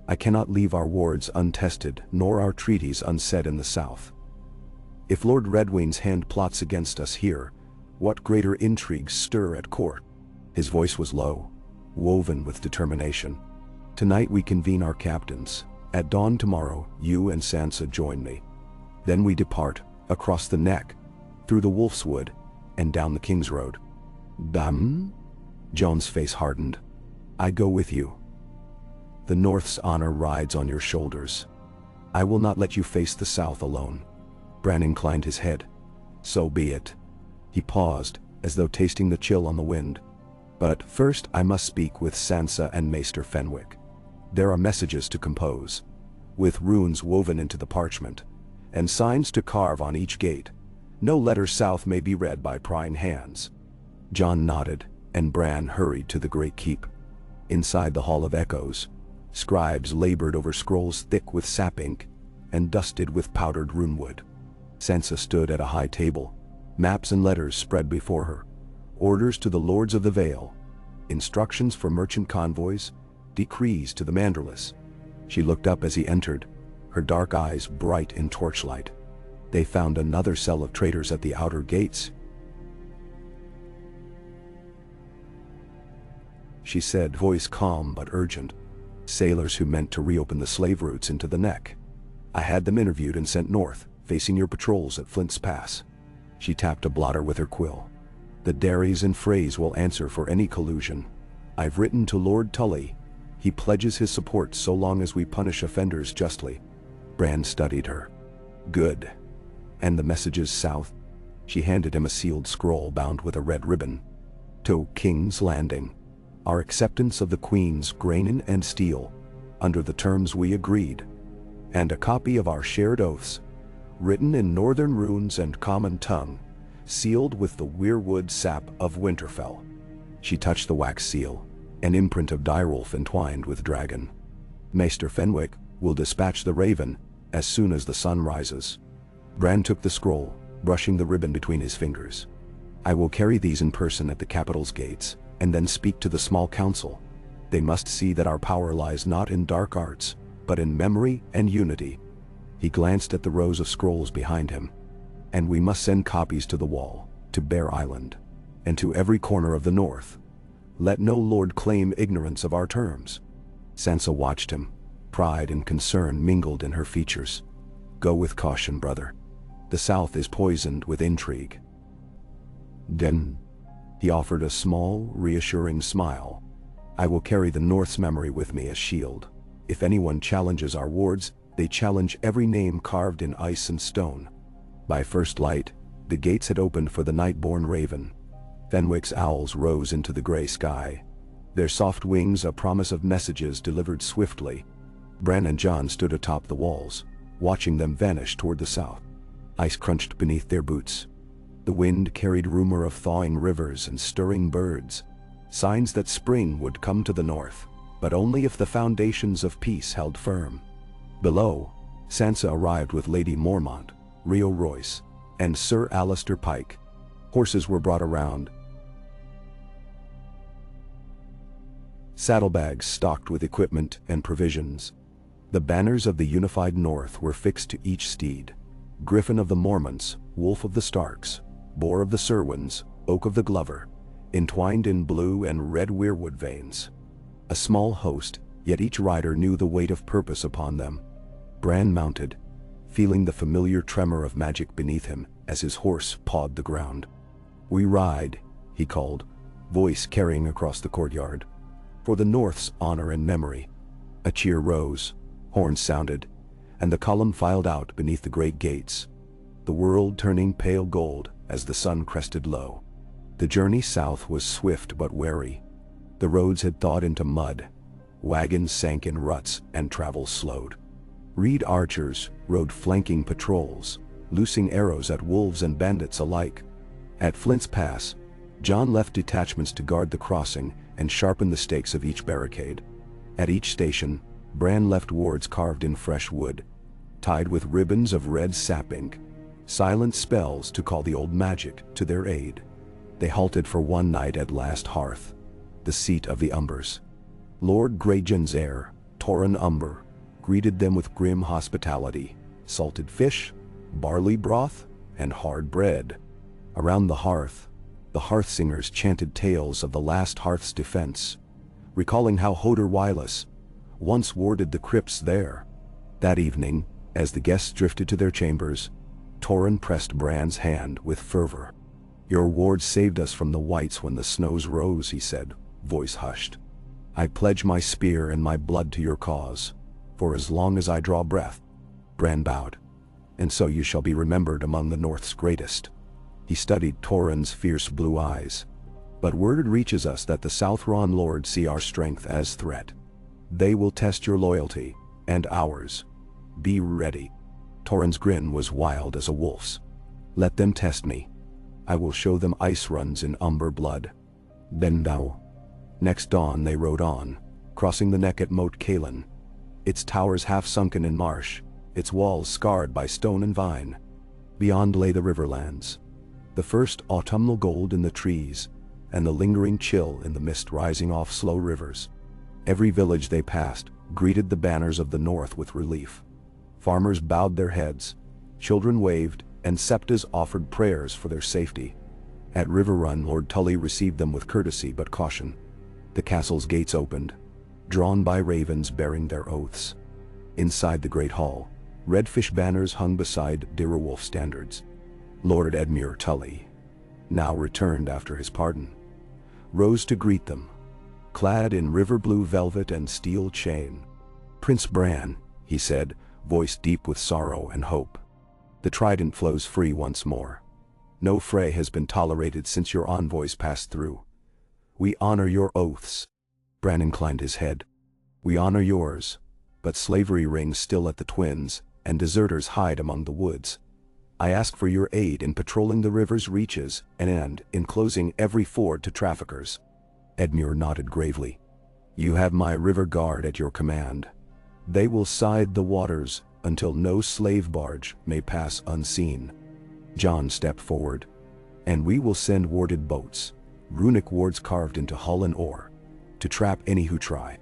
I cannot leave our wards untested, nor our treaties unsaid in the south. If Lord Redwayne's hand plots against us here, what greater intrigues stir at court?" His voice was low, woven with determination. "Tonight we convene our captains. At dawn tomorrow, you and Sansa join me. Then we depart, across the neck, through the Wolf's Wood, and down the King's Road." "Bam?" Jon's face hardened. "I go with you. The North's honor rides on your shoulders. I will not let you face the South alone." Bran inclined his head. "So be it." He paused, as though tasting the chill on the wind. "But first I must speak with Sansa and Maester Fenwick. There are messages to compose, with runes woven into the parchment, and signs to carve on each gate. No letter south may be read by prying hands." Jon nodded, and Bran hurried to the great keep. Inside the Hall of Echoes, scribes labored over scrolls thick with sap ink and dusted with powdered runewood. Sansa stood at a high table, maps and letters spread before her, orders to the Lords of the Vale, instructions for merchant convoys, decrees to the Manderless. She looked up as he entered, her dark eyes bright in torchlight. "They found another cell of traitors at the outer gates," she said, voice calm but urgent. "Sailors who meant to reopen the slave routes into the neck. I had them interviewed and sent north, facing your patrols at Flint's Pass." She tapped a blotter with her quill. The Daries and Freys will answer for any collusion. I've written to Lord Tully. He pledges his support so long as we punish offenders justly. Bran studied her. Good. And the messages south? She handed him a sealed scroll bound with a red ribbon. To King's Landing. Our acceptance of the Queen's grain and steel, under the terms we agreed. And a copy of our shared oaths, written in northern runes and common tongue, sealed with the weirwood sap of Winterfell. She touched the wax seal, an imprint of direwolf entwined with dragon. Maester Fenwick will dispatch the raven as soon as the sun rises. Bran took the scroll, brushing the ribbon between his fingers. I will carry these in person at the capital's gates, and then speak to the small council. They must see that our power lies not in dark arts, but in memory and unity. He glanced at the rows of scrolls behind him. And we must send copies to the Wall, to Bear Island, and to every corner of the north. Let no lord claim ignorance of our terms. Sansa watched him. Pride and concern mingled in her features. Go with caution, brother. The south is poisoned with intrigue. Then, he offered a small, reassuring smile. I will carry the north's memory with me as shield. If anyone challenges our wards, they challenge every name carved in ice and stone. By first light, the gates had opened for the night-born raven. Fenwick's owls rose into the gray sky, their soft wings a promise of messages delivered swiftly. Bran and Jon stood atop the walls, watching them vanish toward the south. Ice crunched beneath their boots. The wind carried rumor of thawing rivers and stirring birds, signs that spring would come to the north, but only if the foundations of peace held firm. Below, Sansa arrived with Lady Mormont, Rio Royce, and Sir Alistair Pike. Horses were brought around, saddlebags stocked with equipment and provisions. The banners of the unified North were fixed to each steed. Griffin of the Mormonts, Wolf of the Starks, Boar of the Serwins, Oak of the Glover, entwined in blue and red weirwood veins. A small host, yet each rider knew the weight of purpose upon them. Bran mounted, feeling the familiar tremor of magic beneath him as his horse pawed the ground. We ride, he called, voice carrying across the courtyard. For the North's honor and memory. A cheer rose, horns sounded, and the column filed out beneath the great gates, the world turning pale gold as the sun crested low. The journey south was swift but wary. The roads had thawed into mud, wagons sank in ruts and travel slowed. Reed archers rode flanking patrols, loosing arrows at wolves and bandits alike. At Flint's Pass, Jon left detachments to guard the crossing and sharpen the stakes of each barricade. At each station, Bran left wards carved in fresh wood, tied with ribbons of red sap ink, silent spells to call the old magic to their aid. They halted for one night at Last Hearth, the seat of the Umbers. Lord Greyjohn's heir, Torrhen Umber, greeted them with grim hospitality, salted fish, barley broth, and hard bread. Around the hearth, the hearth-singers chanted tales of the last hearth's defense, recalling how Hodor Wireless once warded the crypts there. That evening, as the guests drifted to their chambers, Torrhen pressed Bran's hand with fervor. Your ward saved us from the whites when the snows rose, he said, voice hushed. I pledge my spear and my blood to your cause, for as long as I draw breath. Bran bowed. And so you shall be remembered among the North's greatest. He studied Torrhen's fierce blue eyes. But word reaches us that the Southron lords see our strength as threat. They will test your loyalty, and ours. Be ready. Torrhen's grin was wild as a wolf's. Let them test me. I will show them ice runs in Umber blood. Then thou. Next dawn they rode on, crossing the neck at Moat Cailin, its towers half sunken in marsh, its walls scarred by stone and vine. Beyond lay the riverlands, the first autumnal gold in the trees, and the lingering chill in the mist rising off slow rivers. Every village they passed greeted the banners of the North with relief. Farmers bowed their heads, children waved, and septas offered prayers for their safety. At Riverrun, Lord Tully received them with courtesy but caution. The castle's gates opened, drawn by ravens bearing their oaths. Inside the great hall, redfish banners hung beside Direwolf standards. Lord Edmure Tully, now returned after his pardon, rose to greet them, clad in river blue velvet and steel chain. "Prince Bran," he said, voice deep with sorrow and hope. "The trident flows free once more. No fray has been tolerated since your envoys passed through. We honor your oaths." Bran inclined his head. "We honor yours, but slavery rings still at the Twins, and deserters hide among the woods. I ask for your aid in patrolling the river's reaches and in closing every ford to traffickers." Edmure nodded gravely. "You have my river guard at your command. They will side the waters until no slave barge may pass unseen." Jon stepped forward. "And we will send warded boats, runic wards carved into hull and oar, to trap any who try."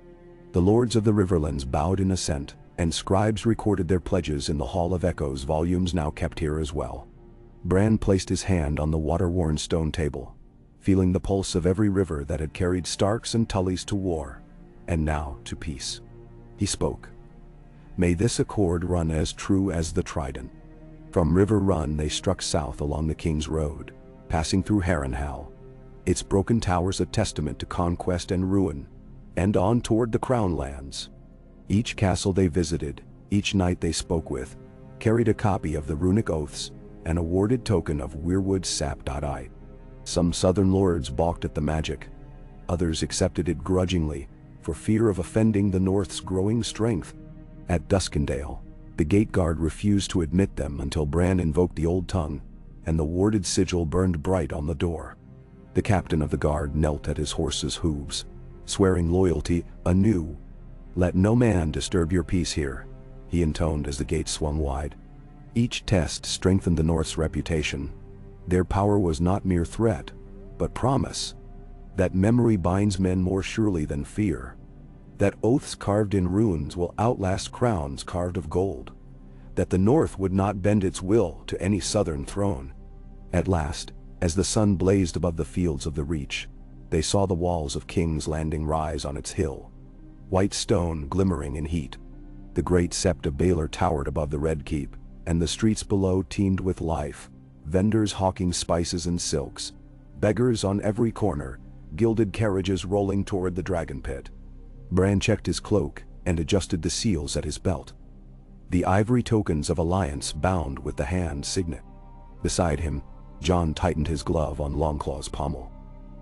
The lords of the Riverlands bowed in assent, and scribes recorded their pledges in the Hall of Echoes, volumes now kept here as well. Bran placed his hand on the water-worn stone table, feeling the pulse of every river that had carried Starks and Tullys to war, and now to peace. He spoke. "May this accord run as true as the trident." From River Run they struck south along the King's Road, passing through Harrenhal, its broken towers a testament to conquest and ruin, and on toward the Crown Lands. Each castle they visited, each knight they spoke with, carried a copy of the runic oaths, an awarded token of Weirwood sap.I. Some southern lords balked at the magic, others accepted it grudgingly, for fear of offending the North's growing strength. At Duskendale, the gate guard refused to admit them until Bran invoked the Old Tongue, and the warded sigil burned bright on the door. The captain of the guard knelt at his horse's hooves, swearing loyalty anew. "Let no man disturb your peace here," he intoned as the gate swung wide. Each test strengthened the North's reputation. Their power was not mere threat, but promise. That memory binds men more surely than fear. That oaths carved in runes will outlast crowns carved of gold. That the North would not bend its will to any southern throne. At last, as the sun blazed above the fields of the Reach, they saw the walls of King's Landing rise on its hill, white stone glimmering in heat. The great sept of Baelor towered above the Red Keep, and the streets below teemed with life, vendors hawking spices and silks, beggars on every corner, gilded carriages rolling toward the dragon pit. Bran checked his cloak and adjusted the seals at his belt. The ivory tokens of alliance bound with the hand signet. Beside him, Jon tightened his glove on Longclaw's pommel.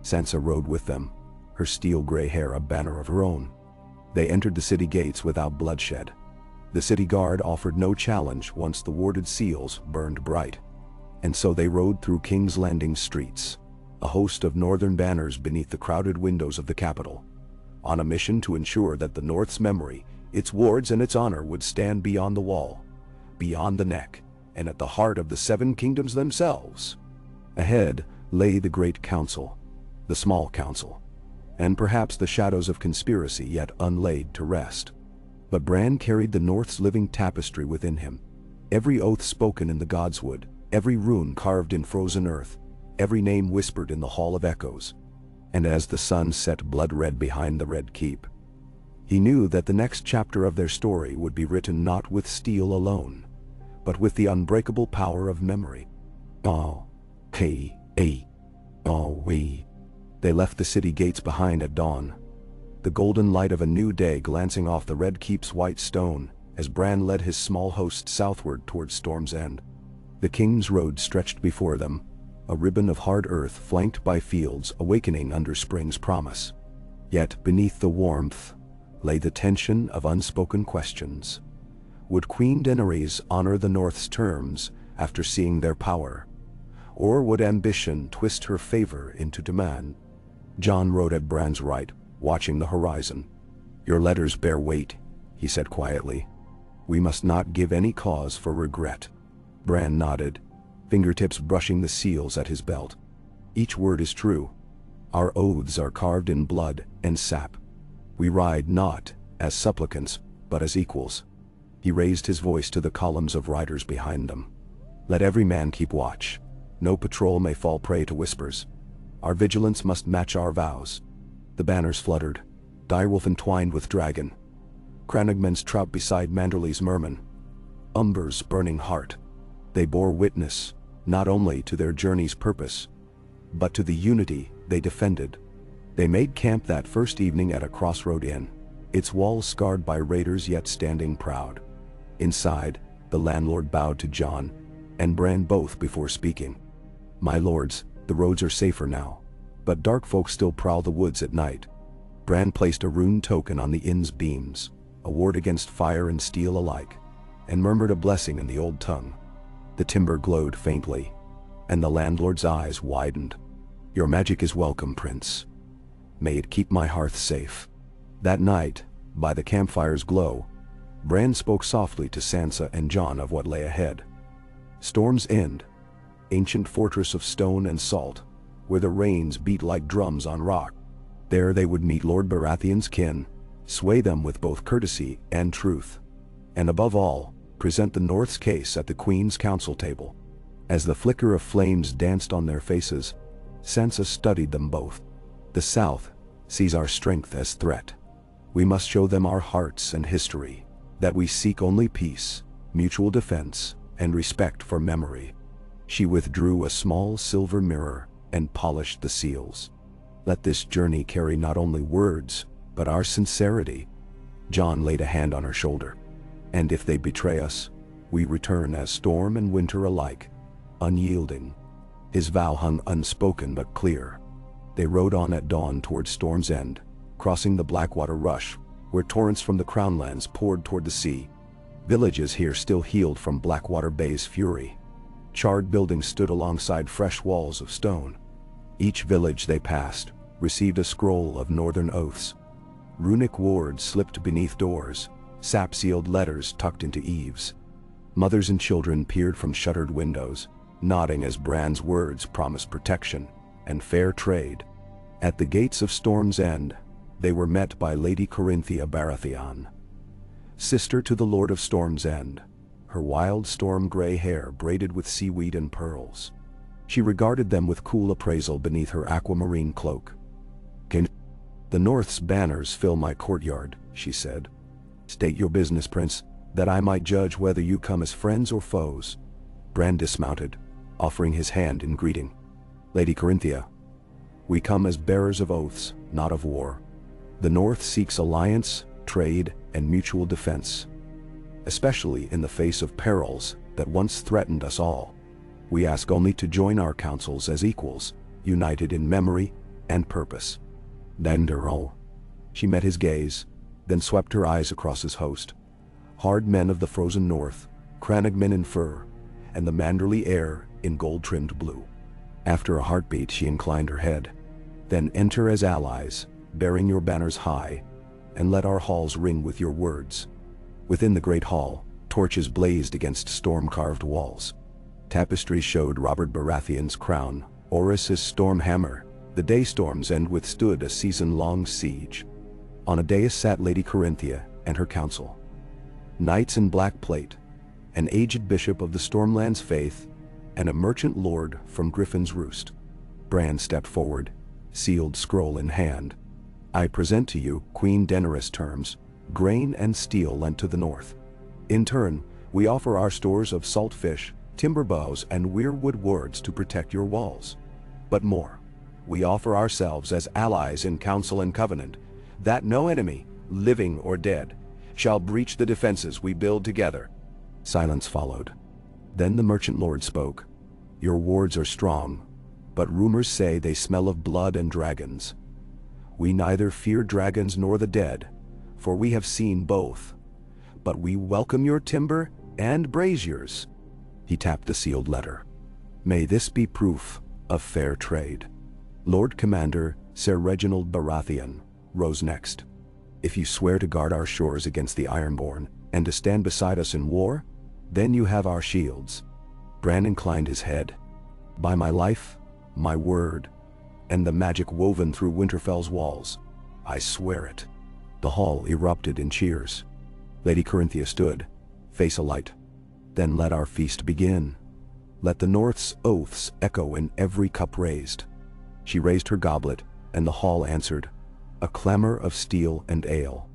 Sansa rode with them, her steel-gray hair a banner of her own. They entered the city gates without bloodshed. The city guard offered no challenge once the warded seals burned bright. And so they rode through King's Landing streets, a host of northern banners beneath the crowded windows of the capital, on a mission to ensure that the North's memory, its wards and its honor would stand beyond the wall, beyond the neck, and at the heart of the Seven Kingdoms themselves. Ahead lay the Great Council, the Small Council, and perhaps the shadows of conspiracy yet unlaid to rest. But Bran carried the North's living tapestry within him. Every oath spoken in the Godswood, every rune carved in frozen earth, every name whispered in the Hall of Echoes. And as the sun set blood-red behind the Red Keep, he knew that the next chapter of their story would be written not with steel alone, but with the unbreakable power of memory. They left the city gates behind at dawn, the golden light of a new day glancing off the Red Keep's white stone as Bran led his small host southward towards Storm's End. The King's Road stretched before them, a ribbon of hard earth flanked by fields awakening under spring's promise. Yet beneath the warmth lay the tension of unspoken questions. Would Queen Daenerys honor the North's terms after seeing their power? Or would ambition twist her favor into demand? Jon rode at Bran's right, watching the horizon. "Your letters bear weight," he said quietly. "We must not give any cause for regret." Bran nodded, fingertips brushing the seals at his belt. "Each word is true. Our oaths are carved in blood and sap. We ride not as supplicants, but as equals." He raised his voice to the columns of riders behind them. "Let every man keep watch. No patrol may fall prey to whispers. Our vigilance must match our vows." The banners fluttered, direwolf entwined with dragon, Cranagmen's trout beside Manderly's merman, Umber's burning heart. They bore witness, not only to their journey's purpose, but to the unity they defended. They made camp that first evening at a crossroad inn, its walls scarred by raiders yet standing proud. Inside, the landlord bowed to Jon and Bran both before speaking. "My lords, the roads are safer now, but dark folk still prowl the woods at night." Bran placed a rune token on the inn's beams, a ward against fire and steel alike, and murmured a blessing in the old tongue. The timber glowed faintly, and the landlord's eyes widened. "Your magic is welcome, Prince. May it keep my hearth safe." That night, by the campfire's glow, Bran spoke softly to Sansa and Jon of what lay ahead. Storm's End, ancient fortress of stone and salt, where the rains beat like drums on rock. There they would meet Lord Baratheon's kin, sway them with both courtesy and truth, and above all, present the North's case at the Queen's council table. As the flicker of flames danced on their faces, Sansa studied them both. "The South sees our strength as threat. We must show them our hearts and history, that we seek only peace, mutual defense, and respect for memory." She withdrew a small silver mirror and polished the seals. "Let this journey carry not only words, but our sincerity." Jon laid a hand on her shoulder. "And if they betray us, we return as storm and winter alike, unyielding." His vow hung unspoken but clear. They rode on at dawn toward Storm's End, crossing the Blackwater Rush, where torrents from the Crownlands poured toward the sea. Villages here still healed from Blackwater Bay's fury. Charred buildings stood alongside fresh walls of stone. Each village they passed received a scroll of northern oaths. Runic wards slipped beneath doors, sap-sealed letters tucked into eaves. Mothers and children peered from shuttered windows, nodding as Bran's words promised protection and fair trade. At the gates of Storm's End, they were met by Lady Corinthia Baratheon, sister to the Lord of Storm's End, her wild storm-gray hair braided with seaweed and pearls. She regarded them with cool appraisal beneath her aquamarine cloak. "The North's banners fill my courtyard," she said. "State your business, Prince, that I might judge whether you come as friends or foes." Bran dismounted, offering his hand in greeting. "Lady Corinthia, we come as bearers of oaths, not of war. The North seeks alliance, trade, and mutual defense, especially in the face of perils that once threatened us all. We ask only to join our councils as equals, united in memory and purpose." "Danderol." She met his gaze, then swept her eyes across his host. Hard men of the frozen north, Crannogmen in fur, and the Manderly heir in gold-trimmed blue. After a heartbeat she inclined her head. "Then enter as allies, bearing your banners high, and let our halls ring with your words." Within the great hall, torches blazed against storm-carved walls. Tapestries showed Robert Baratheon's crown, Orys's storm hammer. The day Storm's End withstood a season-long siege. On a dais sat Lady Corinthia and her council. Knights in black plate, an aged bishop of the Stormlands faith, and a merchant lord from Griffin's Roost. Bran stepped forward, sealed scroll in hand. "I present to you Queen Daenerys' terms, grain and steel lent to the North. In turn, we offer our stores of salt fish, timber boughs, and weirwood wards to protect your walls. But more, we offer ourselves as allies in council and covenant, that no enemy, living or dead, shall breach the defenses we build together." Silence followed. Then the merchant lord spoke. "Your wards are strong, but rumors say they smell of blood and dragons. We neither fear dragons nor the dead, for we have seen both. But we welcome your timber and braziers." He tapped the sealed letter. "May this be proof of fair trade." Lord Commander Sir Reginald Baratheon rose next. "If you swear to guard our shores against the Ironborn and to stand beside us in war, then you have our shields." Bran inclined his head. "By my life, my word, and the magic woven through Winterfell's walls, I swear it." The hall erupted in cheers. Lady Corinthia stood, face alight. "Then let our feast begin. Let the North's oaths echo in every cup raised." She raised her goblet, and the hall answered, a clamor of steel and ale.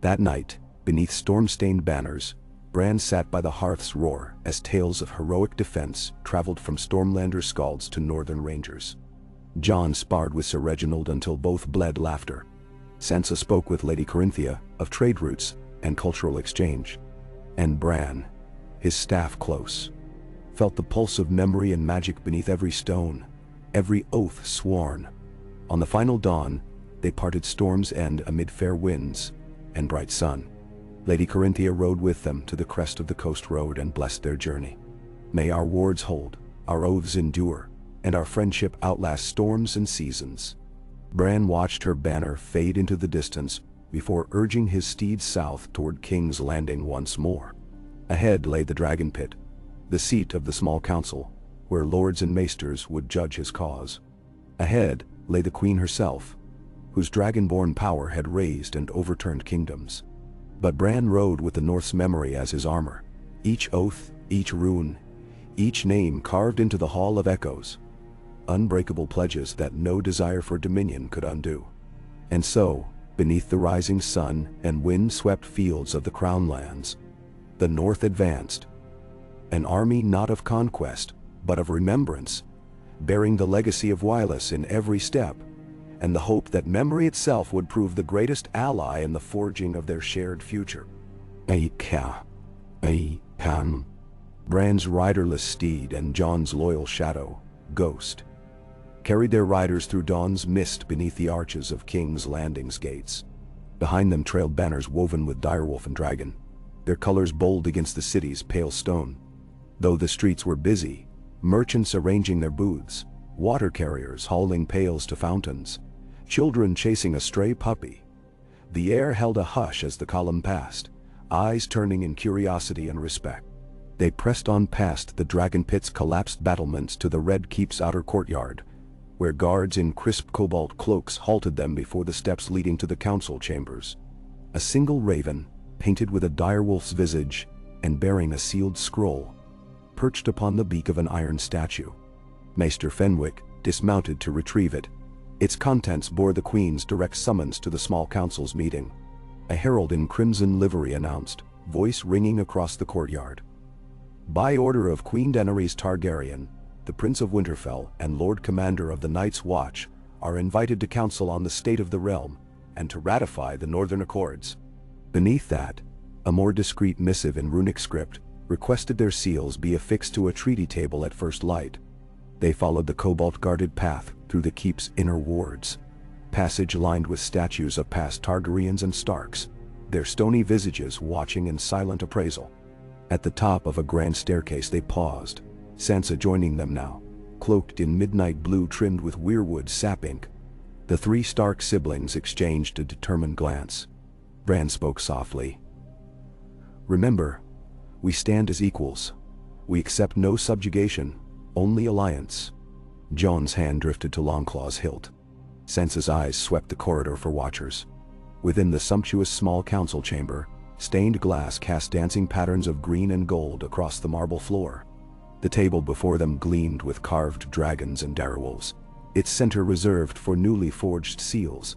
That night, beneath storm-stained banners, Bran sat by the hearth's roar as tales of heroic defense traveled from Stormlander skalds to northern rangers. Jon sparred with Sir Reginald until both bled laughter. Sansa spoke with Lady Corinthia of trade routes and cultural exchange. And Bran, his staff close, felt the pulse of memory and magic beneath every stone, every oath sworn. On the final dawn, they parted Storm's End amid fair winds and bright sun. Lady Corinthia rode with them to the crest of the coast road and blessed their journey. May our wards hold, our oaths endure, and our friendship outlast storms and seasons. Bran watched her banner fade into the distance before urging his steeds south toward King's Landing once more. Ahead lay the Dragon Pit, the seat of the small council, where lords and maesters would judge his cause. Ahead lay the Queen herself, whose dragonborn power had raised and overturned kingdoms. But Bran rode with the North's memory as his armor, each oath, each rune, each name carved into the Hall of Echoes, unbreakable pledges that no desire for dominion could undo. And so, beneath the rising sun and wind-swept fields of the Crown Lands, the North advanced, an army not of conquest, but of remembrance, bearing the legacy of Wylis in every step, and the hope that memory itself would prove the greatest ally in the forging of their shared future. Bran's riderless steed and Jon's loyal shadow, Ghost, carried their riders through dawn's mist beneath the arches of King's Landing's gates. Behind them trailed banners woven with direwolf and dragon, their colors bold against the city's pale stone. Though the streets were busy, merchants arranging their booths, water carriers hauling pails to fountains, children chasing a stray puppy, the air held a hush as the column passed, eyes turning in curiosity and respect. They pressed on past the Dragon Pit's collapsed battlements to the Red Keep's outer courtyard, where guards in crisp cobalt cloaks halted them before the steps leading to the council chambers. A single raven, painted with a direwolf's visage and bearing a sealed scroll, perched upon the beak of an iron statue. Maester Fenwick dismounted to retrieve it. Its contents bore the Queen's direct summons to the small council's meeting. A herald in crimson livery announced, voice ringing across the courtyard. By order of Queen Daenerys Targaryen, the Prince of Winterfell and Lord Commander of the Night's Watch are invited to council on the state of the realm and to ratify the Northern Accords. Beneath that, a more discreet missive in runic script requested their seals be affixed to a treaty table at first light. They followed the cobalt-guarded path through the keep's inner wards, passage lined with statues of past Targaryens and Starks, their stony visages watching in silent appraisal. At the top of a grand staircase they paused, Sansa joining them now, cloaked in midnight blue trimmed with weirwood sap ink. The three Stark siblings exchanged a determined glance. Bran spoke softly. "Remember, we stand as equals. We accept no subjugation, only alliance." Jon's hand drifted to Longclaw's hilt. Sansa's eyes swept the corridor for watchers. Within the sumptuous small council chamber, stained glass cast dancing patterns of green and gold across the marble floor. The table before them gleamed with carved dragons and direwolves, its center reserved for newly forged seals.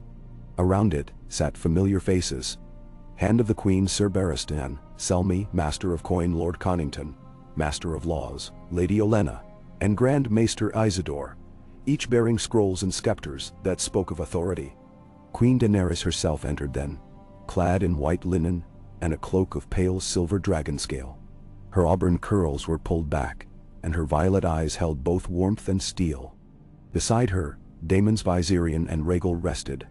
Around it sat familiar faces. Hand of the Queen Sir Barristan, Selmy, Master of Coin Lord Connington, Master of Laws Lady Olenna, and Grand Maester Isidore, each bearing scrolls and scepters that spoke of authority. Queen Daenerys herself entered then, clad in white linen and a cloak of pale silver dragon scale. Her auburn curls were pulled back, and her violet eyes held both warmth and steel. Beside her, Daemon's Viserion and Rhaegal rested,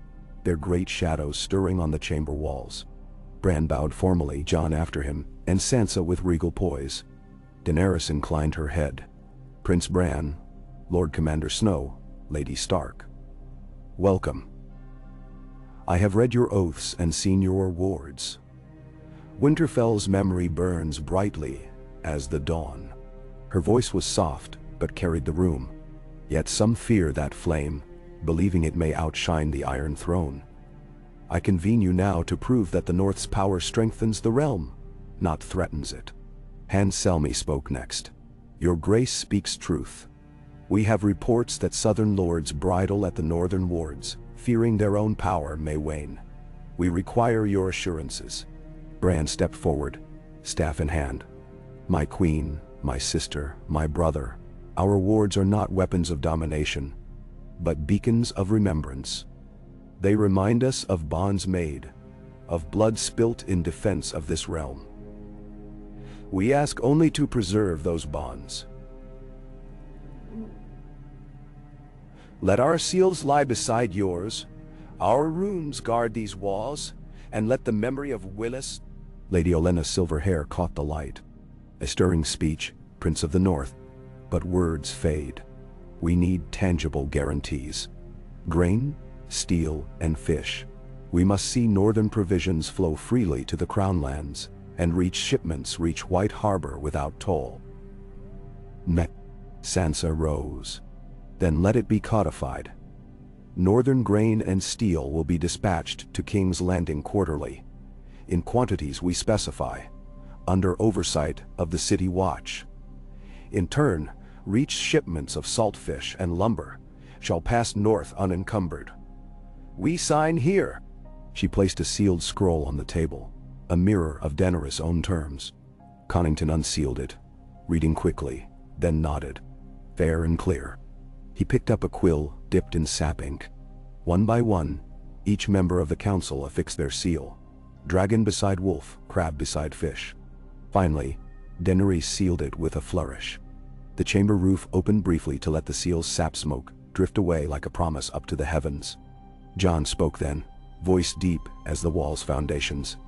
their great shadows stirring on the chamber walls. Bran bowed formally, Jon after him, and Sansa with regal poise. Daenerys inclined her head. Prince Bran, Lord Commander Snow, Lady Stark. Welcome. I have read your oaths and seen your wards. Winterfell's memory burns brightly as the dawn. Her voice was soft, but carried the room. Yet some fear that flame, believing it may outshine the Iron Throne. I convene you now to prove that the North's power strengthens the realm, not threatens it. Hand Selmy spoke next. Your Grace speaks truth. We have reports that Southern lords bridle at the Northern wards, fearing their own power may wane. We require your assurances. Bran stepped forward, staff in hand. My queen, my sister, my brother, our wards are not weapons of domination. but beacons of remembrance. They remind us of bonds made, of blood spilt in defense of this realm. We ask only to preserve those bonds. Let our seals lie beside yours, our runes guard these walls, and let the memory of Willis— Lady Olenna's silver hair caught the light. A stirring speech, Prince of the North, but words fade. We need tangible guarantees. Grain, steel, and fish. We must see northern provisions flow freely to the Crown lands, and shipments reach White Harbor without toll. Sansa rose. Then let it be codified. Northern grain and steel will be dispatched to King's Landing quarterly, in quantities we specify, under oversight of the City Watch. In turn, shipments of saltfish and lumber shall pass north unencumbered. We sign here. She placed a sealed scroll on the table, a mirror of Daenerys' own terms. Connington unsealed it, reading quickly, then nodded. Fair and clear. He picked up a quill dipped in sap ink. One by one, each member of the council affixed their seal. Dragon beside wolf, crab beside fish. Finally, Daenerys sealed it with a flourish. The chamber roof opened briefly to let the seal's sap smoke drift away like a promise up to the heavens. Jon spoke then, voice deep as the wall's foundations.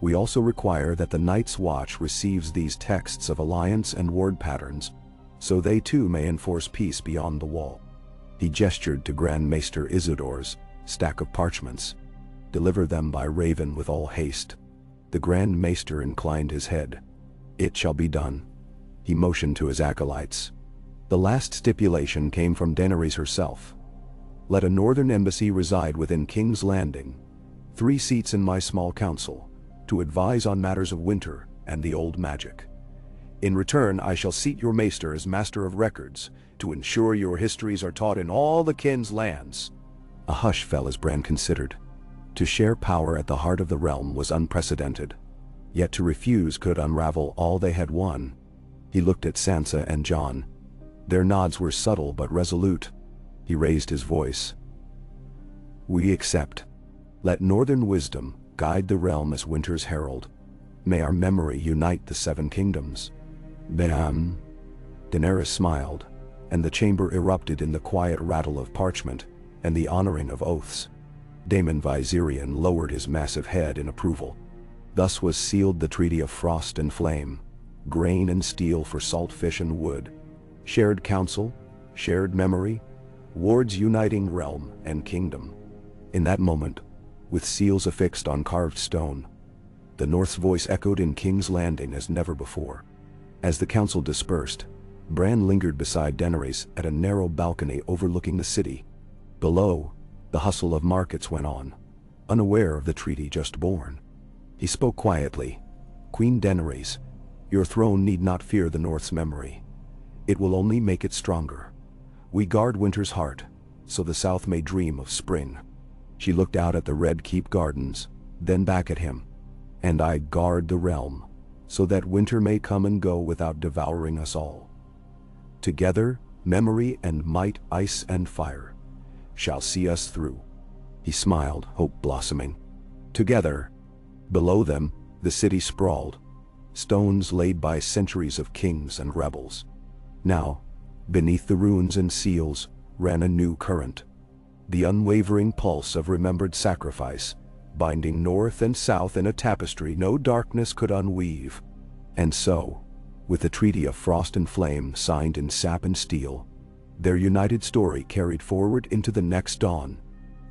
We also require that the Night's Watch receives these texts of alliance and ward patterns, so they too may enforce peace beyond the wall. He gestured to Grand Maester Isildur's stack of parchments. Deliver them by Raven with all haste. The Grand Maester inclined his head. It shall be done. He motioned to his acolytes. The last stipulation came from Daenerys herself. Let a northern embassy reside within King's Landing, 3 seats in my small council, to advise on matters of winter and the old magic. In return, I shall seat your maester as master of records, to ensure your histories are taught in all the King's lands. A hush fell as Bran considered. To share power at the heart of the realm was unprecedented, yet to refuse could unravel all they had won. He looked at Sansa and Jon. Their nods were subtle but resolute. He raised his voice. We accept. Let northern wisdom guide the realm as winter's herald. May our memory unite the 7 kingdoms. Bam! Daenerys smiled, and the chamber erupted in the quiet rattle of parchment and the honoring of oaths. Daemon Viserion lowered his massive head in approval. Thus was sealed the Treaty of Frost and Flame, grain and steel for salt fish and wood, shared counsel, shared memory, wards uniting realm and kingdom. In that moment, with seals affixed on carved stone, the North's voice echoed in King's Landing as never before. As the council dispersed, Bran lingered beside Daenerys at a narrow balcony overlooking the city. Below, the hustle of markets went on, unaware of the treaty just born. He spoke quietly. Queen Daenerys, your throne need not fear the North's memory. It will only make it stronger. We guard winter's heart, so the South may dream of spring. She looked out at the Red Keep gardens, then back at him. And I guard the realm, so that winter may come and go without devouring us all. Together, memory and might, ice and fire, shall see us through. He smiled, hope blossoming. Together, below them, the city sprawled, stones laid by centuries of kings and rebels. Now, beneath the runes and seals, ran a new current, the unwavering pulse of remembered sacrifice, binding north and south in a tapestry no darkness could unweave. And so, with the Treaty of Frost and Flame signed in sap and steel, their united story carried forward into the next dawn,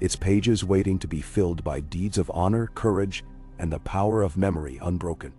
its pages waiting to be filled by deeds of honor, courage, and the power of memory unbroken.